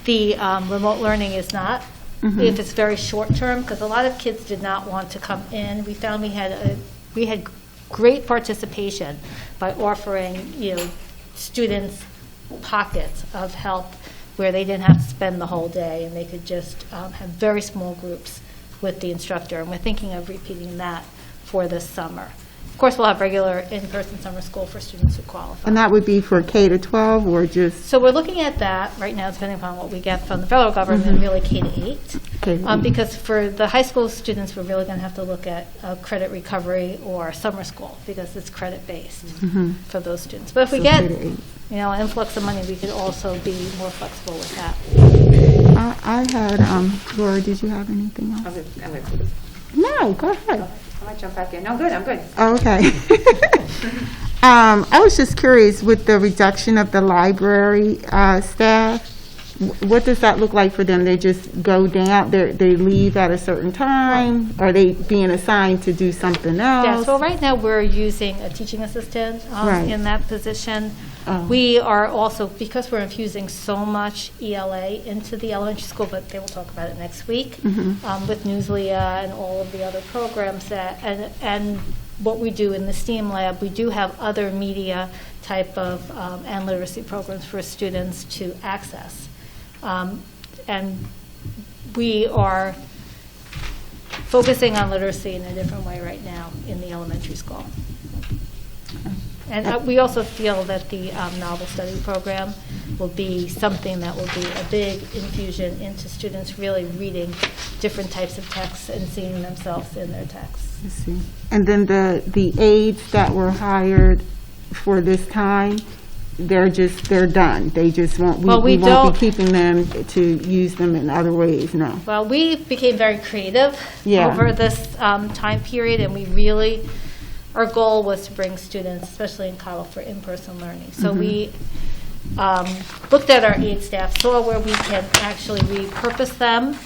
the remote learning is not, if it's very short term, because a lot of kids did not want to come in. We found we had great participation by offering students pockets of help where they didn't have to spend the whole day, and they could just have very small groups with the instructor. And we're thinking of repeating that for this summer. Of course, we'll have regular in-person summer school for students who qualify. And that would be for K to 12 or just? So we're looking at that right now, depending upon what we get from the federal government, really K to 8. Because for the high school students, we're really going to have to look at credit recovery or summer school, because it's credit-based for those students. But if we get an influx of money, we could also be more flexible with that. I had, Laura, did you have anything else? No, go ahead. I might jump back in. No, good, I'm good. Okay. I was just curious, with the reduction of the library staff, what does that look like for them? They just go down, they leave at a certain time? Are they being assigned to do something else? Yeah, so right now we're using a teaching assistant in that position. We are also, because we're infusing so much ELA into the elementary school, but they will talk about it next week, with Newslia and all of the other programs and what we do in the STEAM lab, we do have other media type of and literacy programs for students to access. And we are focusing on literacy in a different way right now in the elementary school. And we also feel that the novel study program will be something that will be a big infusion into students really reading different types of texts and seeing themselves in their texts. I see. And then the aides that were hired for this time, they're done. They just won't, we won't be keeping them to use them in other ways, no. Well, we became very creative over this time period, and we really, our goal was to bring students, especially in Cottle, for in-person learning. So we looked at our aid staff, saw where we can actually repurpose them,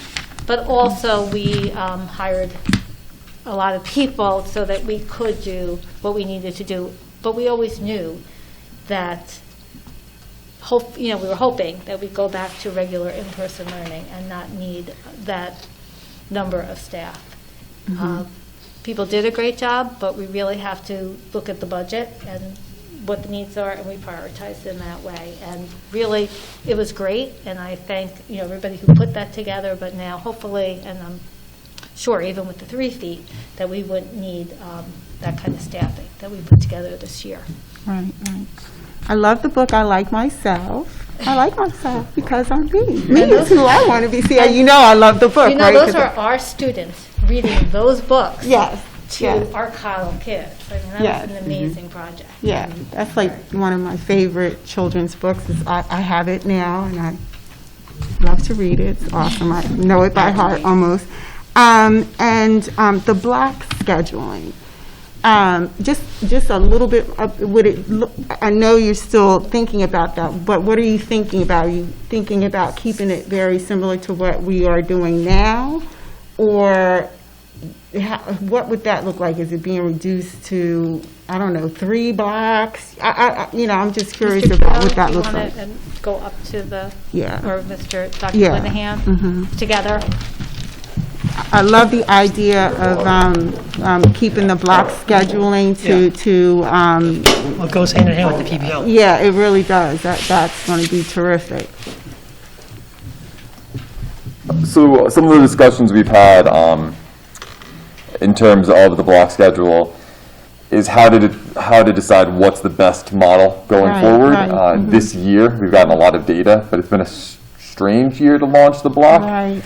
but also we hired a lot of people so that we could do what we needed to do. But we always knew that, we were hoping that we'd go back to regular in-person learning and not need that number of staff. People did a great job, but we really have to look at the budget and what the needs are, and we prioritized in that way. And really, it was great, and I thank everybody who put that together. But now, hopefully, and I'm sure even with the 3 feet, that we wouldn't need that kind of staffing that we put together this year. Right. I love the book. I like myself. Because I'm me. Me is who I want to be. See, I love the book. Those are our students reading those books to our Cottle kids. I mean, that was an amazing project. Yeah, that's like one of my favorite children's books. I have it now, and I love to read it. It's awesome. I know it by heart almost. And the block scheduling. Just a little bit, would it look, I know you're still thinking about that, but what are you thinking about? Are you thinking about keeping it very similar to what we are doing now? Or what would that look like? Is it being reduced to, I don't know, 3 blocks? I'm just curious about what that looks like. And go up to the, Yeah. or Dr. Yeah. Linehan together. I love the idea of keeping the block scheduling to What goes hand in hand with the PBL. yeah, it really does. That's going to be terrific. So some of the discussions we've had in terms of the block schedule is how to decide what's the best model going forward. This year, we've gotten a lot of data, but it's been a strange year to launch the block. Right.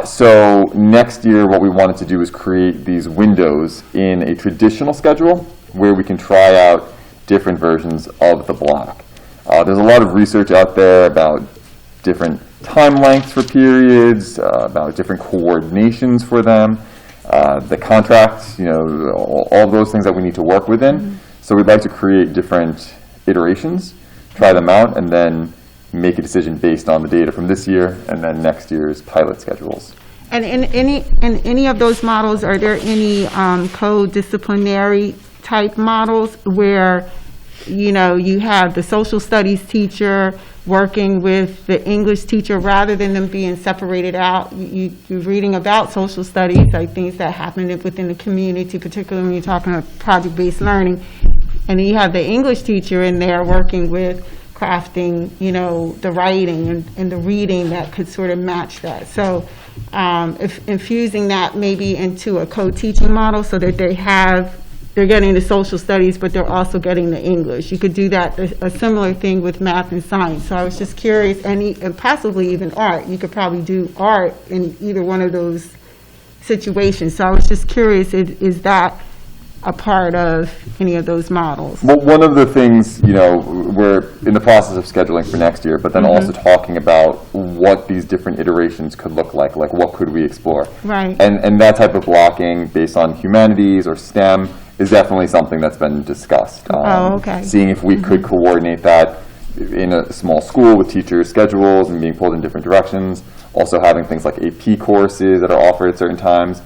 So next year, what we wanted to do is create these windows in a traditional schedule where we can try out different versions of the block. There's a lot of research out there about different time lengths for periods, about different coordinations for them, the contracts, all those things that we need to work within. So we'd like to create different iterations, try them out, and then make a decision based on the data from this year and then next year's pilot schedules. And in any of those models, are there any co-disciplinary type models where, you have the social studies teacher working with the English teacher rather than them being separated out? You're reading about social studies, like things that happen within the community, particularly when you're talking about project-based learning. And then you have the English teacher in there working with crafting, the writing and the reading that could sort of match that. So if infusing that maybe into a co-teaching model so that they're getting the social studies, but they're also getting the English. You could do that, a similar thing with math and science. So I was just curious, and possibly even art. You could probably do art in either one of those situations. So I was just curious, is that a part of any of those models? Well, one of the things, we're in the process of scheduling for next year, but then also talking about what these different iterations could look like what could we explore. Right. And that type of blocking based on humanities or STEM is definitely something that's been discussed. Okay. Seeing if we could coordinate that in a small school with teacher schedules and being pulled in different directions. Also having things like AP courses that are offered at certain times.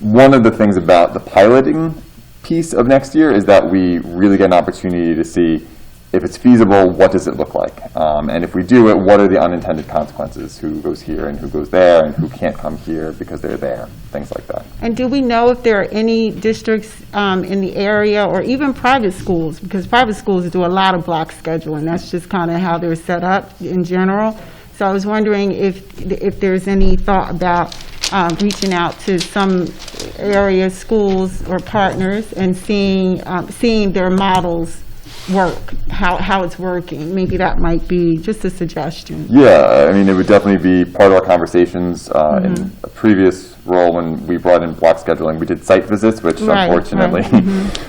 One of the things about the piloting piece of next year is that we really get an opportunity to see if it's feasible, what does it look like? And if we do it, what are the unintended consequences? Who goes here and who goes there and who can't come here because they're there, things like that. And do we know if there are any districts in the area or even private schools, because private schools do a lot of block scheduling. That's just kind of how they're set up in general. So I was wondering if there's any thought about reaching out to some area schools or partners and seeing their models work, how it's working. Maybe that might be just a suggestion. Yeah, I mean, it would definitely be part of our conversations. In a previous role when we brought in block scheduling, we did site visits, which unfortunately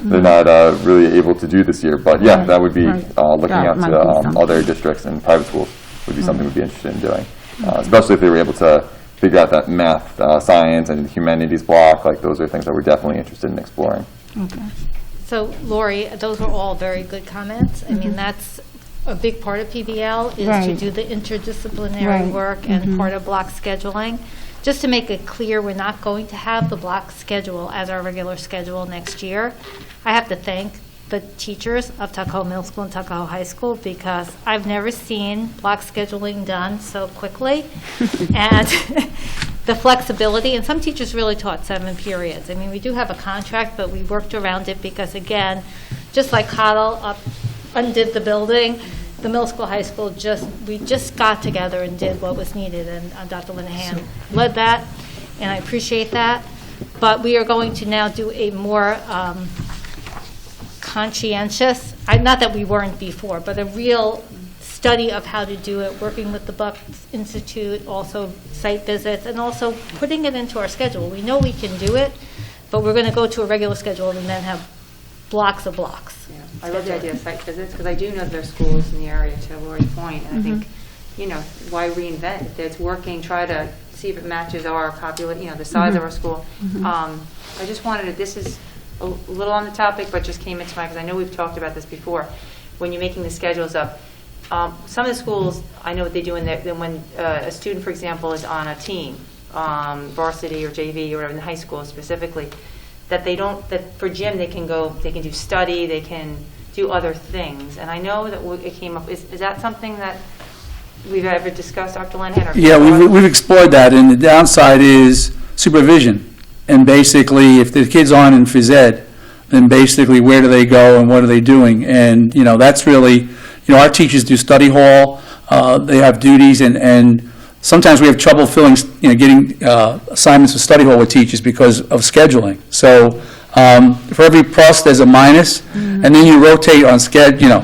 they're not really able to do this year. But yeah, that would be looking out to other districts and private schools would be something we'd be interested in doing, especially if they were able to figure out that math, science, and humanities block. Like, those are things that we're definitely interested in exploring. Okay. So, Lori, those were all very good comments. I mean, that's a big part of PBL is to do the interdisciplinary work and part of block scheduling. Just to make it clear, we're not going to have the block schedule as our regular schedule next year. I have to thank the teachers of Tuckahoe Middle School and Tuckahoe High School because I've never seen block scheduling done so quickly. And the flexibility, and some teachers really taught 7 periods. I mean, we do have a contract, but we worked around it because, again, just like Cottle undid the building, the middle school, high school, we just got together and did what was needed, and Dr. Linehan led that, and I appreciate that. But we are going to now do a more conscientious, not that we weren't before, but a real study of how to do it, working with the Bucks Institute, also site visits, and also putting it into our schedule. We know we can do it, but we're going to go to a regular schedule and then have blocks of blocks. Yeah. I love the idea of site visits because I do know there are schools in the area, to Lori's point, and I think, why reinvent? If it's working, try to see if it matches our population, the size of our school. I just wanted to, this is a little on the topic, but just came into mind, because I know we've talked about this before, when you're making the schedules up. Some of the schools, I know what they do when a student, for example, is on a team, varsity or JV or whatever, in the high school specifically, that for gym they can do study, they can do other things. And I know that it came up, is that something that we've ever discussed, Dr. Lenhan? Yeah, we've explored that, and the downside is supervision. And basically, if the kids aren't in phys ed, then basically where do they go and what are they doing? And, that's really, our teachers do study hall, they have duties, and sometimes we have trouble getting assignments for study hall with teachers because of scheduling. So for every plus, there's a minus, and then you rotate on schedule,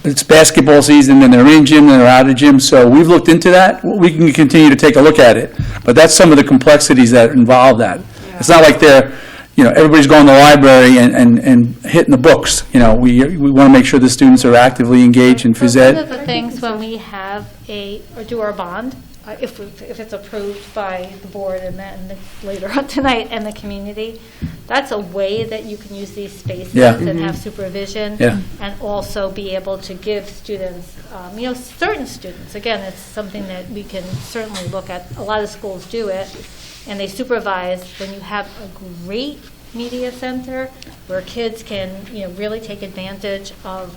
it's basketball season, and they're in gym, and they're out of gym, so we've looked into that. We can continue to take a look at it, but that's some of the complexities that involve that. Yeah. It's not like they're, everybody's going to the library and hitting the books. We want to make sure the students are actively engaged in phys ed. One of the things when we have or do our bond, if it's approved by the board and then later on tonight and the community, that's a way that you can use these spaces and have supervision and also be able to give students, certain students, again, it's something that we can certainly look at. A lot of schools do it, and they supervise when you have a great media center where kids can, really take advantage of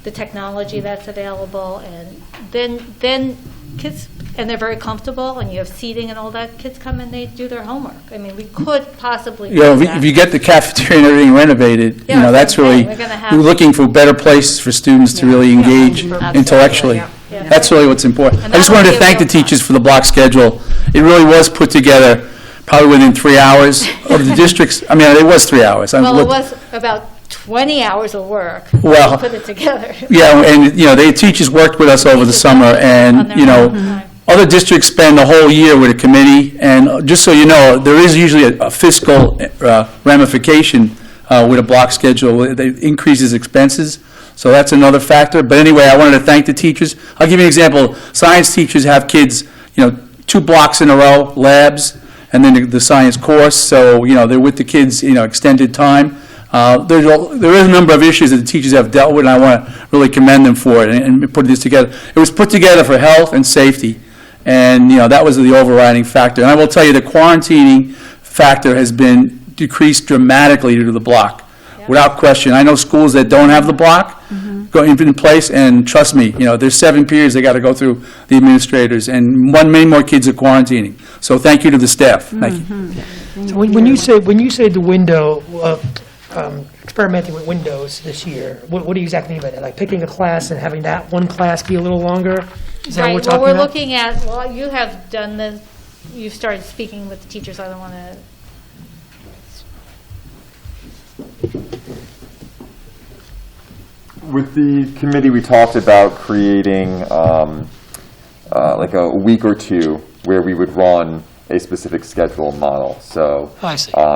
the technology that's available, and then kids, and they're very comfortable, and you have seating and all that, kids come and they do their homework. I mean, we could possibly do that. If you get the cafeteria and everything renovated, that's really, we're looking for better places for students to really engage intellectually. Yeah. That's really what's important. I just wanted to thank the teachers for the block schedule. It really was put together probably within 3 hours of the districts. I mean, it was 3 hours. Well, it was about 20 hours of work to put it together. Yeah, and, the teachers worked with us over the summer, and, other districts spend a whole year with a committee, and just so you know, there is usually a fiscal ramification with a block schedule. It increases expenses, so that's another factor. But anyway, I wanted to thank the teachers. I'll give you an example. Science teachers have kids, 2 blocks in a row, labs, and then the science course, so, they're with the kids, extended time. There is a number of issues that the teachers have dealt with, and I want to really commend them for it and put this together. It was put together for health and safety, and that was the overriding factor. And I will tell you, the quarantining factor has been decreased dramatically due to the block, without question. I know schools that don't have the block go in place, and trust me, there's 7 periods they got to go through the administrators, and many more kids are quarantining. So thank you to the staff. Thank you. So when you say the window, experimenting with windows this year, what do you exactly mean by that? Like picking a class and having that one class be a little longer? Is that what we're talking about? Well, we're looking at, you have done this, you've started speaking with the teachers, I don't want to. With the committee, we talked about creating like a week or two where we would run a specific schedule model. So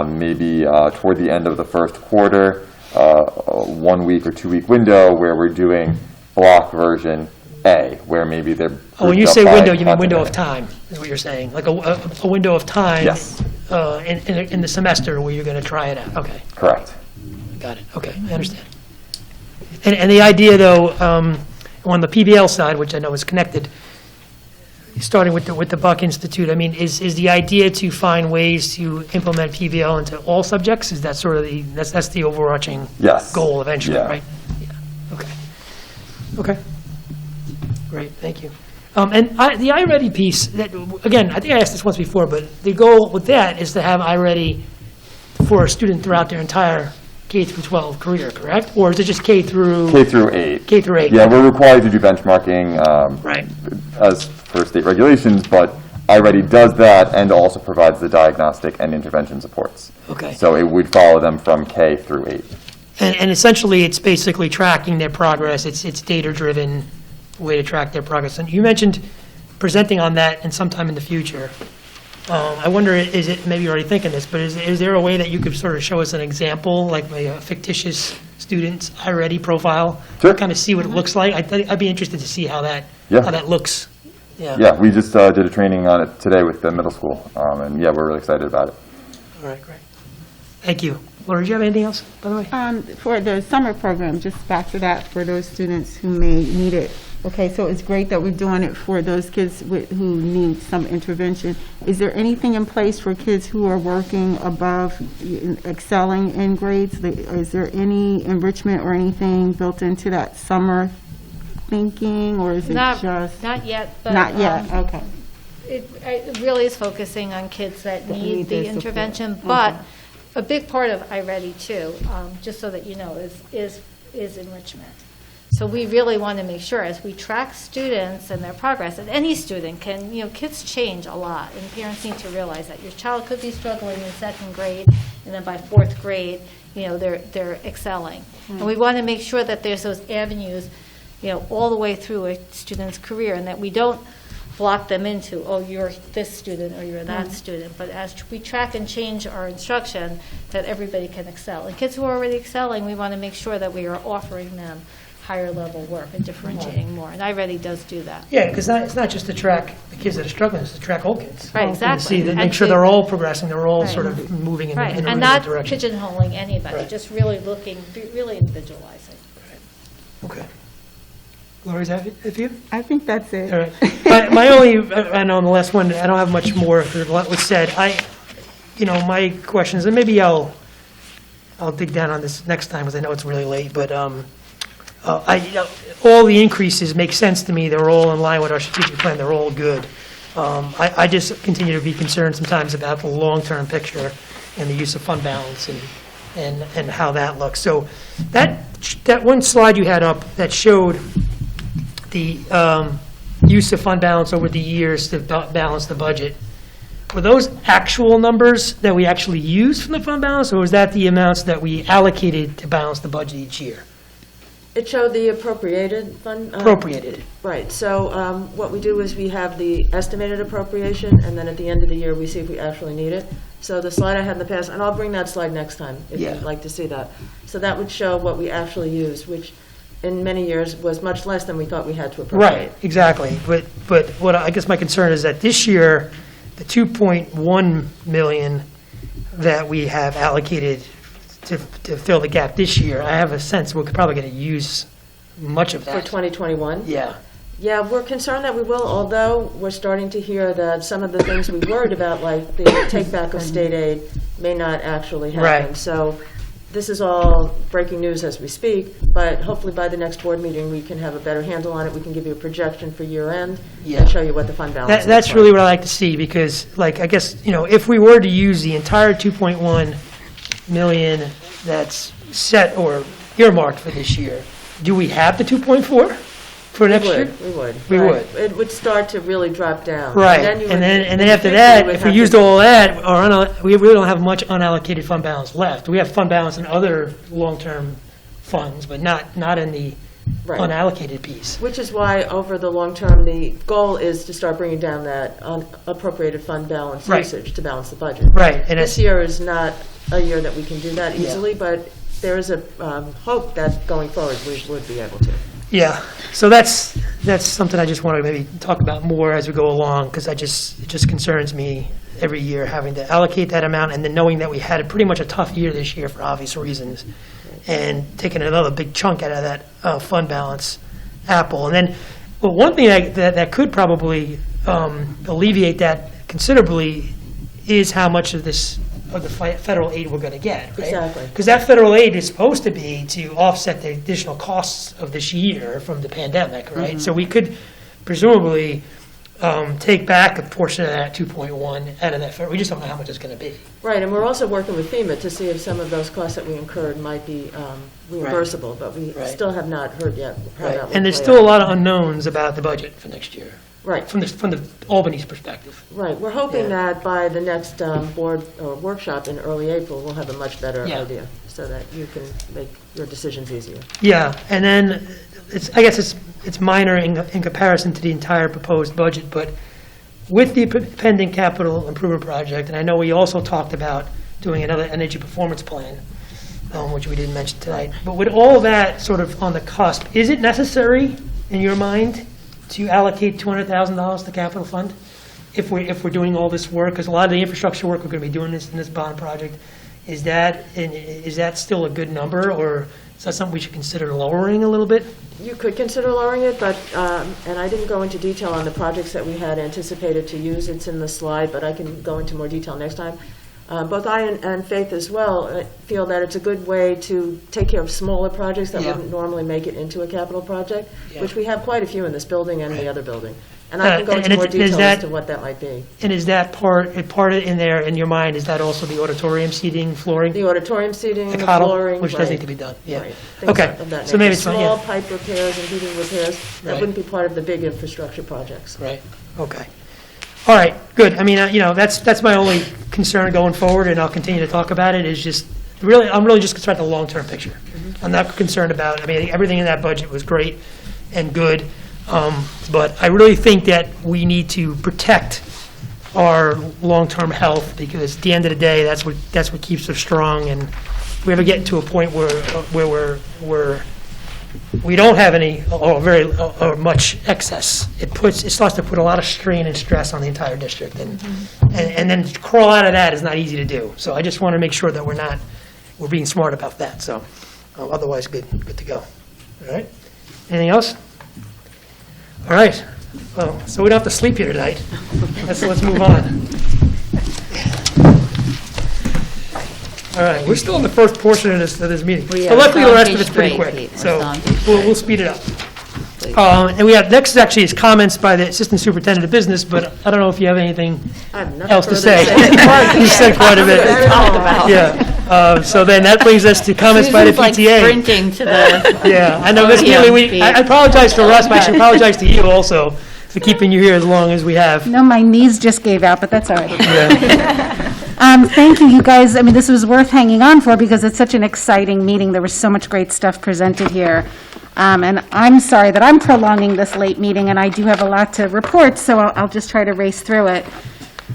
maybe toward the end of the first quarter, 1 week or 2 week window where we're doing block version A, where maybe they're when you say window, you mean window of time, is what you're saying? Like a window of time in the semester where you're going to try it out. Okay. Correct. Got it. Okay, I understand. And the idea, though, on the PBL side, which I know is connected, starting with the Buck Institute, I mean, is the idea to find ways to implement PBL into all subjects? Is that sort of that's the overarching goal eventually, right? Yeah. Okay. Okay. Great. Thank you. And the iReady piece, that, again, I think I asked this once before, but the goal with that is to have iReady for a student throughout their entire K through 12 career, correct? Or is it just K through 8? K through 8. Yeah, we're required to do benchmarking as per state regulations, but iReady does that and also provides the diagnostic and intervention supports. Okay. So it would follow them from K through 8. And essentially, it's basically tracking their progress. It's data-driven way to track their progress. And you mentioned presenting on that in sometime in the future. I wonder, is it, maybe you're already thinking this, but is there a way that you could sort of show us an example, like a fictitious student's iReady profile? Sure. Kind of see what it looks like? I'd be interested to see how that looks. Yeah, we just did a training on it today with the middle school, and we're really excited about it. All right, great. Thank you. Laura, do you have anything else, by the way? For the summer program, just back to that, for those students who may need it. Okay, so it's great that we're doing it for those kids who need some intervention. Is there anything in place for kids who are working above, excelling in grades? Is there any enrichment or anything built into that summer thinking, or is it Not yet, but. Not yet, okay. It really is focusing on kids that need the their support. intervention, but a big part of iReady too, just so that you know, is enrichment. So we really want to make sure as we track students and their progress, and any student can, kids change a lot, and parents need to realize that your child could be struggling in second grade, and then by fourth grade, they're excelling. And we want to make sure that there's those avenues, all the way through a student's career, and that we don't block them into, oh, you're this student or you're that student. But as we track and change our instruction, that everybody can excel. And kids who are already excelling, we want to make sure that we are offering them higher level work and differentiating more. And iReady does do that. Yeah, because it's not just to track the kids that are struggling, it's to track all kids. Right, exactly. And see that, make sure they're all progressing, they're all sort of moving in the right direction. And not pigeonholing anybody, just really really individualizing. Okay. Lori, is that it for you? I think that's it. All right. My only, I know on the last one, I don't have much more, because a lot was said. My questions, and maybe I'll dig down on this next time, because I know it's really late, but all the increases make sense to me. They're all in line with our strategic plan. They're all good. I just continue to be concerned sometimes about the long-term picture and the use of fund balance and how that looks. So that one slide you had up that showed the use of fund balance over the years to balance the budget, were those actual numbers that we actually used from the fund balance, or was that the amounts that we allocated to balance the budget each year? It showed the appropriated fund. Appropriated. Right, so what we do is we have the estimated appropriation, and then at the end of the year, we see if we actually need it. So the slide I had in the past, and I'll bring that slide next time, if you'd like to see that. So that would show what we actually used, which in many years was much less than we thought we had to appropriate. Right, exactly. But what I guess my concern is that this year, the 2.1 million that we have allocated to fill the gap this year, I have a sense we're probably going to use much of that. For 2021? Yeah. Yeah, we're concerned that we will, although we're starting to hear that some of the things we worried about, like the take-back of state aid, may not actually happen. Right. So this is all breaking news as we speak, but hopefully by the next board meeting, we can have a better handle on it. We can give you a projection for year-end and show you what the fund balance is. That's really what I like to see, because, I guess, if we were to use the entire 2.1 million that's set or earmarked for this year, do we have the 2.4 for next year? We would. We would. It would start to really drop down. Right, and then after that, if we used all that, we really don't have much unallocated fund balance left. We have fund balance in other long-term funds, but not in the unallocated piece. Which is why, over the long term, the goal is to start bringing down that unappropriated fund balance usage to balance the budget. Right. And this year is not a year that we can do that easily, but there is a hope that going forward we would be able to. Yeah, so that's something I just want to maybe talk about more as we go along, because it just concerns me every year having to allocate that amount, and then knowing that we had pretty much a tough year this year for obvious reasons, and taking another big chunk out of that fund balance apple. And then, one thing that could probably alleviate that considerably is how much of the federal aid we're going to get, right? Exactly. Because that federal aid is supposed to be to offset the additional costs of this year from the pandemic, right? So we could presumably take back a portion of that 2.1 out of that federal. We just don't know how much it's going to be. Right, and we're also working with FEMA to see if some of those costs that we incurred might be reimbursable, but we still have not heard yet how that will And there's play still out. a lot of unknowns about the budget for next year. Right. From the Albany's perspective. Right, we're hoping that by the next board or workshop in early April, we'll have a much better idea, so that you can make your decisions easier. Yeah, and then I guess it's minor in comparison to the entire proposed budget, but with the pending capital improvement project, and I know we also talked about doing another energy performance plan, which we didn't mention tonight, but with all that sort of on the cusp, is it necessary in your mind to allocate $200,000 to capital fund if we're doing all this work? Because a lot of the infrastructure work we're going to be doing in this bond project Is that still a good number, or is that something we should consider lowering a little bit? You could consider lowering it, but, and I didn't go into detail on the projects that we had anticipated to use. It's in the slide, but I can go into more detail next time. Both I and Faith as well feel that it's a good way to take care of smaller projects that wouldn't normally make it into a capital project, which we have quite a few in this building and the other building. And I can go into more detail as to what that might be. And is that part in there, in your mind, is that also the auditorium seating, flooring? The auditorium seating, the cottle, flooring. which does need to be done, yeah. Right. Okay, Of that so maybe nature. it's not, Small yeah. pipe repairs and heating repairs, that Right. wouldn't be part of the big infrastructure projects. Right, okay. All right, good. I mean, that's my only concern going forward, and I'll continue to talk about it, is just, really, I'm really just concerned with the long-term picture. I'm not concerned about, I mean, everything in that budget was great and good, but I really think that we need to protect our long-term health, because at the end of the day, that's what keeps us strong, and if we ever get to a point where we don't have any or much excess, it starts to put a lot of strain and stress on the entire district, and then to crawl out of that is not easy to do. So I just want to make sure that we're being smart about that. So otherwise, good to go. All right. Anything else? All right. Well, so we don't have to sleep here tonight. Let's move on. All right, we're still in the first portion of this meeting. We But are. luckily, the We're on rest of page it's pretty 3, quick, Pete. We're so still on page we'll speed it up. And we have, next actually is comments by the Assistant Superintendent of Business, but I don't know if you have anything else to say. You said quite a bit. Yeah, so then that brings us to comments by the Susan's PTA. like sprinting to the. Yeah, I know, Ms. Keeley, I apologize to Russ, but I should apologize to you also for keeping you here as long as we have. No, my knees just gave out, but that's all right. Yeah. Thank you, you guys. I mean, this was worth hanging on for because it's such an exciting meeting. There was so much great stuff presented here. And I'm sorry that I'm prolonging this late meeting, and I do have a lot to report, so I'll just try to race through it.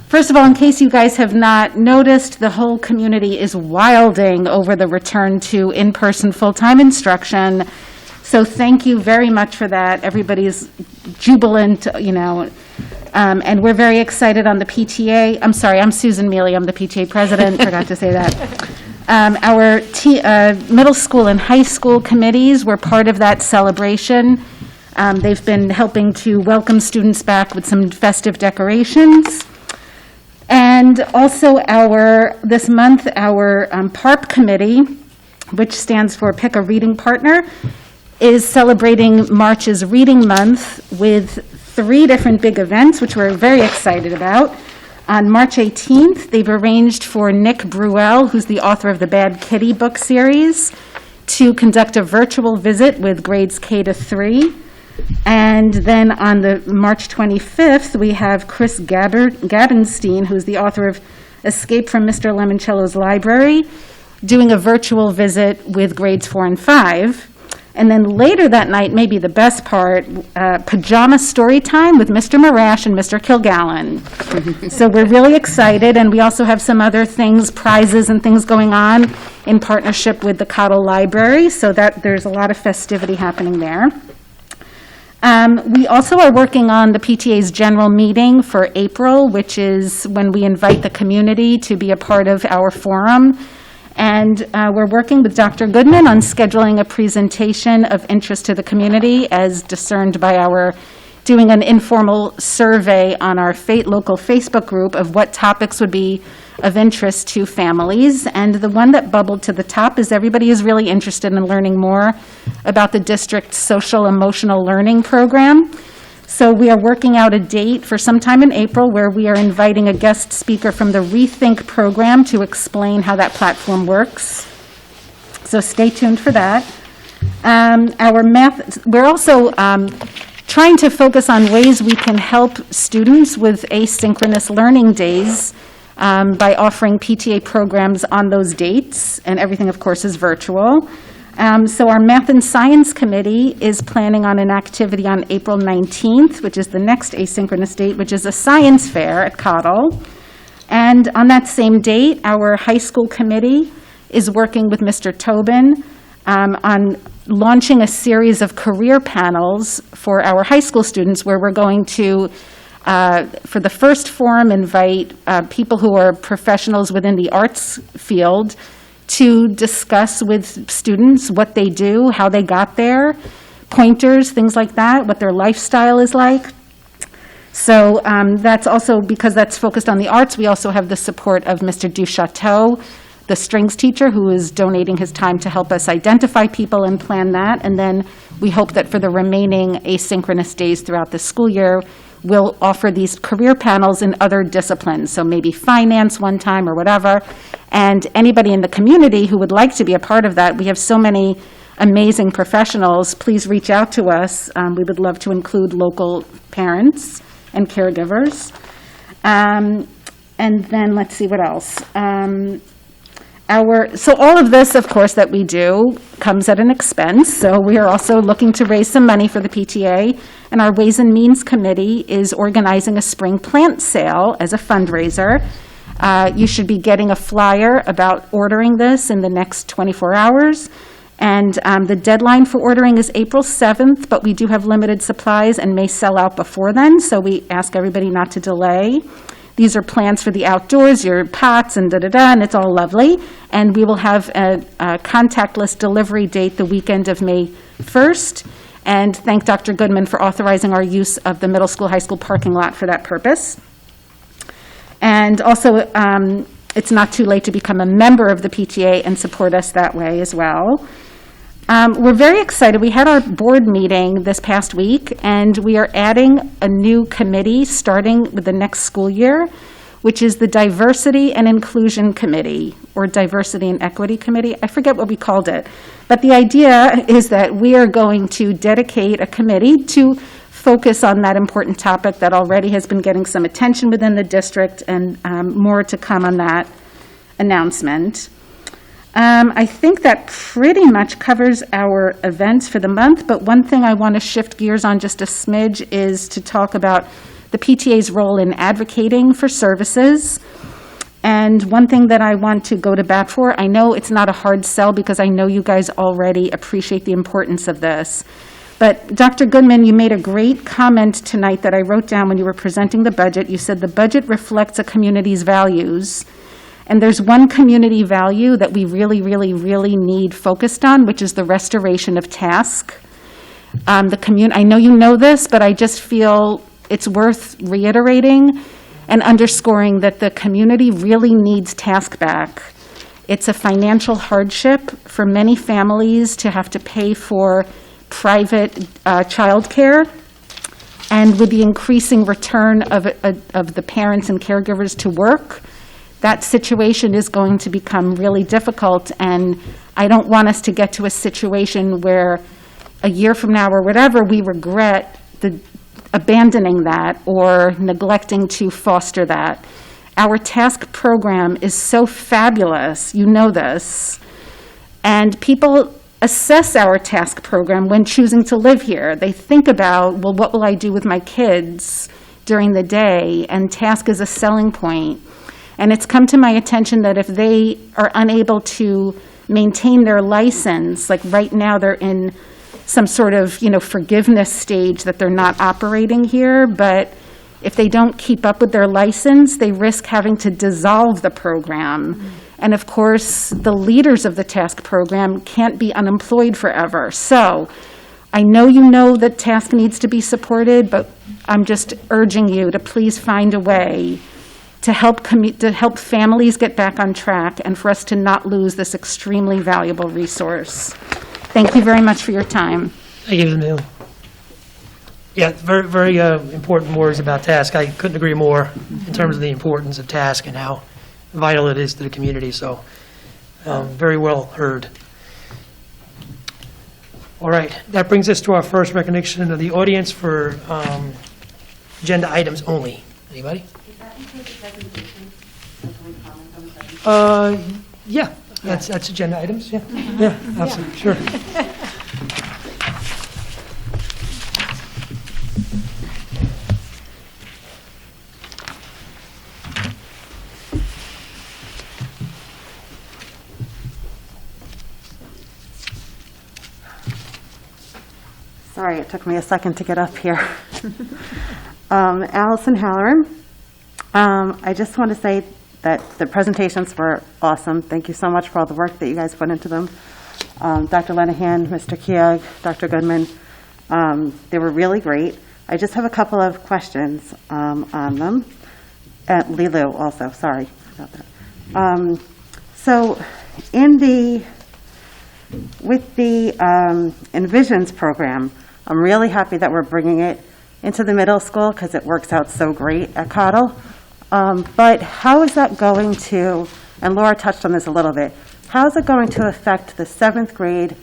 First of all, in case you guys have not noticed, the whole community is wilding over the return to in-person full-time instruction. So thank you very much for that. Everybody's jubilant, and we're very excited on the PTA. I'm sorry, I'm Susan Mealy. I'm the PTA president. Forgot to say that. Our middle school and high school committees were part of that celebration. They've been helping to welcome students back with some festive decorations. And also this month, our PARP committee, which stands for Pick a Reading Partner, is celebrating March's Reading Month with 3 different big events, which we're very excited about. On March 18th, they've arranged for Nick Bruell, who's the author of the Bad Kitty book series, to conduct a virtual visit with grades K to 3. And then on the March 25th, we have Chris Gabenstein, who's the author of Escape from Mr. Lemoncello's Library, doing a virtual visit with grades 4 and 5. And then later that night, maybe the best part, pajama story time with Mr. Marash and Mr. Kilgallen. So we're really excited, and we also have some other things, prizes and things going on in partnership with the Cottle Library, so that there's a lot of festivity happening there. We also are working on the PTA's general meeting for April, which is when we invite the community to be a part of our forum. And we're working with Dr. Goodman on scheduling a presentation of interest to the community as discerned by our doing an informal survey on our local Facebook group of what topics would be of interest to families. And the one that bubbled to the top is everybody is really interested in learning more about the district's social emotional learning program. So we are working out a date for sometime in April where we are inviting a guest speaker from the Rethink program to explain how that platform works. So stay tuned for that. We're also trying to focus on ways we can help students with asynchronous learning days by offering PTA programs on those dates, and everything, of course, is virtual. So our Math and Science Committee is planning on an activity on April 19th, which is the next asynchronous date, which is a science fair at Cottle. And on that same date, our high school committee is working with Mr. Tobin on launching a series of career panels for our high school students where we're going to For the first forum, invite people who are professionals within the arts field to discuss with students what they do, how they got there, pointers, things like that, what their lifestyle is like. So that's also, because that's focused on the arts, we also have the support of Mr. Duchateau, the strings teacher, who is donating his time to help us identify people and plan that. And then we hope that for the remaining asynchronous days throughout the school year, we'll offer these career panels in other disciplines, so maybe finance one time or whatever. And anybody in the community who would like to be a part of that, we have so many amazing professionals, please reach out to us. We would love to include local parents and caregivers. And then let's see what else. So all of this, of course, that we do comes at an expense. So we are also looking to raise some money for the PTA. And our Ways and Means Committee is organizing a spring plant sale as a fundraiser. You should be getting a flyer about ordering this in the next 24 hours. And the deadline for ordering is April 7th, but we do have limited supplies and may sell out before then. So we ask everybody not to delay. These are plans for the outdoors, your pots and da-da-da, and it's all lovely. And we will have a contactless delivery date the weekend of May 1st. And thank Dr. Goodman for authorizing our use of the middle school, high school parking lot for that purpose. And also, it's not too late to become a member of the PTA and support us that way as well. We're very excited. We had our board meeting this past week, and we are adding a new committee starting with the next school year, which is the Diversity and Inclusion Committee, or Diversity and Equity Committee. I forget what we called it. But the idea is that we are going to dedicate a committee to focus on that important topic that already has been getting some attention within the district, and more to come on that announcement. I think that pretty much covers our events for the month, but one thing I want to shift gears on just a smidge is to talk about the PTA's role in advocating for services. And one thing that I want to go to bat for, I know it's not a hard sell because I know you guys already appreciate the importance of this. But Dr. Goodman, you made a great comment tonight that I wrote down when you were presenting the budget. You said the budget reflects a community's values. And there's one community value that we really, really, really need focused on, which is the restoration of task. I know you know this, but I just feel it's worth reiterating and underscoring that the community really needs task back. It's a financial hardship for many families to have to pay for private childcare. And with the increasing return of the parents and caregivers to work, that situation is going to become really difficult, and I don't want us to get to a situation where a year from now or whatever, we regret abandoning that or neglecting to foster that. Our task program is so fabulous, you know this, and people assess our task program when choosing to live here. They think about, well, what will I do with my kids during the day, and task is a selling point. And it's come to my attention that if they are unable to maintain their license, like right now they're in some sort of, forgiveness stage that they're not operating here, but if they don't keep up with their license, they risk having to dissolve the program. And of course, the leaders of the task program can't be unemployed forever. So I know you know that task needs to be supported, but I'm just urging you to please find a way to help families get back on track and for us to not lose this extremely valuable resource. Thank you very much for your time. Thank you, Emil. Yeah, very, very important words about task. I couldn't agree more in terms of the importance of task and how vital it is to the community. So very well heard. All right, that brings us to our first recognition of the audience for agenda items only. Anybody? Yeah, that's agenda items, yeah. Yeah, absolutely, sure. Sorry, it took me a second to get up here. Allison Halloran. I just want to say that the presentations were awesome. Thank you so much for all the work that you guys put into them. Dr. Lenahan, Mr. Keogh, Dr. Goodman, they were really great. I just have a couple of questions on them. Lilu also, sorry about that. So with the Envisions program, I'm really happy that we're bringing it into the middle school because it works out so great at Cottle. But how is that going to, and Laura touched on this a little bit, how is it going to affect the 7th grade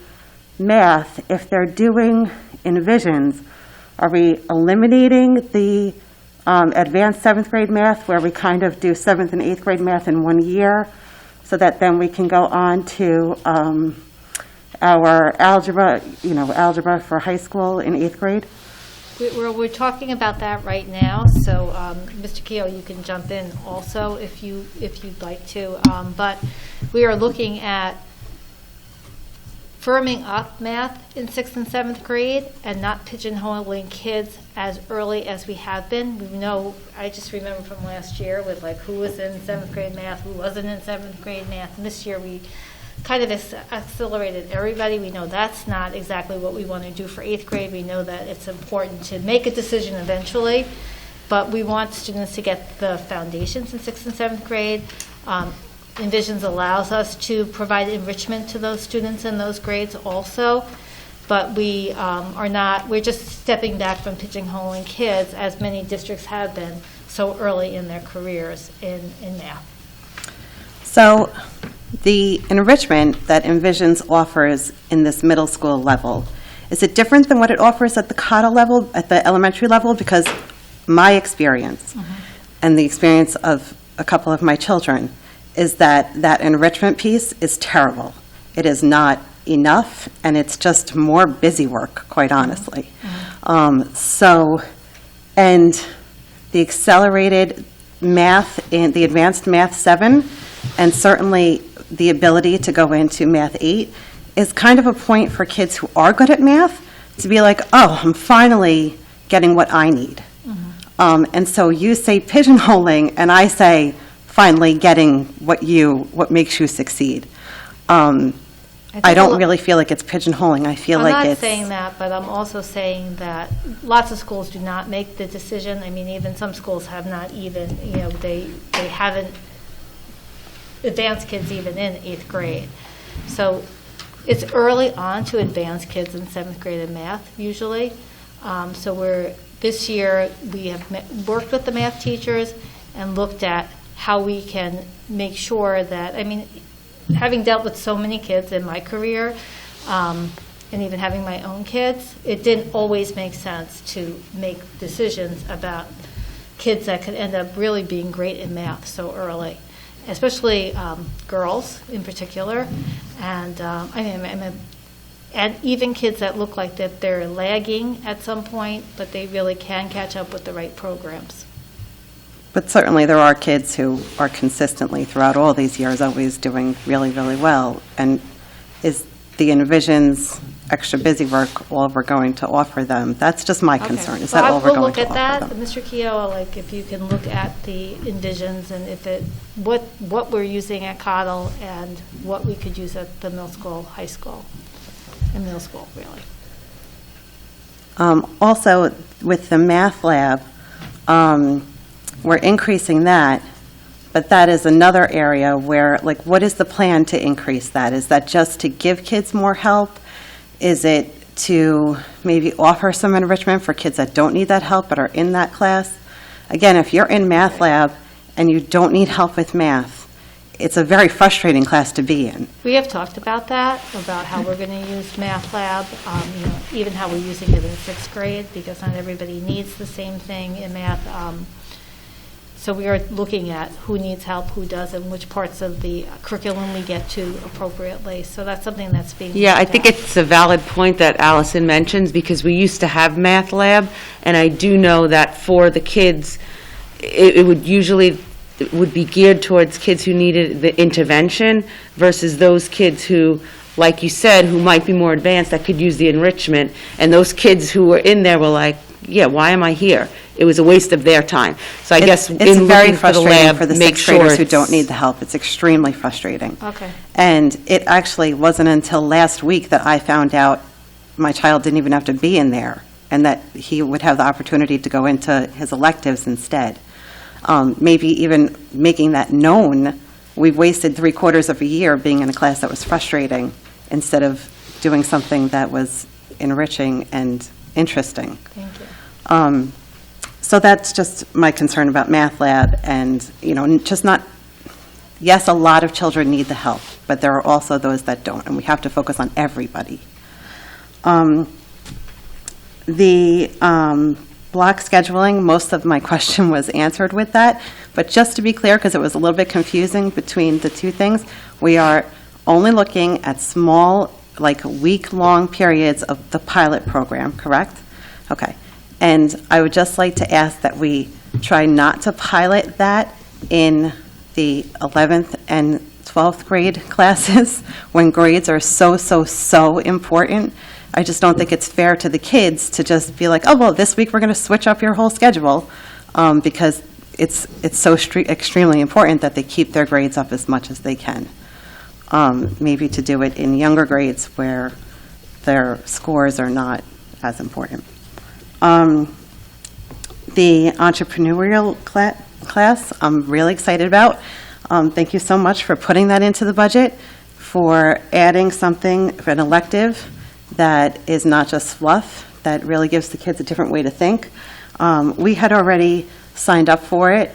math if they're doing Envisions? Are we eliminating the advanced 7th grade math where we kind of do 7th and 8th grade math in 1 year so that then we can go on to our algebra, algebra for high school in 8th grade? We're talking about that right now, so Mr. Keogh, you can jump in also if you'd like to. But we are looking at firming up math in 6th and 7th grade and not pigeonholing kids as early as we have been. We know, I just remember from last year with like who was in 7th grade math, who wasn't in 7th grade math. And this year we kind of accelerated everybody. We know that's not exactly what we want to do for 8th grade. We know that it's important to make a decision eventually, but we want students to get the foundations in 6th and 7th grade. Envisions allows us to provide enrichment to those students in those grades also, but we're just stepping back from pigeonholing kids, as many districts have been so early in their careers in math. So the enrichment that Envisions offers in this middle school level, is it different than what it offers at the Cottle level, at the elementary level? Because my experience and the experience of a couple of my children is that enrichment piece is terrible. It is not enough, and it's just more busy work, quite honestly. And the accelerated math and the advanced math 7, and certainly the ability to go into math 8 is kind of a point for kids who are good at math to be like, oh, I'm finally getting what I need. And so you say pigeonholing, and I say finally getting what makes you succeed. I don't really feel like it's pigeonholing. I feel like it's... I'm not saying that, but I'm also saying that lots of schools do not make the decision. I mean, even some schools have not even, they haven't advanced kids even in 8th grade. So it's early on to advance kids in 7th grade in math, usually. This year, we have worked with the math teachers and looked at how we can make sure that, having dealt with so many kids in my career, and even having my own kids, it didn't always make sense to make decisions about kids that could end up really being great in math so early, especially girls in particular, and and even kids that look like that they're lagging at some point, but they really can catch up with the right programs. But certainly there are kids who are consistently throughout all these years always doing really, really well. And is the Envisions extra busy work all we're going to offer them? That's just my concern. Is that all we're going to offer them? We'll look at that. Mr. Keogh, if you can look at the Envisions and what we're using at Cottle and what we could use at the middle school, high school, and middle school, really. Also, with the math lab, we're increasing that, but that is another area where, what is the plan to increase that? Is that just to give kids more help? Is it to maybe offer some enrichment for kids that don't need that help but are in that class? Again, if you're in math lab and you don't need help with math, it's a very frustrating class to be in. We have talked about that, about how we're going to use math lab, even how we're using it in 6th grade, because not everybody needs the same thing in math. So we are looking at who needs help, who doesn't, which parts of the curriculum we get to appropriately. So that's something that's being Yeah, I looked think at. it's a valid point that Allison mentions, because we used to have math lab, and I do know that for the kids, it would be geared towards kids who needed the intervention versus those kids who, like you said, who might be more advanced that could use the enrichment. And those kids who were in there were like, yeah, why am I here? It was a waste of their time. So I guess It's in very looking for the frustrating lab, for the make sixth sure graders who it's- don't need the help. It's extremely frustrating. Okay. And it actually wasn't until last week that I found out my child didn't even have to be in there, and that he would have the opportunity to go into his electives instead. Maybe even making that known, we've wasted 3/4 of a year being in a class that was frustrating instead of doing something that was enriching and interesting. Thank you. So that's just my concern about Math Lab, and, just not, yes, a lot of children need the help, but there are also those that don't, and we have to focus on everybody. The block scheduling, most of my question was answered with that, but just to be clear, because it was a little bit confusing between the two things, we are only looking at small, like week-long periods of the pilot program, correct? Okay. And I would just like to ask that we try not to pilot that in the 11th and 12th grade classes when grades are so important. I just don't think it's fair to the kids to just be like, oh, well, this week we're going to switch up your whole schedule, because it's so extremely important that they keep their grades up as much as they can. Maybe to do it in younger grades where their scores are not as important. The entrepreneurial class, I'm really excited about. Thank you so much for putting that into the budget, for adding something, for an elective that is not just fluff, that really gives the kids a different way to think. We had already signed up for it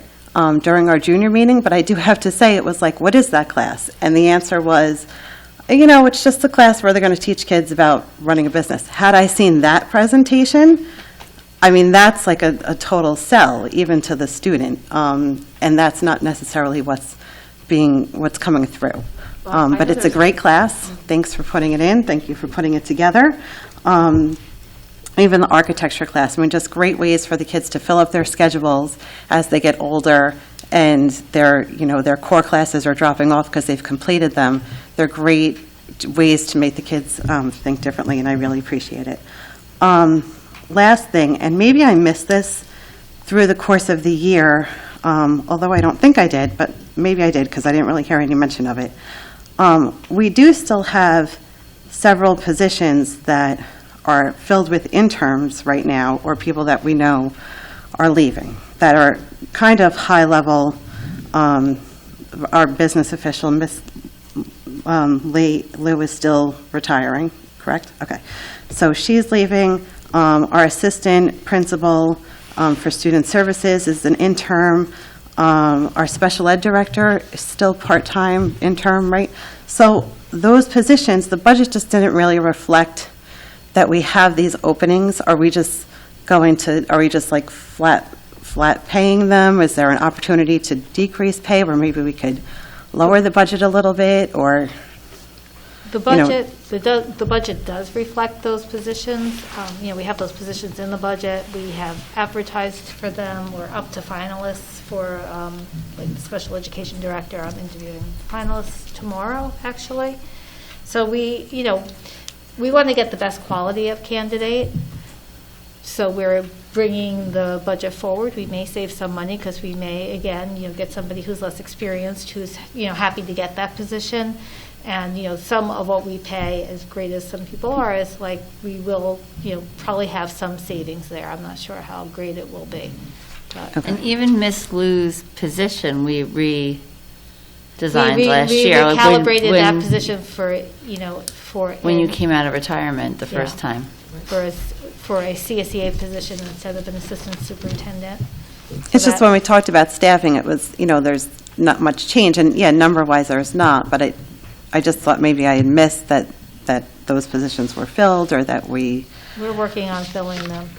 during our junior meeting, but I do have to say, it was like, what is that class? And the answer was, it's just a class where they're going to teach kids about running a business. Had I seen that presentation, I mean, that's like a total sell, even to the student, and that's not necessarily what's coming through. But it's a great class. Thanks for putting it in. Thank you for putting it together. Even the architecture class, just great ways for the kids to fill up their schedules as they get older, and their core classes are dropping off because they've completed them. They're great ways to make the kids think differently, and I really appreciate it. Last thing, and maybe I missed this through the course of the year, although I don't think I did, but maybe I did because I didn't really hear any mention of it. We do still have several positions that are filled with interns right now, or people that we know are leaving, that are kind of high-level. Our business official, Miss Lou, is still retiring, correct? Okay. So she's leaving. Our assistant principal for student services is an interim. Our special ed director is still part-time interim, right? So those positions, the budget just didn't really reflect that we have these openings. Are we just like flat paying them? Is there an opportunity to decrease pay where maybe we could lower the budget a little bit, or? The budget, the budget does reflect those positions. We have those positions in the budget. We have advertised for them. We're up to finalists for, like the special education director. I'm interviewing finalists tomorrow, actually. So we want to get the best quality of candidate. So we're bringing the budget forward. We may save some money because we may, again, get somebody who's less experienced, who's, happy to get that position. And, some of what we pay, as great as some people are, is like we will, probably have some savings there. I'm not sure how great it will be. But. And even Miss Lou's position, we redesigned last we year. We recalibrated that position for, when you came out of retirement the first time. For a CSEA position instead of an assistant superintendent. It's just when we talked about staffing, it was, there's not much change, and yeah, number-wise there's not, but I just thought maybe I had missed that those positions were filled, or that we're working on filling them.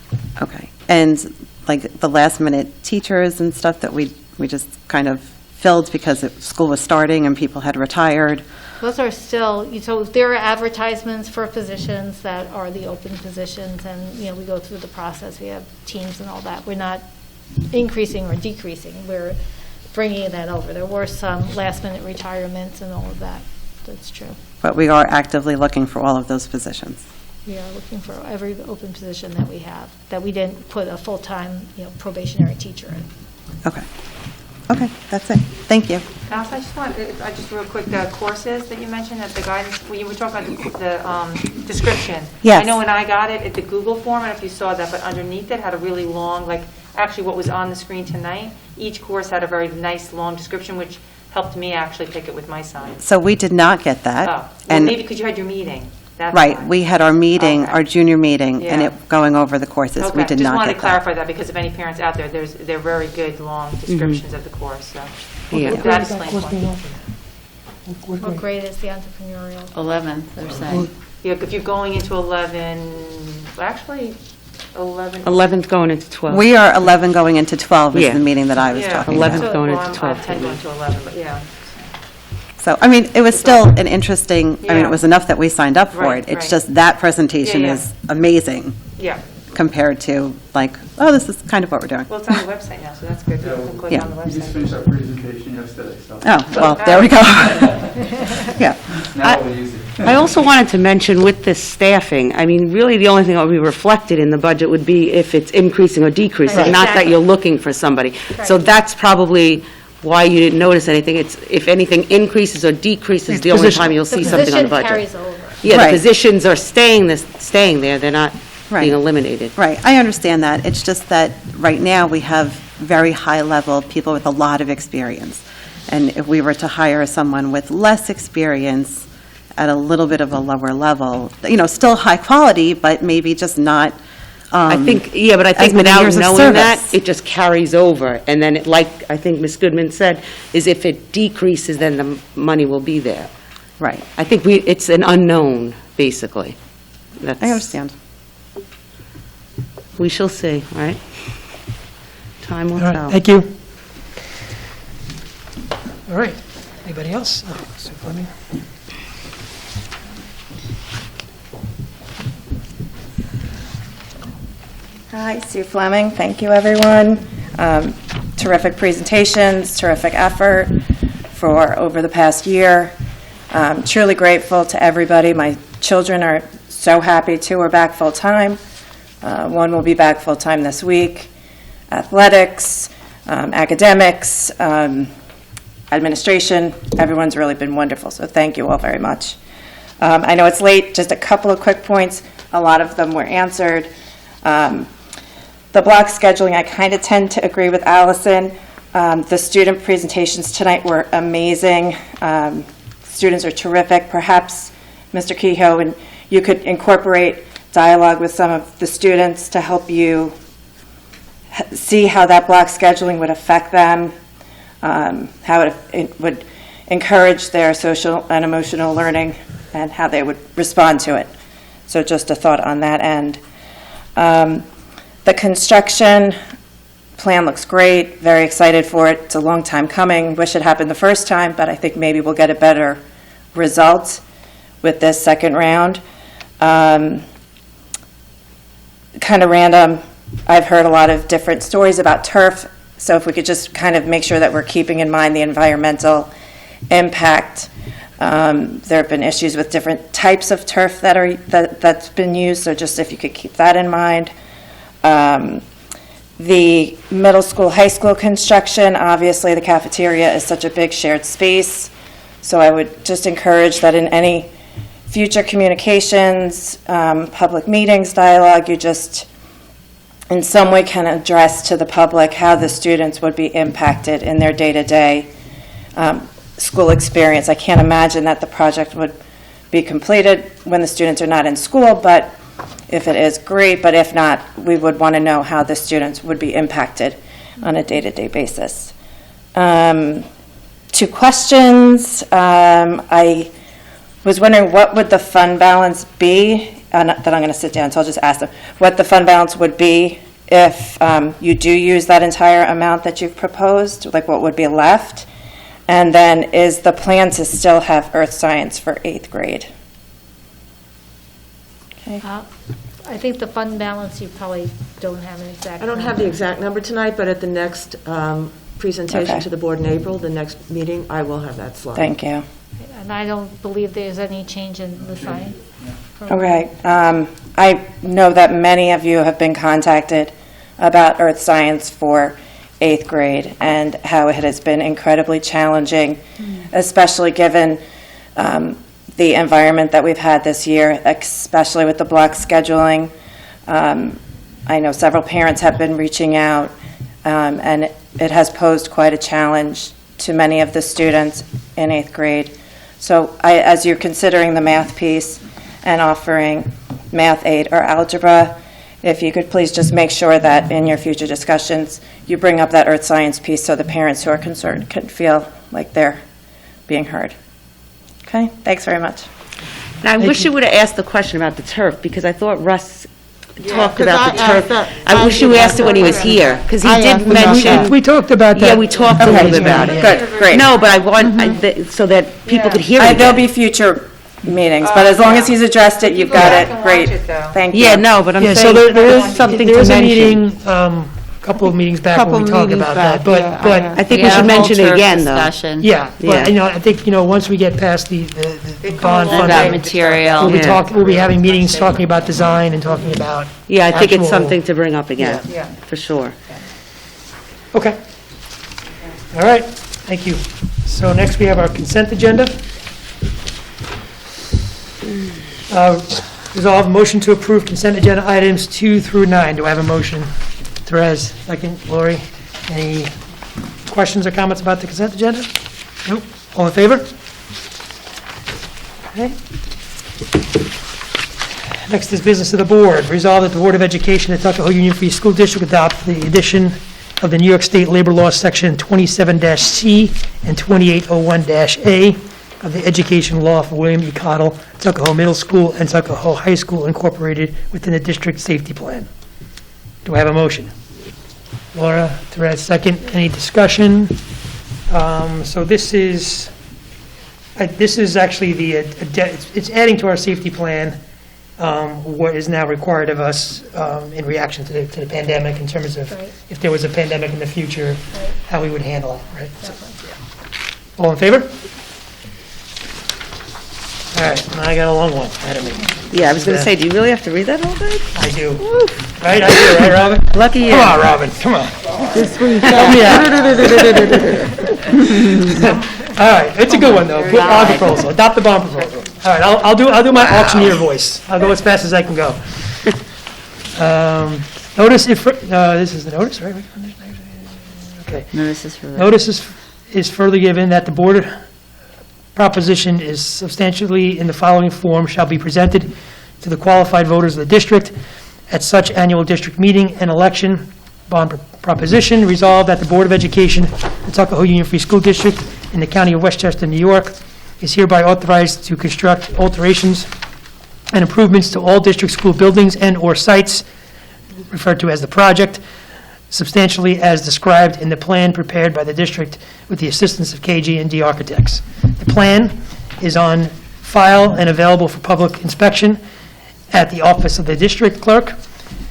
Okay. And like the last-minute teachers and stuff that we just kind of filled because school was starting and people had retired. Those are still, so there are advertisements for positions that are the open positions, and, we go through the process. We have teams and all that. We're not increasing or decreasing. We're bringing that over. There were some last-minute retirements and all of that. That's true. But we are actively looking for all of those positions. We are looking for every open position that we have, that we didn't put a full-time, probationary teacher in. Okay. Okay, that's it. Thank you. Alice, I just real quick, the courses that you mentioned, that the guidance, when you were talking about the description. Yes. I know when I got it, at the Google form, I don't know if you saw that, but underneath it had a really long, actually what was on the screen tonight, each course had a very nice, long description, which helped me actually pick it with my son. So we did not get that. Oh, well, and maybe because you had your meeting. That's right, why. we had our meeting, Okay. our junior meeting, and Yeah. it going over the courses. We did Just not wanted get to that. clarify that, because if any parents out there, they're very good, long descriptions of the course, so. Yeah. That explains why. What grade is the entrepreneurial? 11th, they're saying. Yeah, if you're going into 11, actually, 11. 11th going into 12. We are 11 going into 12 is Yeah. the meeting that I was Yeah. talking 11th about. going Well, into I'm 12. 10 going to 11, but yeah. So, I mean, it was still an interesting, I mean, Yeah. it was enough that we signed up for Right, it. It's right. just that presentation Yeah, yeah. is amazing Yeah. compared to this is kind of what we're doing. Well, it's on the website now, so that's good. You can click Yeah. on the We just website. finished our presentation yesterday, so. Oh, well, there we go. Yeah. Now we'll use it. I also wanted to mention with the staffing, I mean, really the only thing that would be reflected in the budget would be if it's increasing or decreasing, Right. not that Exactly. you're looking for somebody. So Right. that's probably why you didn't notice anything. It's, if anything increases or decreases, the only time you'll see something on the budget. Position carries over. Yeah, Right. the positions are staying there, they're not Right. being eliminated. Right, I understand that. It's just that right now we have very high-level people with a lot of experience. And if we were to hire someone with less experience at a little bit of a lower level, still high quality, but maybe just not I think, but I as think many without years of knowing that, service. it just carries over. And then, like I think Ms. Goodman said, is if it decreases, then the money will be there. Right, I think it's an unknown, basically. That's- I understand. We shall see, right? Time will All right, tell. thank you. All right, anybody else? Oh, Sue Fleming. Hi, Sue Fleming. Thank you, everyone. Terrific presentations, terrific effort for over the past year. Truly grateful to everybody. My children are so happy. 2 are back full-time. 1 will be back full-time this week. Athletics, academics, administration, everyone's really been wonderful, so thank you all very much. I know it's late, just a couple of quick points. A lot of them were answered. The block scheduling, I kind of tend to agree with Allison. The student presentations tonight were amazing. Students are terrific. Perhaps, Mr. Kehoe, and you could incorporate dialogue with some of the students to help you see how that block scheduling would affect them, how it would encourage their social and emotional learning, and how they would respond to it. So just a thought on that end. The construction plan looks great, very excited for it. It's a long time coming. Wish it happened the first time, but I think maybe we'll get a better result with this second round. Kind of random, I've heard a lot of different stories about turf, so if we could just kind of make sure that we're keeping in mind the environmental impact. There have been issues with different types of turf that's been used, so just if you could keep that in mind. The middle school, high school construction, obviously the cafeteria is such a big shared space, so I would just encourage that in any future communications, public meetings, dialogue, you just in some way can address to the public how the students would be impacted in their day-to-day school experience. I can't imagine that the project would be completed when the students are not in school, but if it is, great, but if not, we would want to know how the students would be impacted on a day-to-day basis. 2 questions. I was wondering what would the fund balance be, that I'm going to sit down, so I'll just ask them, what the fund balance would be if you do use that entire amount that you've proposed, like what would be left? And then is the plan to still have earth science for 8th grade? Okay. I think the fund balance, you probably don't have an exact. I don't have the exact number tonight, but at the next presentation Okay. to the board in April, the next meeting, I will have that slide. Thank you. And I don't believe there's any change in the science. program? Okay. I know that many of you have been contacted about earth science for 8th grade and how it has been incredibly challenging, especially given the environment that we've had this year, especially with the block scheduling. I know several parents have been reaching out, and it has posed quite a challenge to many of the students in 8th grade. So as you're considering the math piece and offering Math 8 or algebra, if you could please just make sure that in your future discussions, you bring up that earth science piece so the parents who are concerned can feel like they're being heard. Okay, thanks very much. And I wish you would have asked the question about the turf, because I thought Russ talked about the turf. I wish you asked it when he was here, because he did mention. We talked about that. Yeah, we talked a little bit about it. Good, great. No, but I want, so that people could hear it. There'll be future meetings, but as long as he's addressed it, you've got it. Great, thank you. Yeah, no, but I'm Yeah, saying so there is something to There is a mention. meeting, a couple of meetings back when we talked about that, but I think we should mention it again, though. yeah, but, I think, once we get past the bond About funding, material. we'll be having meetings talking about design and talking about. Yeah, I think it's actual- something to bring up again, Yeah. for sure. Okay. All right, thank you. So next we have our consent agenda. Resolve motion to approve consent agenda items 2 through 9. Do I have a motion? Therese, second. Lori, any questions or comments about the consent agenda? Nope. All in favor? Okay. Next is business of the board. Resolve that the Board of Education at Tuckahoe Union Free School District adopt the addition of the New York State Labor Law Section 27-C and 2801-A of the education law for William E. Cottle, Tuckahoe Middle School and Tuckahoe High School incorporated within the district safety plan. Do I have a motion? Laura, Therese, second. Any discussion? So this is actually it's adding to our safety plan what is now required of us in reaction to the pandemic in terms of if there was a pandemic in the future, how we would handle it, right? So, yeah. All in favor? All right, now I got a long one ahead of me. Yeah, I was going to say, do you really have to read that whole thing? I do. Right, I do, right, Robin? Lucky you. Come on, Robin, come on. Help me out. All right, it's a good one, though. Bond proposal, adopt the bond proposal. All right, I'll do my auctioneer voice. I'll go as fast as I can go. Notice if, this is the notice, right? Okay. Notice is further given that the board proposition is substantially in the following form shall be presented to the qualified voters of the district at such annual district meeting and election. Bond proposition resolved that the Board of Education, the Tuckahoe Union Free School District in the County of Westchester, New York, is hereby authorized to construct alterations and improvements to all district school buildings and/or sites referred to as the project, substantially as described in the plan prepared by the district with the assistance of KG&D Architects. The plan is on file and available for public inspection at the office of the district clerk.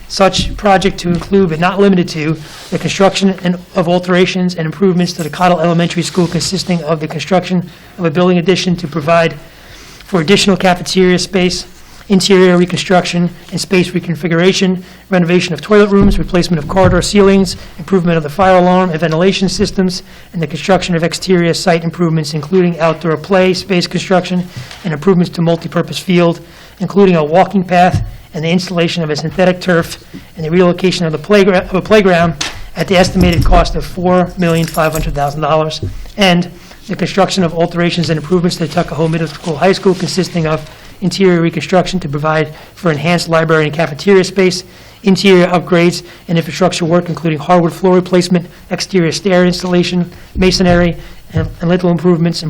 Such project to include, but not limited to, the construction of alterations and improvements to the Cottle Elementary School consisting of the construction of a building addition to provide for additional cafeteria space, interior reconstruction and space reconfiguration, renovation of toilet rooms, replacement of corridor ceilings, improvement of the fire alarm and ventilation systems, and the construction of exterior site improvements, including outdoor play space construction and improvements to multipurpose field, including a walking path and the installation of a synthetic turf and the relocation of a playground at the estimated cost of $4,500,000, and the construction of alterations and improvements to the Tuckahoe Middle School High School consisting of interior reconstruction to provide for enhanced library and cafeteria space, interior upgrades and infrastructure work, including hardwood floor replacement, exterior stair installation, masonry, and lintel improvements to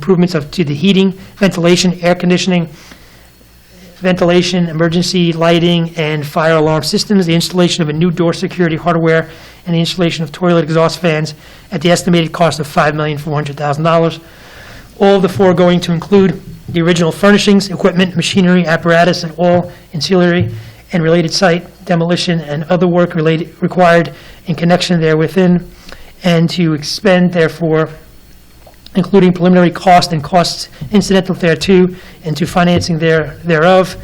the heating, ventilation, air conditioning, emergency lighting, and fire alarm systems, the installation of a new door security hardware, and the installation of toilet exhaust fans at the estimated cost of $5,400,000. All of the foregoing to include the original furnishings, equipment, machinery, apparatus, and all ancillary and related site demolition and other work required in connection therewithin, and to expend therefore, including preliminary cost and costs incidental thereto, and to financing thereof,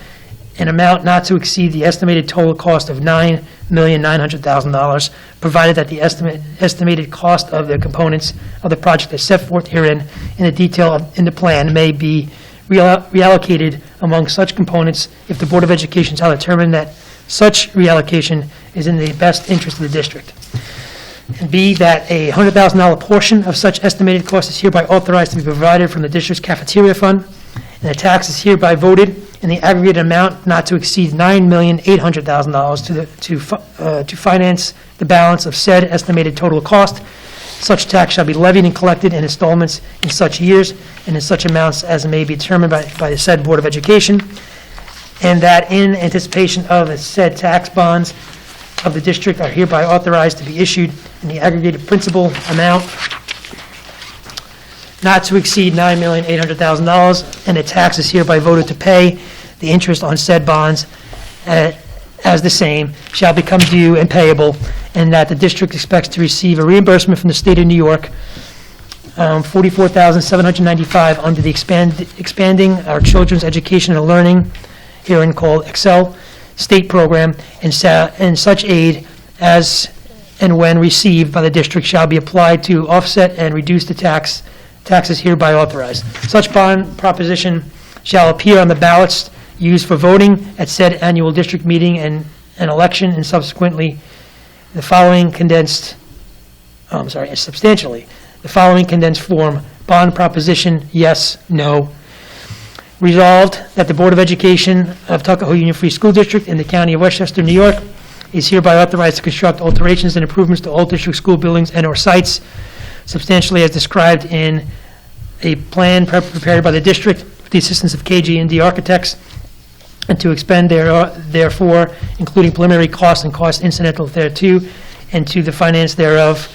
an amount not to exceed the estimated total cost of $9,900,000, provided that the estimated cost of the components of the project as set forth herein in the detail in the plan may be reallocated among such components if the Board of Education shall determine that such reallocation is in the best interest of the district. And B, that a $100,000 portion of such estimated cost is hereby authorized to be provided from the district's cafeteria fund, and the tax is hereby voted in the aggregate amount not to exceed $9,800,000 to finance the balance of said estimated total cost. Such tax shall be levied and collected in installments in such years and in such amounts as may be determined by the said Board of Education, and that in anticipation of the said tax bonds of the district are hereby authorized to be issued in the aggregated principal amount not to exceed $9,800,000, and the tax is hereby voted to pay the interest on said bonds as the same shall become due and payable, and that the district expects to receive a reimbursement from the state of New York, $44,795 under the Expanding Our Children's Education and Learning, herein called Excel, state program, and such aid as and when received by the district shall be applied to offset and reduce the taxes hereby authorized. Such bond proposition shall appear on the ballots used for voting at said annual district meeting and an election, and subsequently the following substantially, the following condensed form: bond proposition, yes, no. Resolved that the Board of Education of Tuckahoe Union Free School District in the County of Westchester, New York, is hereby authorized to construct alterations and improvements to all district school buildings and/or sites substantially as described in a plan prepared by the district with the assistance of KG&D Architects, and to expend therefore, including preliminary costs and costs incidental thereto, and to the finance thereof,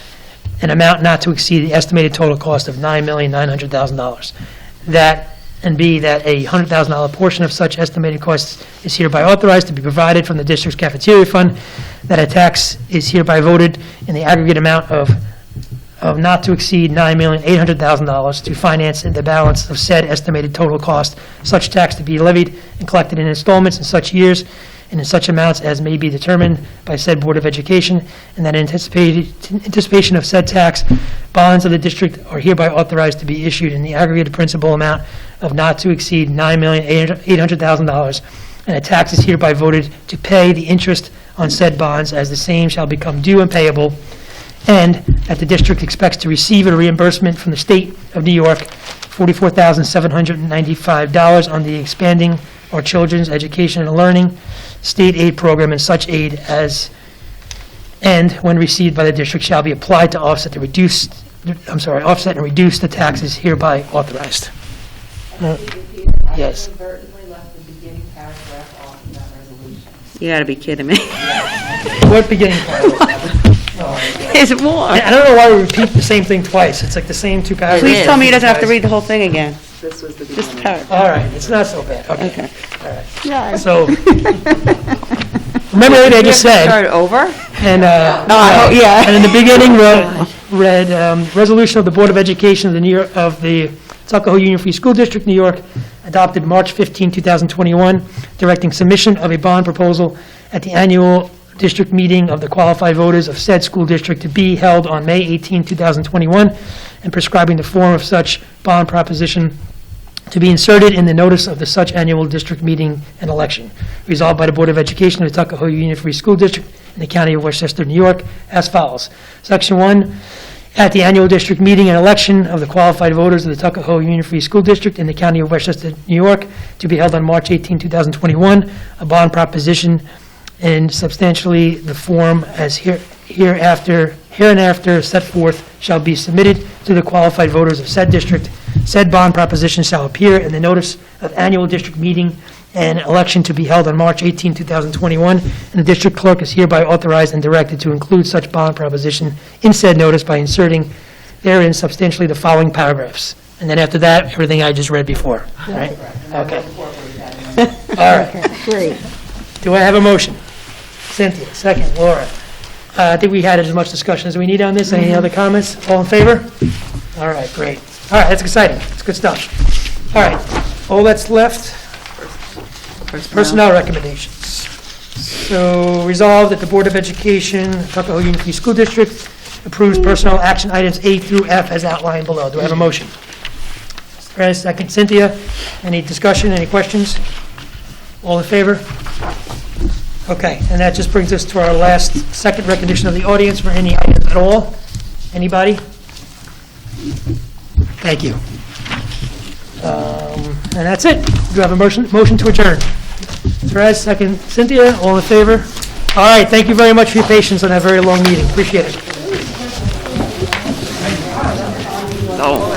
an amount not to exceed the estimated total cost of $9,900,000. That, and B, that a $100,000 portion of such estimated costs is hereby authorized to be provided from the district's cafeteria fund, that a tax is hereby voted in the aggregate amount of not to exceed $9,800,000 to finance the balance of said estimated total cost, such tax to be levied and collected in installments in such years and in such amounts as may be determined by said Board of Education, and that in anticipation of said tax, bonds of the district are hereby authorized to be issued in the aggregated principal amount of not to exceed $9,800,000, and a tax is hereby voted to pay the interest on said bonds as the same shall become due and payable, and that the district expects to receive a reimbursement from the state of New York, $44,795 on the Expanding Our Children's Education and Learning state aid program, and such aid as, and when received by the district, shall be applied to offset and reduce the taxes hereby authorized. Yes. You gotta be kidding me. What beginning part? There's more. I don't know why we repeat the same thing twice. It's like the same two paragraphs. Please tell me he doesn't have to read the whole thing again. This was the Just beginning. paragraph. All right, it's not so bad. Okay. All right. Yeah. So, remember what I just said? Start over? And, yeah. And in the beginning, read resolution of the Board of Education of the Tuckahoe Union Free School District, New York, adopted March 15, 2021, directing submission of a bond proposal at the annual district meeting of the qualified voters of said school district to be held on May 18, 2021, and prescribing the form of such bond proposition to be inserted in the notice of the such annual district meeting and election. Resolved by the Board of Education of the Tuckahoe Union Free School District in the County of Westchester, New York, as follows. Section 1, at the annual district meeting and election of the qualified voters of the Tuckahoe Union Free School District in the County of Westchester, New York, to be held on March 18, 2021, a bond proposition in substantially the form as hereinafter set forth shall be submitted to the qualified voters of said district. Said bond proposition shall appear in the notice of annual district meeting and election to be held on March 18, 2021, and the district clerk is hereby authorized and directed to include such bond proposition in said notice by inserting therein substantially the following paragraphs. And then after that, everything I just read before, right? Okay. All right. Great. Do I have a motion? Cynthia, second. Laura. I think we had as much discussion as we need on this. Any other comments? All in favor? All right, great. All right, that's exciting. It's good stuff. All right, all that's left Personnel recommendations. So resolved that the Board of Education, Tuckahoe Union Free School District, approves personnel action items A through F as outlined below. Do I have a motion? Perez, second. Cynthia, any discussion, any questions? All in favor? Okay, and that just brings us to our last, second recognition of the audience for any items at all. Anybody? Thank you. And that's it. Do I have a motion to adjourn? Perez, second. Cynthia, all in favor? All right, thank you very much for your patience on that very long meeting. Appreciate it. Oh.